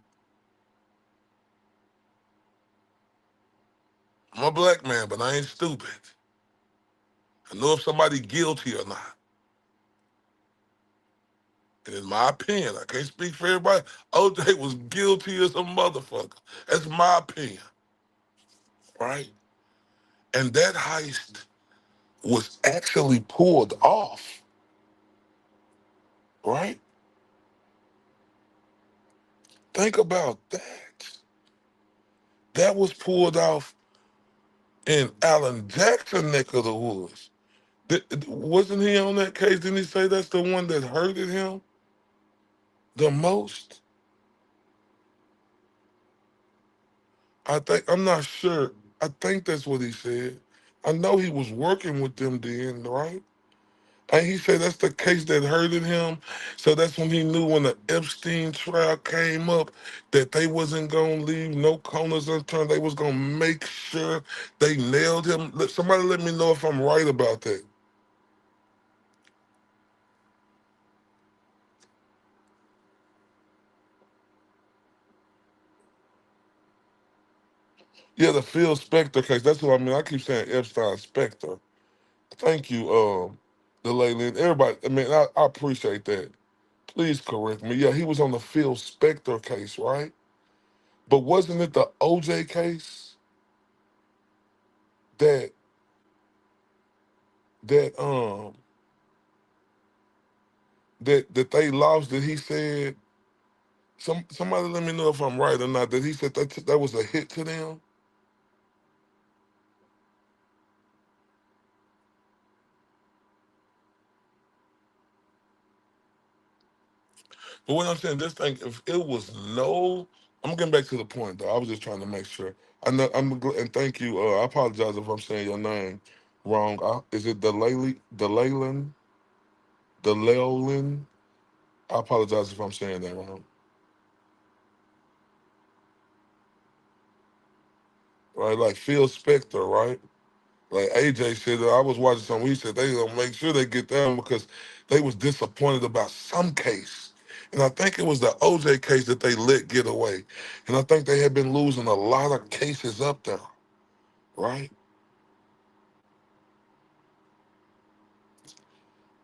I'm a black man, but I ain't stupid. I know if somebody guilty or not. And in my opinion, I can't speak for everybody, OJ was guilty as a motherfucker. That's my opinion, right? And that heist was actually pulled off, right? Think about that. That was pulled off in Alan Jackson neck of the woods. Wasn't he on that case? Didn't he say that's the one that hurted him the most? I think, I'm not sure. I think that's what he said. I know he was working with them then, right? And he said that's the case that hurted him. So that's when he knew when the Epstein trial came up that they wasn't gonna leave no corners unturned. They was gonna make sure they nailed him. Somebody let me know if I'm right about that. Yeah, the Phil Spector case. That's what I mean. I keep saying Epstein Spector. Thank you, the lady. Everybody, I mean, I appreciate that. Please correct me. Yeah, he was on the Phil Spector case, right? But wasn't it the OJ case that that that they lost? That he said somebody let me know if I'm right or not. That he said that was a hit to them. But what I'm saying, this thing, if it was no, I'm getting back to the point though. I was just trying to make sure. I know and thank you. I apologize if I'm saying your name wrong. Is it Delelin? I apologize if I'm saying that wrong. Right, like Phil Spector, right? Like AJ said, I was watching something. He said they gonna make sure they get that one because they was disappointed about some case, and I think it was the OJ case that they let get away, and I think they had been losing a lot of cases up there, right?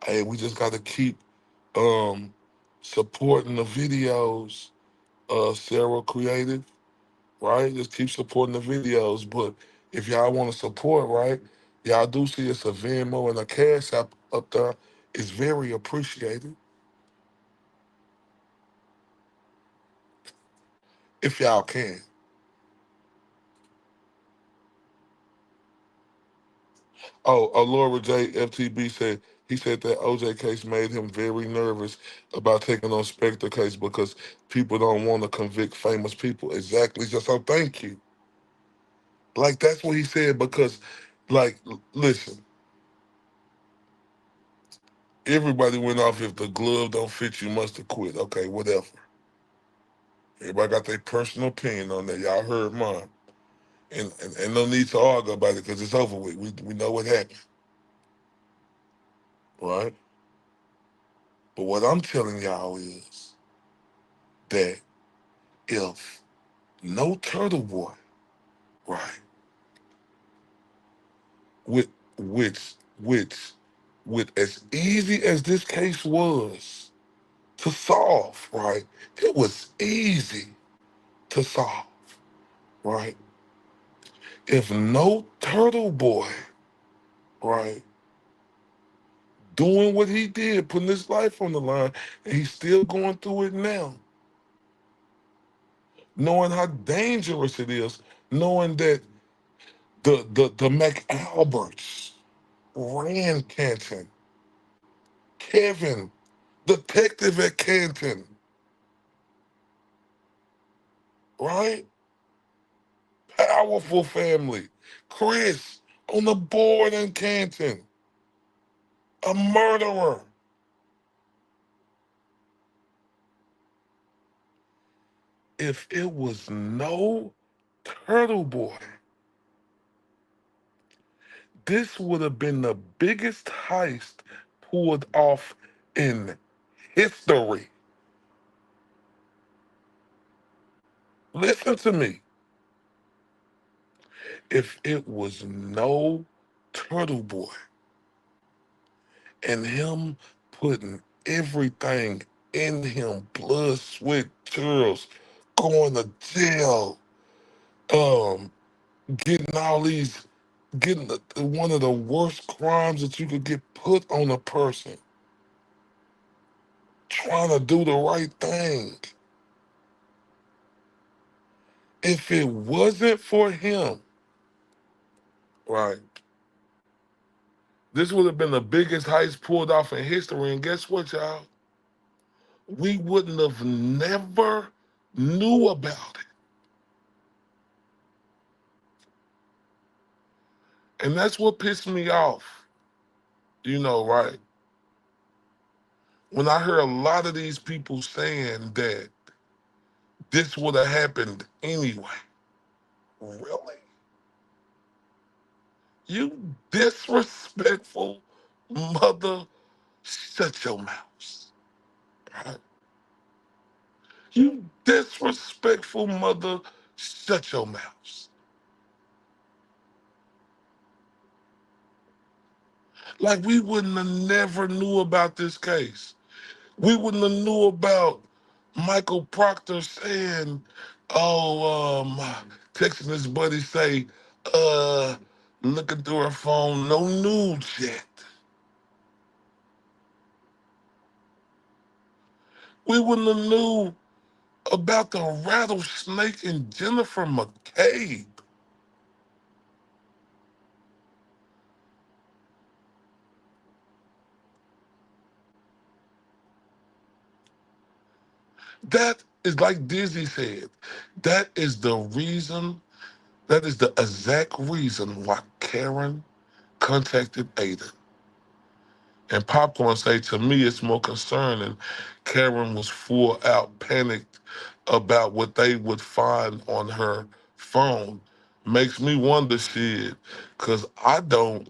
Hey, we just got to keep um supporting the videos, Sarah created, right? Just keep supporting the videos. But if y'all want to support, right, y'all do see it's a Venmo and a Cash App up there. It's very appreciated if y'all can. Oh, Laura J. FTB said he said that OJ case made him very nervous about taking on Spectre case because people don't want to convict famous people. Exactly. Just so thank you. Like that's what he said because, like, listen, everybody went off if the glove don't fit, you must have quit. Okay, whatever. Everybody got their personal opinion on that. Y'all heard mine. And no need to argue about it because it's over with. We know what happened, right? But what I'm telling y'all is that if no Turtle Boy, right, with which with as easy as this case was to solve, right? It was easy to solve, right? If no Turtle Boy, right, doing what he did, putting his life on the line, and he's still going through it now, knowing how dangerous it is, knowing that the McAlberts ran Canton, Kevin, detective at Canton, right? Powerful family. Chris on the board in Canton, a murderer. If it was no Turtle Boy, this would have been the biggest heist pulled off in history. Listen to me. If it was no Turtle Boy and him putting everything in him, blood, sweat, tears, going to jail, um, getting all these, getting one of the worst crimes that you could get put on a person, trying to do the right thing. If it wasn't for him, right, this would have been the biggest heist pulled off in history. And guess what, y'all? We wouldn't have never knew about it. And that's what pissed me off, right? When I hear a lot of these people saying that this would have happened anyway. Really? You disrespectful mother, shut your mouth. Right? You disrespectful mother, shut your mouth. Like we wouldn't have never knew about this case. We wouldn't have knew about Michael Proctor saying, texting his buddy say, uh, looking through her phone, no nudes yet. We wouldn't have knew about the rattlesnake and Jennifer McCabe. That is like Dizzy said. That is the reason, that is the exact reason why Karen contacted Ada. And Popcorn say, to me, it's more concerning. Karen was full out panicked about what they would find on her phone. Makes me wonder, shit, because I don't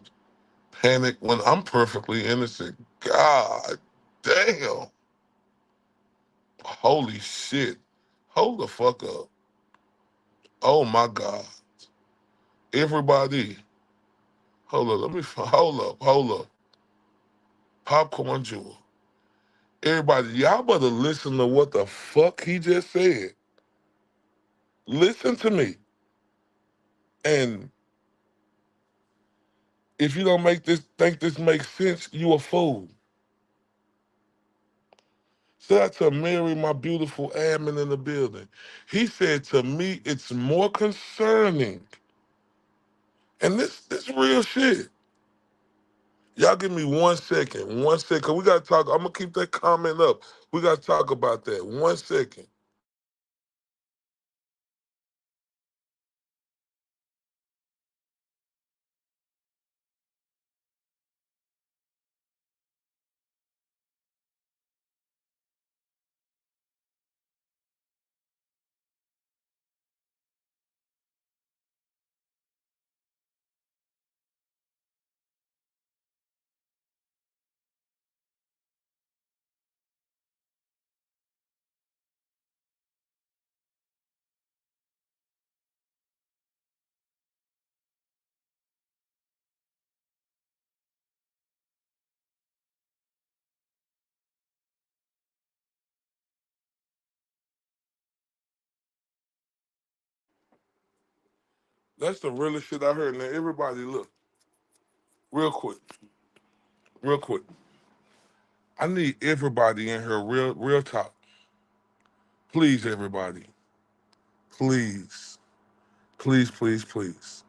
panic when I'm perfectly innocent. God damn. Holy shit. Hold the fuck up. Oh my God. Everybody, hold up. Hold up. Popcorn Jewel. Everybody, y'all better listen to what the fuck he just said. Listen to me. And if you don't think this makes sense, you a fool. Shout out to Mary, my beautiful admin in the building. He said to me, it's more concerning. And this real shit. Y'all give me 1 second. 1 second. We gotta talk. I'm gonna keep that comment up. We gotta talk about that. 1 second. That's the realest shit I heard. Now everybody look, real quick, real quick. I need everybody in here, real talk. Please, everybody. Please. Please, please, please.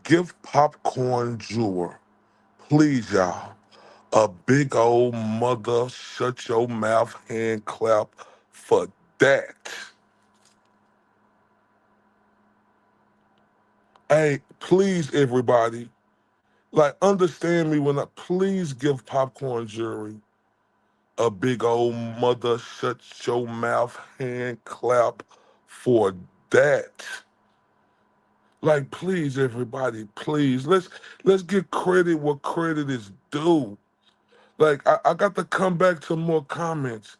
Give Popcorn Jeweler, please, y'all, a big old mother shut your mouth hand clap for that. Hey, please, everybody. Like, understand me when I please give Popcorn Jury a big old mother shut your mouth hand clap for that. Like, please, everybody, please. Let's get credit what credit is due. Like, I got to come back to more comments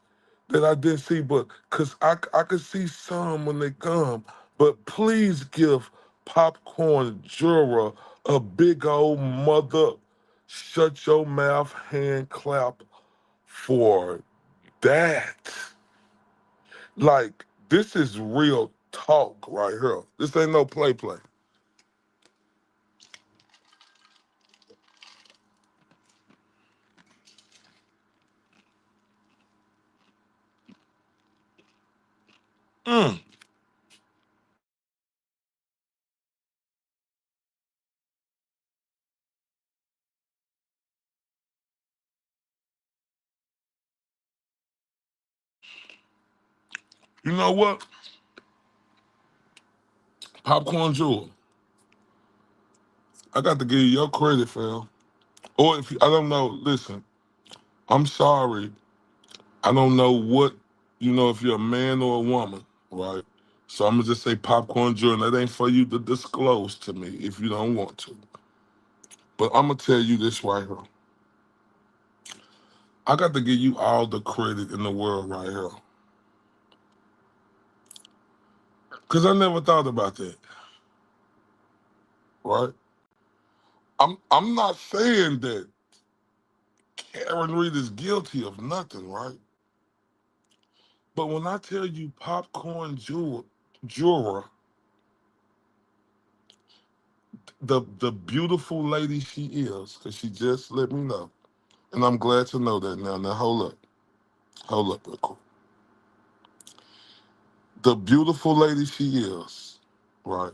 that I didn't see, but cause I could see some when they come. But please give Popcorn Jura a big old mother shut your mouth hand clap for that. Like, this is real talk right here. This ain't no play. Mm. You know what? Popcorn Jewel, I got to give you your credit, fam. Or if I don't know, listen, I'm sorry. I don't know what, if you're a man or a woman, right? So I'm gonna just say Popcorn Jewel. That ain't for you to disclose to me if you don't want to. But I'm gonna tell you this right here. I got to give you all the credit in the world right here. Cause I never thought about that, right? I'm not saying that Karen Reed is guilty of nothing, right? But when I tell you Popcorn Jewel, the beautiful lady she is, because she just let me know. And I'm glad to know that now. Now hold up. Hold up real quick. The beautiful lady she is, right?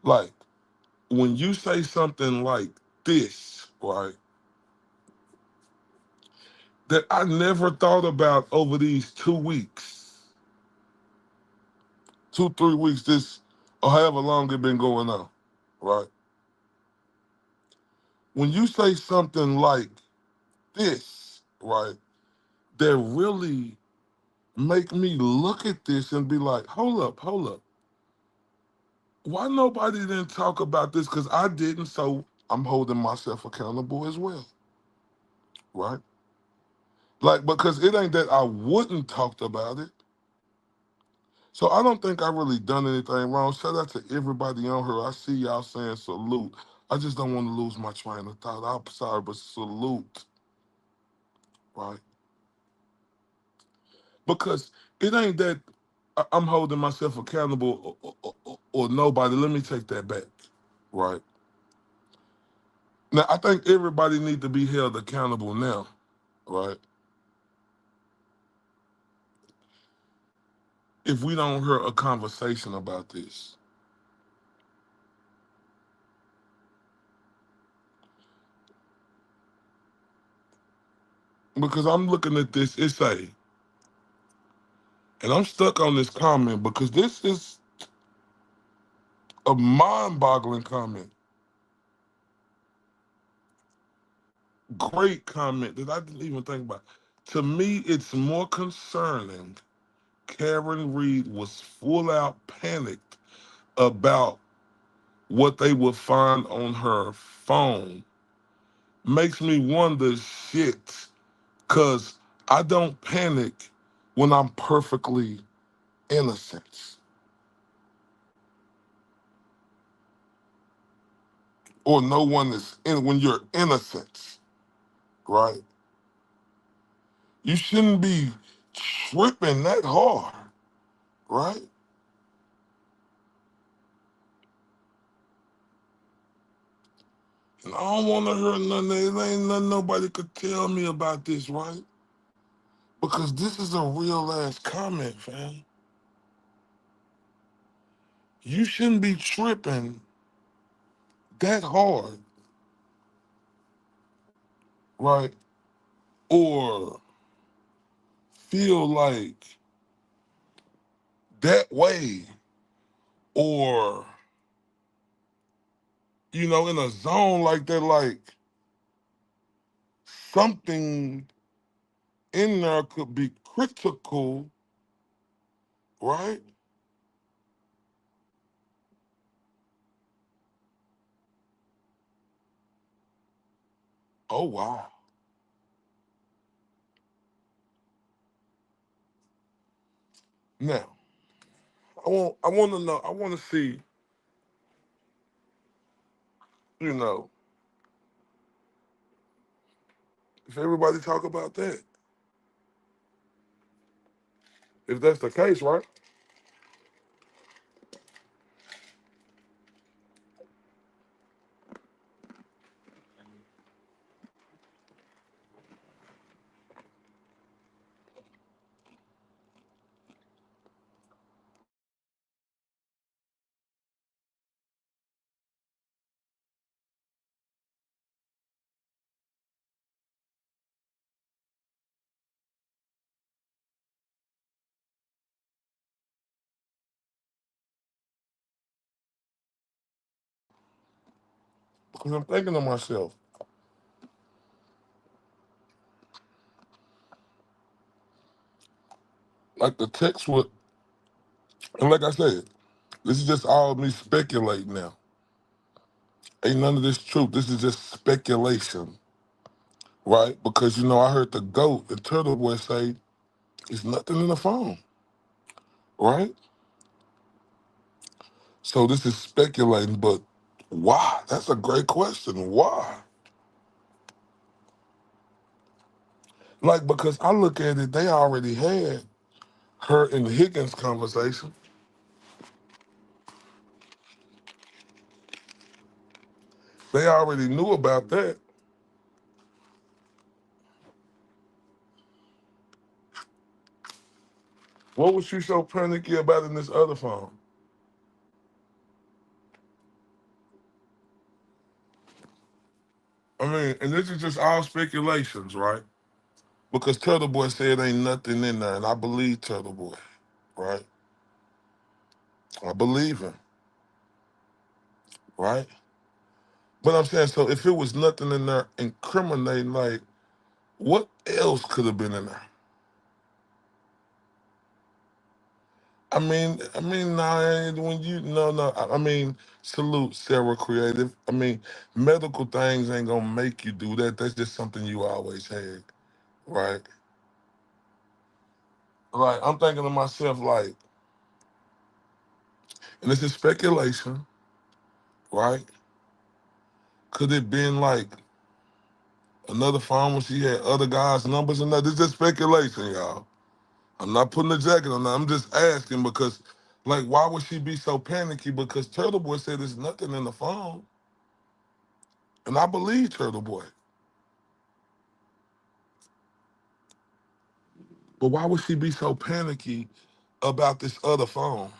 Like, when you say something like this, right? that I never thought about over these 2 weeks, 2, 3 weeks, this or however long it been going on, right? When you say something like this, right, that really make me look at this and be like, hold up. Why nobody didn't talk about this? Because I didn't, so I'm holding myself accountable as well, right? Like, because it ain't that I wouldn't talked about it. So I don't think I really done anything wrong. Shout out to everybody on here. I see y'all saying salute. I just don't want to lose my train of thought. I'm sorry, but salute, right? Because it ain't that I'm holding myself accountable or nobody. Let me take that back, right? Now, I think everybody need to be held accountable now, right? If we don't hear a conversation about this. Because I'm looking at this, it's a, and I'm stuck on this comment because this is a mind-boggling comment. Great comment that I didn't even think about. To me, it's more concerning. Karen Reed was full out panicked about what they would find on her phone. Makes me wonder, shit, because I don't panic when I'm perfectly innocent or no one is in when you're innocent, right? You shouldn't be tripping that hard, right? And I don't want to hear nothing. There ain't nothing nobody could tell me about this, right? Because this is a real ass comment, fam. You shouldn't be tripping that hard, right? Or feel like that way, or in a zone like that, like something in there could be critical, right? Oh wow. Now, I want to know, I want to see, you know, if everybody talk about that. If that's the case, right? Because I'm thinking to myself, like the text would, and like I said, this is just all me speculating now. Ain't none of this truth. This is just speculation, right? Because I heard the goat, the turtle boy say, "It's nothing in the phone," right? So this is speculating, but why? That's a great question. Why? Like, because I look at it, they already had her and Higgins conversation. They already knew about that. What was she so panicky about in this other phone? I mean, and this is just all speculations, right? Because Turtle Boy said ain't nothing in there, and I believe Turtle Boy, right? I believe him, right? But I'm saying, so if it was nothing in there incriminating, like, what else could have been in there? Nah, when you, no, no, I mean, salute Sarah Creative. I mean, medical things ain't gonna make you do that. That's just something you always had, right? Like, I'm thinking to myself, like, and this is speculation, right? Could it been like another phone when she had other guys' numbers and that? This is just speculation, y'all. I'm not putting a jacket on that. I'm just asking because, like, why would she be so panicky? Because Turtle Boy said there's nothing in the phone. And I believe Turtle Boy. But why would she be so panicky about this other phone?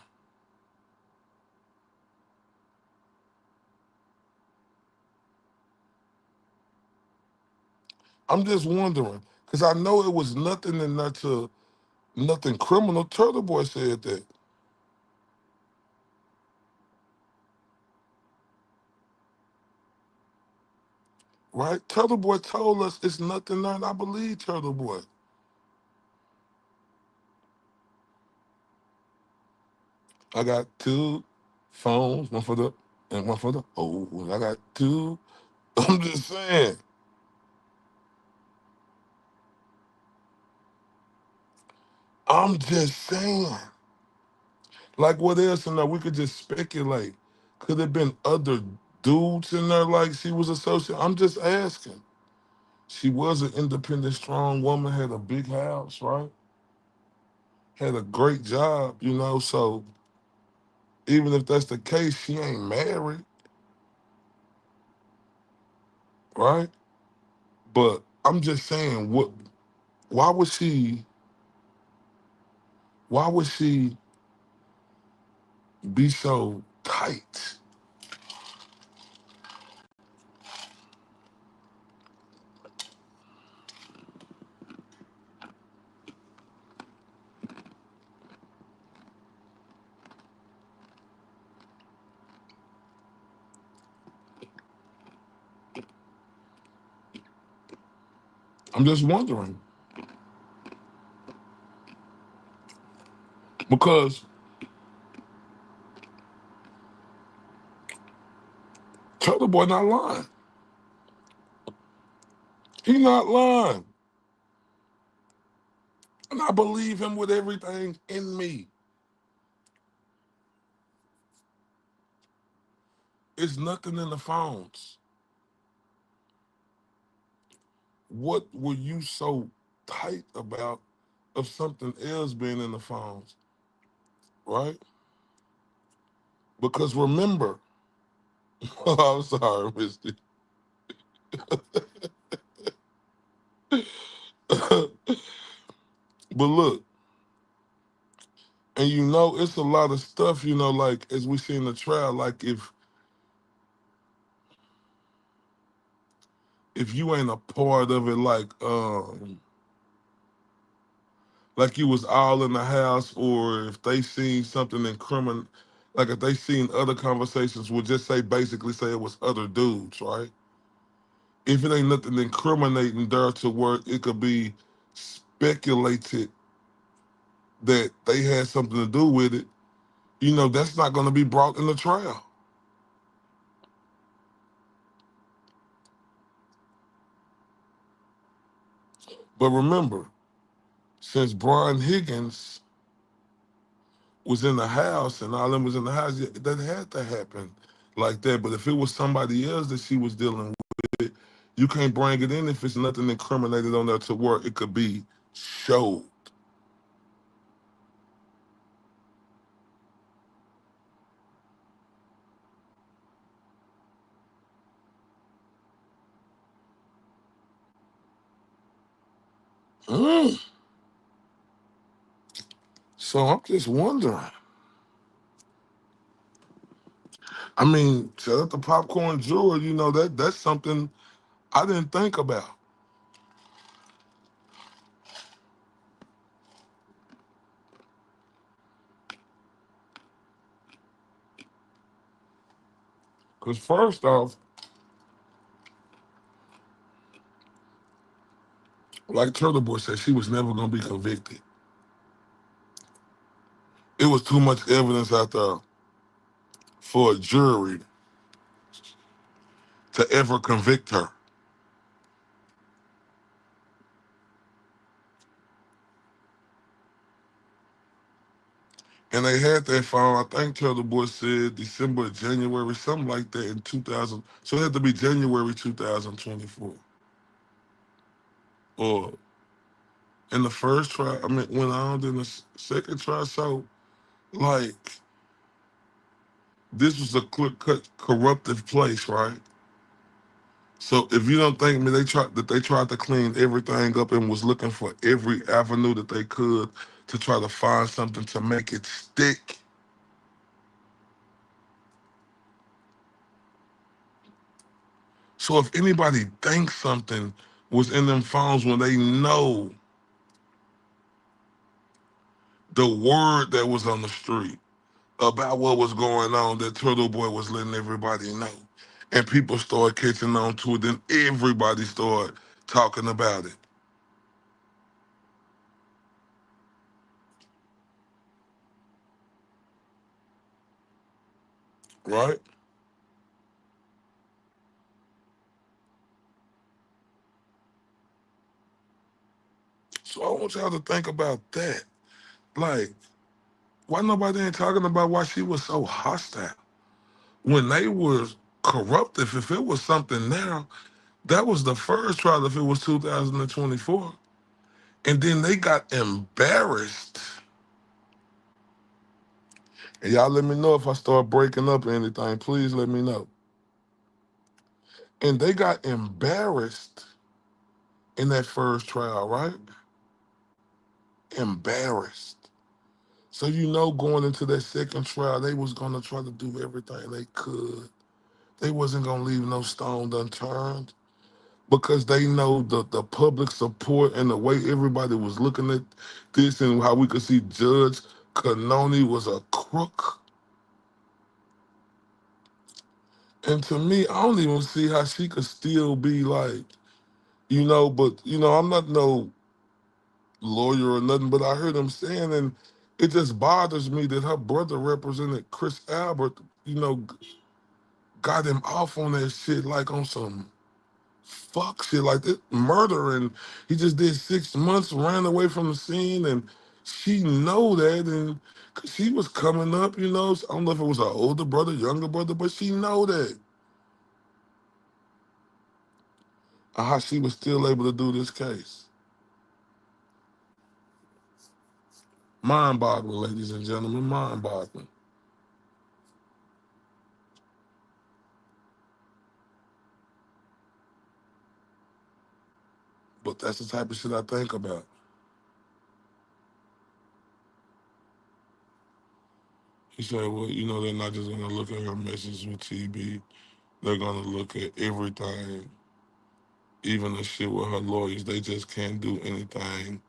I'm just wondering. Because I know it was nothing in there to nothing criminal. Turtle Boy said that. Right? Turtle Boy told us it's nothing there, and I believe Turtle Boy. I got two phones, one for the and one for the old. I got two. I'm just saying. I'm just saying. Like what else in there? We could just speculate. Could have been other dudes in there like she was associated? I'm just asking. She was an independent, strong woman, had a big house, right? Had a great job, so even if that's the case, she ain't married, right? But I'm just saying, why would she why would she be so tight? I'm just wondering. Because tell the boy not lying. He not lying. And I believe him with everything in me. It's nothing in the phones. What were you so tight about of something else being in the phones, right? Because remember, I'm sorry, Misty. But look, and it's a lot of stuff, like as we see in the trial, like if you ain't a part of it, like you was all in the house, or if they seen something incriminating, like if they seen other conversations, we'll just basically say it was other dudes, right? If it ain't nothing incriminating there to where it could be speculated that they had something to do with it, that's not going to be brought in the trial. But remember, since Brian Higgins was in the house and all them was in the house, yeah, that had to happen like that. But if it was somebody else that she was dealing with, you can't bring it in if it's nothing incriminated on there to where it could be showed. Mm. So I'm just wondering. I mean, shout out to Popcorn Jewel, that's something I didn't think about. Because first off, like Turtle Boy said, she was never gonna be convicted. It was too much evidence out there for a jury to ever convict her. And they had that found, I think Turtle Boy said December, January, something like that in 2000. So it had to be January 2024. Or in the first trial, I mean, went on in the second trial. So, like, this was a clear-cut corruptive place, right? So if you don't think me, they tried to clean everything up and was looking for every avenue that they could to try to find something to make it stick. So if anybody thinks something was in them phones when they know the word that was on the street about what was going on, that Turtle Boy was letting everybody know. And people started catching on to it, then everybody started talking about it, right? So I want y'all to think about that. Like, why nobody ain't talking about why she was so hostile? When they was corruptive, if it was something now, that was the first trial if it was 2024. And then they got embarrassed. And y'all let me know if I start breaking up or anything. Please let me know. And they got embarrassed in that first trial, right? Embarrassed. So you know going into that second trial, they was gonna try to do everything they could. They wasn't gonna leave no stone unturned because they know the public support and the way everybody was looking at this and how we could see Judge Canoni was a crook. And to me, I don't even see how she could still be like, but I'm not no lawyer or nothing, but I heard him saying, and it just bothers me that her brother represented Chris Albert, got him off on that shit like on some fuck shit like this, murder, and he just did 6 months, ran away from the scene, and she know that, and 'cause she was coming up, I don't know if it was her older brother, younger brother, but she know that. How she was still able to do this case. Mind-boggling, ladies and gentlemen, mind-boggling. But that's the type of shit I think about. He said, well, they're not just gonna look at her messages with TB, they're gonna look at everything, even the shit with her lawyers. They just can't do anything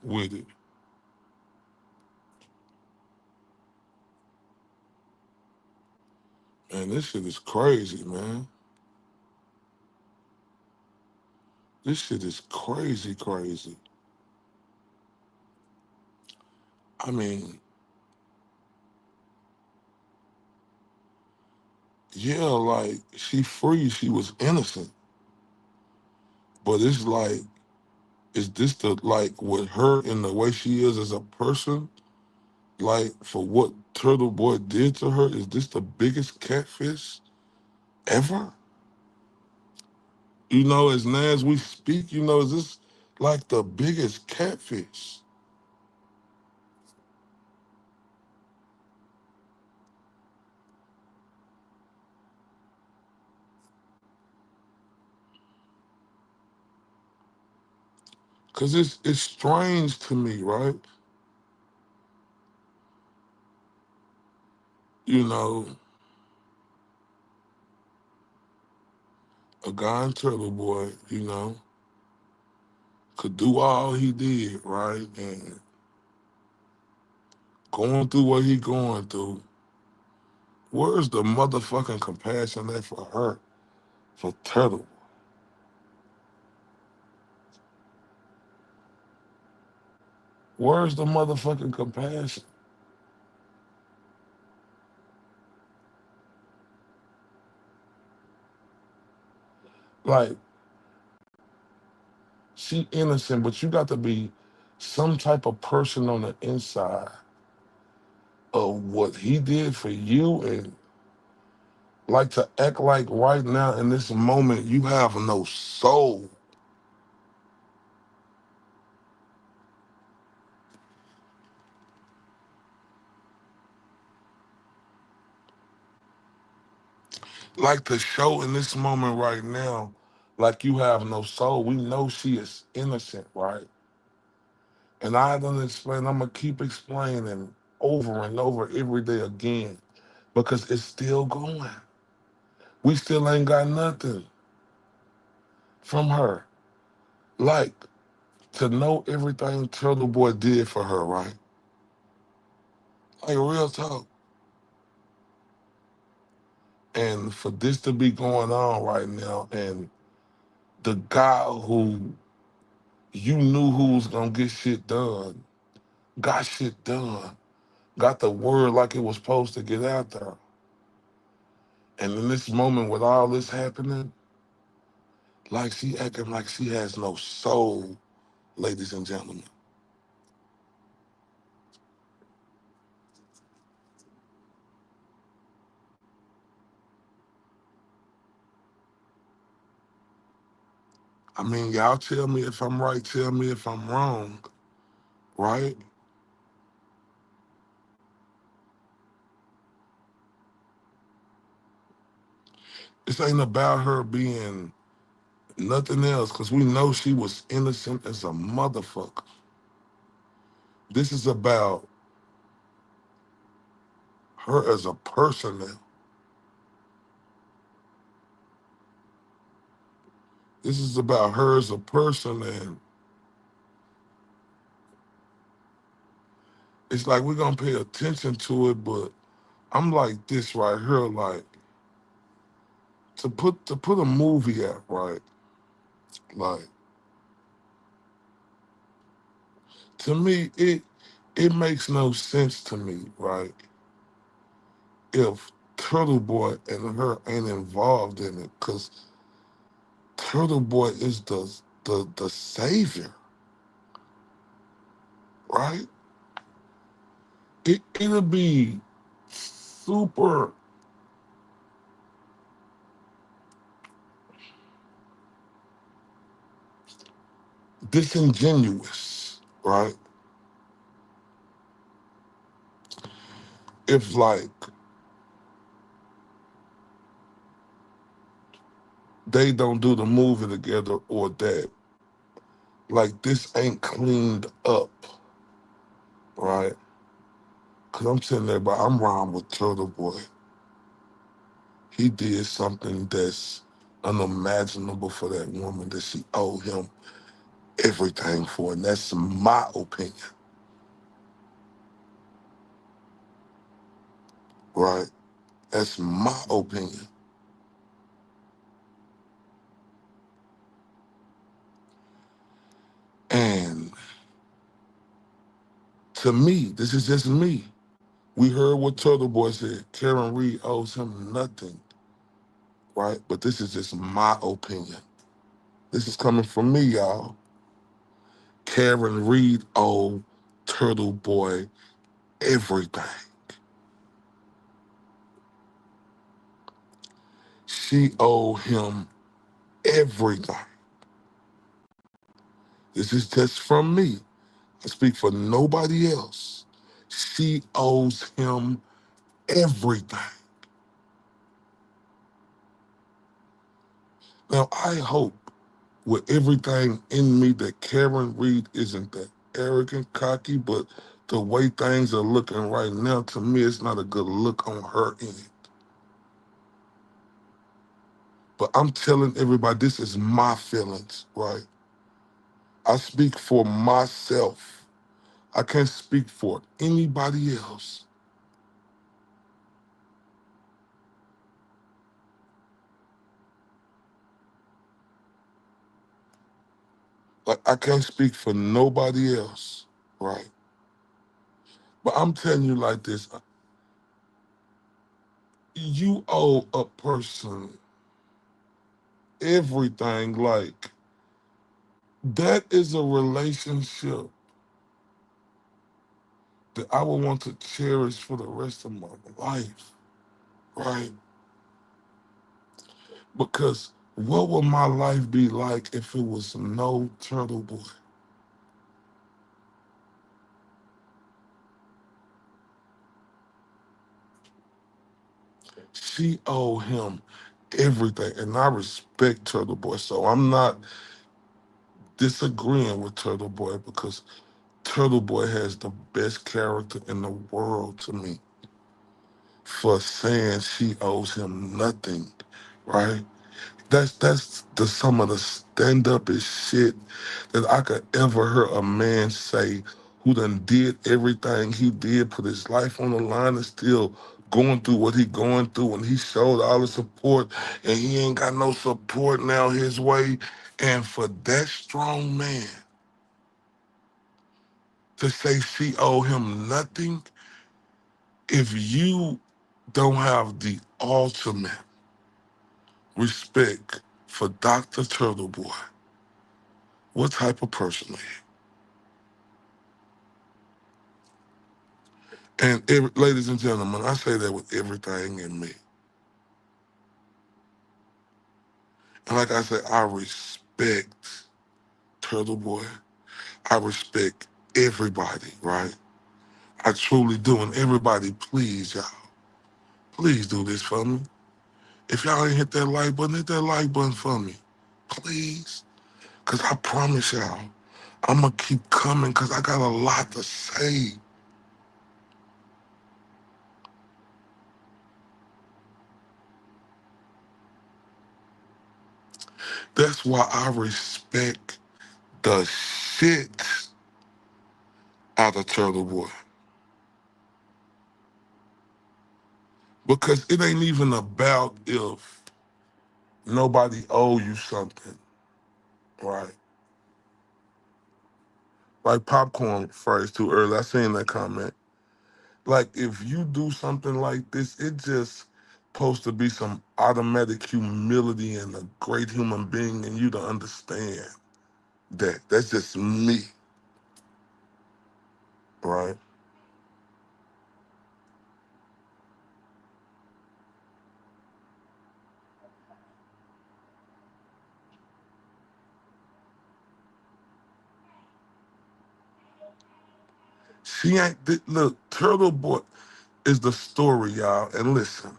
with it. Man, this shit is crazy, man. This shit is crazy, crazy. I mean, yeah, like she free, she was innocent. But it's like, is this the like with her and the way she is as a person? Like for what Turtle Boy did to her, is this the biggest catfish ever? As now as we speak, is this like the biggest catfish? Cause it's strange to me, right? You know, a guy in Turtle Boy, could do all he did, right? And going through what he going through, Where's the motherfucking compassion there for her, for Turtle? Where's the motherfucking compassion? Like, she innocent, but you got to be some type of person on the inside of what he did for you, and like to act like right now in this moment you have no soul. Like to show in this moment right now, like you have no soul. We know she is innocent, right? And I don't explain, I'm gonna keep explaining over and over every day again because it's still going. We still ain't got nothing from her. Like to know everything Turtle Boy did for her, right? Like real talk. And for this to be going on right now, and the guy who you knew who was gonna get shit done, got shit done, got the word like it was supposed to get out there. And in this moment with all this happening, like she acting like she has no soul, ladies and gentlemen. I mean, y'all tell me if I'm right, tell me if I'm wrong, right? This ain't about her being nothing else, because we know she was innocent as a motherfucker. This is about her as a person now. This is about her as a person, and it's like we're gonna pay attention to it, but I'm like this right here, like to put a movie out, right? Like to me, it makes no sense to me, right? If Turtle Boy and her ain't involved in it, cause Turtle Boy is the savior, right? It'll be super disingenuous, right? If like they don't do the movie together, or that like this ain't cleaned up, right? Cause I'm sitting there, but I'm riding with Turtle Boy. He did something that's unimaginable for that woman that she owed him everything for, and that's my opinion, right? That's my opinion. And to me, this is just me. We heard what Turtle Boy said. Karen Reed owes him nothing, right? But this is just my opinion. This is coming from me, y'all. Karen Reed owed Turtle Boy everything. She owed him everything. This is just from me. I speak for nobody else. She owes him everything. Now, I hope with everything in me that Karen Reed isn't that arrogant, cocky, but the way things are looking right now, to me, it's not a good look on her end. But I'm telling everybody, this is my feelings, right? I speak for myself. I can't speak for anybody else. Like I can't speak for nobody else, right? But I'm telling you like this: you owe a person everything. Like that is a relationship that I would want to cherish for the rest of my life, right? Because what would my life be like if it was no Turtle Boy? She owed him everything, and I respect Turtle Boy. So I'm not disagreeing with Turtle Boy because Turtle Boy has the best character in the world to me for saying she owes him nothing, right? That's the some of the stand up shit that I could ever hear a man say who done did everything he did, put his life on the line and still going through what he going through and he showed all the support and he ain't got no support now his way. And for that strong man to say she owe him nothing, if you don't have the ultimate respect for Dr. Turtle Boy, what type of person are you? And ladies and gentlemen, I say that with everything in me. And like I said, I respect Turtle Boy. I respect everybody, right? I truly do. And everybody, please, y'all, please do this for me. If y'all ain't hit that like button, hit that like button for me. Please. Because I promise y'all, I'm going to keep coming because I got a lot to say. That's why I respect the shit out of Turtle Boy. Because it ain't even about if nobody owe you something, right? Like popcorn phrase too early. I seen that comment. Like if you do something like this, it just supposed to be some automatic humility and a great human being and you to understand that. That's just me, right? She ain't, look, Turtle Boy is the story, y'all. And listen,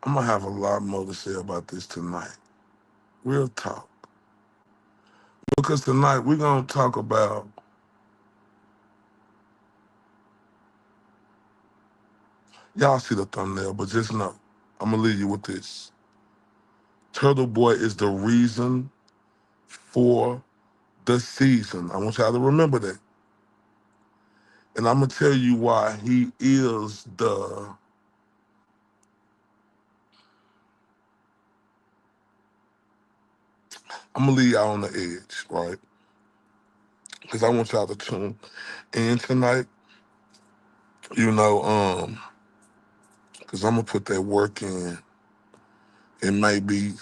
I'm gonna have a lot more to say about this tonight. Real talk. Because tonight we're gonna talk about, y'all see the thumbnail, but just know, I'm gonna leave you with this. Turtle Boy is the reason for the season. I want y'all to remember that. And I'm gonna tell you why he is the, I'm gonna leave y'all on the edge, right? Because I want y'all to tune in tonight, you know, because I'm gonna put that work in. It may be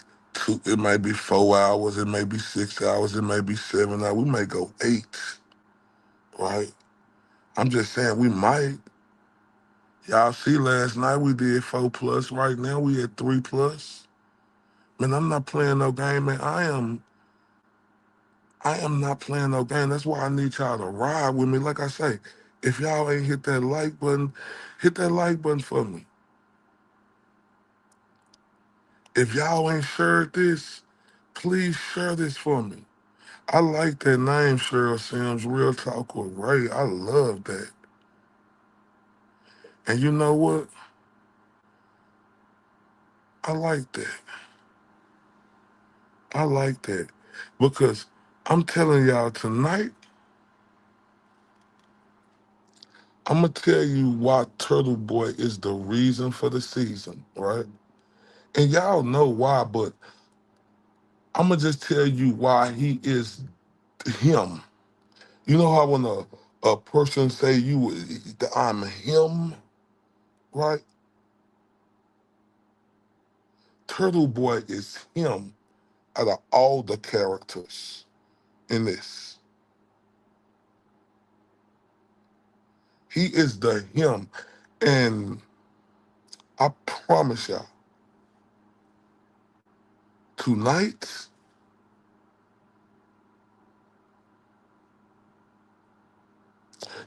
it may be 4 hours, it may be 6 hours, it may be 7 hours, we may go 8, right? I'm just saying we might. Y'all see last night we did 4 plus. Right now we at 3 plus. Man, I'm not playing no game, man. I am not playing no game. That's why I need y'all to ride with me. Like I say, if y'all ain't hit that like button, hit that like button for me. If y'all ain't shared this, please share this for me. I like that name, Cheryl Sims, Real Talk with Ray. I love that. And you know what? I like that. I like that. Because I'm telling y'all tonight, I'm gonna tell you why Turtle Boy is the reason for the season, right? And y'all know why, but I'm gonna just tell you why he is him. You know how when a person say I'm him, right? Turtle Boy is him out of all the characters in this. He is the him. And I promise y'all, tonight,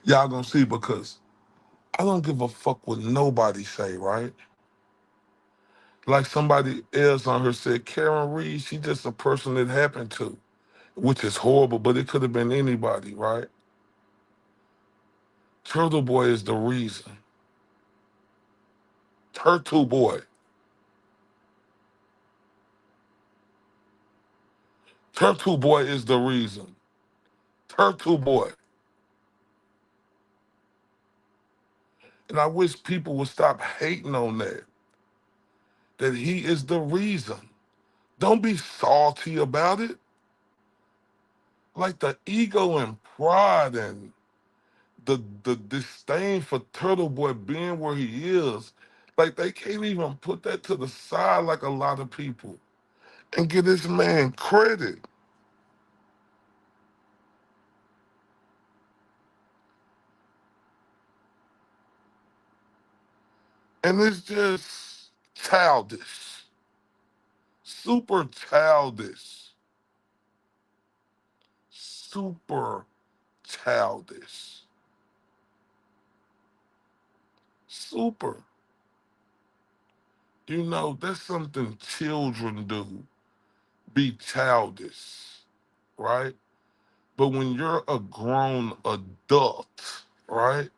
y'all gonna see because I don't give a fuck what nobody say, right? Like somebody else on her said, Karen Reed, she just a person it happened to, which is horrible, but it could have been anybody, right? Turtle Boy is the reason. Turtle Boy. Turtle Boy is the reason. Turtle Boy. And I wish people would stop hating on that. That he is the reason. Don't be salty about it. Like the ego and pride and the disdain for Turtle Boy being where he is. Like they can't even put that to the side like a lot of people and give this man credit. And it's just childish. Super childish. Super childish. Super. You know, that's something children do. Be childish, right? But when you're a grown adult, right?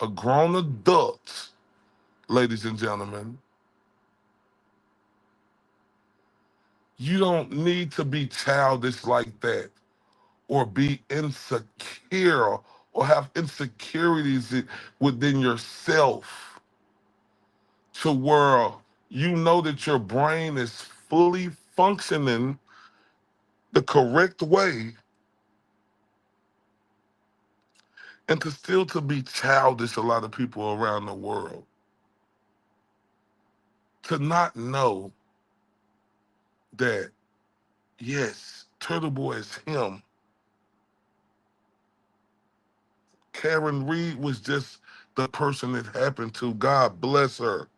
A grown adult, ladies and gentlemen, you don't need to be childish like that or be insecure or have insecurities within yourself to where you know that your brain is fully functioning the correct way and to still to be childish a lot of people around the world to not know that yes, Turtle Boy is him. Karen Reed was just the person it happened to. God bless her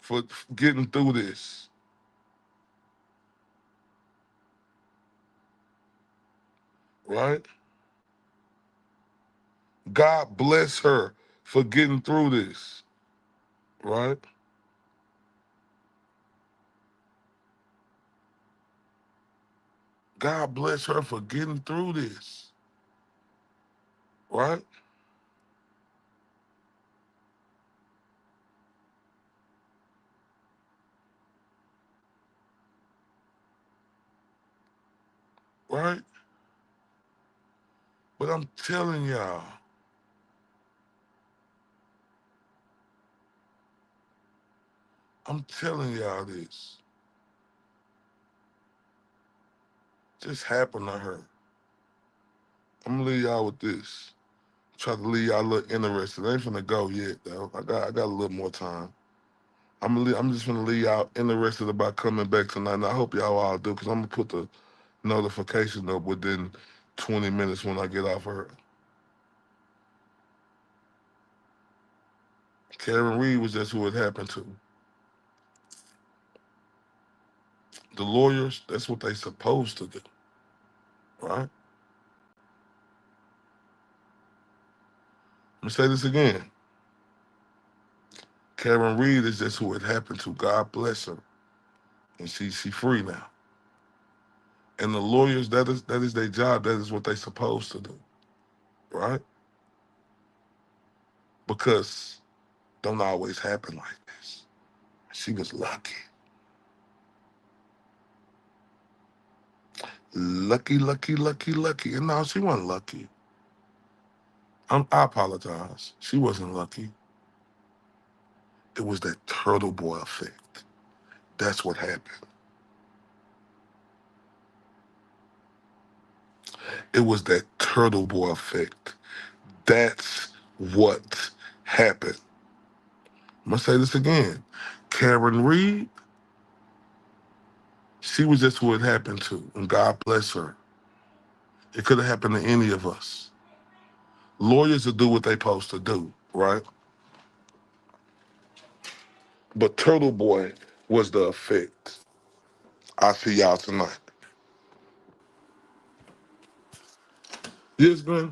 for getting through this, right? God bless her for getting through this, right? God bless her for getting through this, right? Right? But I'm telling y'all this. Just happened to her. I'm gonna leave y'all with this. Try to leave y'all a little interested. I ain't finna go yet though. I got a little more time. I'm just gonna leave y'all interested about coming back tonight. And I hope y'all all do, because I'm gonna put the notification up within 20 minutes when I get off her. Karen Reed was just who it happened to. The lawyers, that's what they supposed to do, right? Let me say this again. Karen Reed is just who it happened to. God bless her. And she free now. And the lawyers, that is their job. That is what they supposed to do, right? Because don't always happen like this. She was lucky. Lucky, lucky, lucky, lucky. And no, she wasn't lucky. I apologize. She wasn't lucky. It was that Turtle Boy effect. That's what happened. It was that turtle boy effect. That's what happened. I'm gonna say this again. Karen Reed, she was just who it happened to, and God bless her. It could have happened to any of us. Lawyers will do what they supposed to do, right? But Turtle Boy was the effect. I'll see y'all tonight. Yes, man.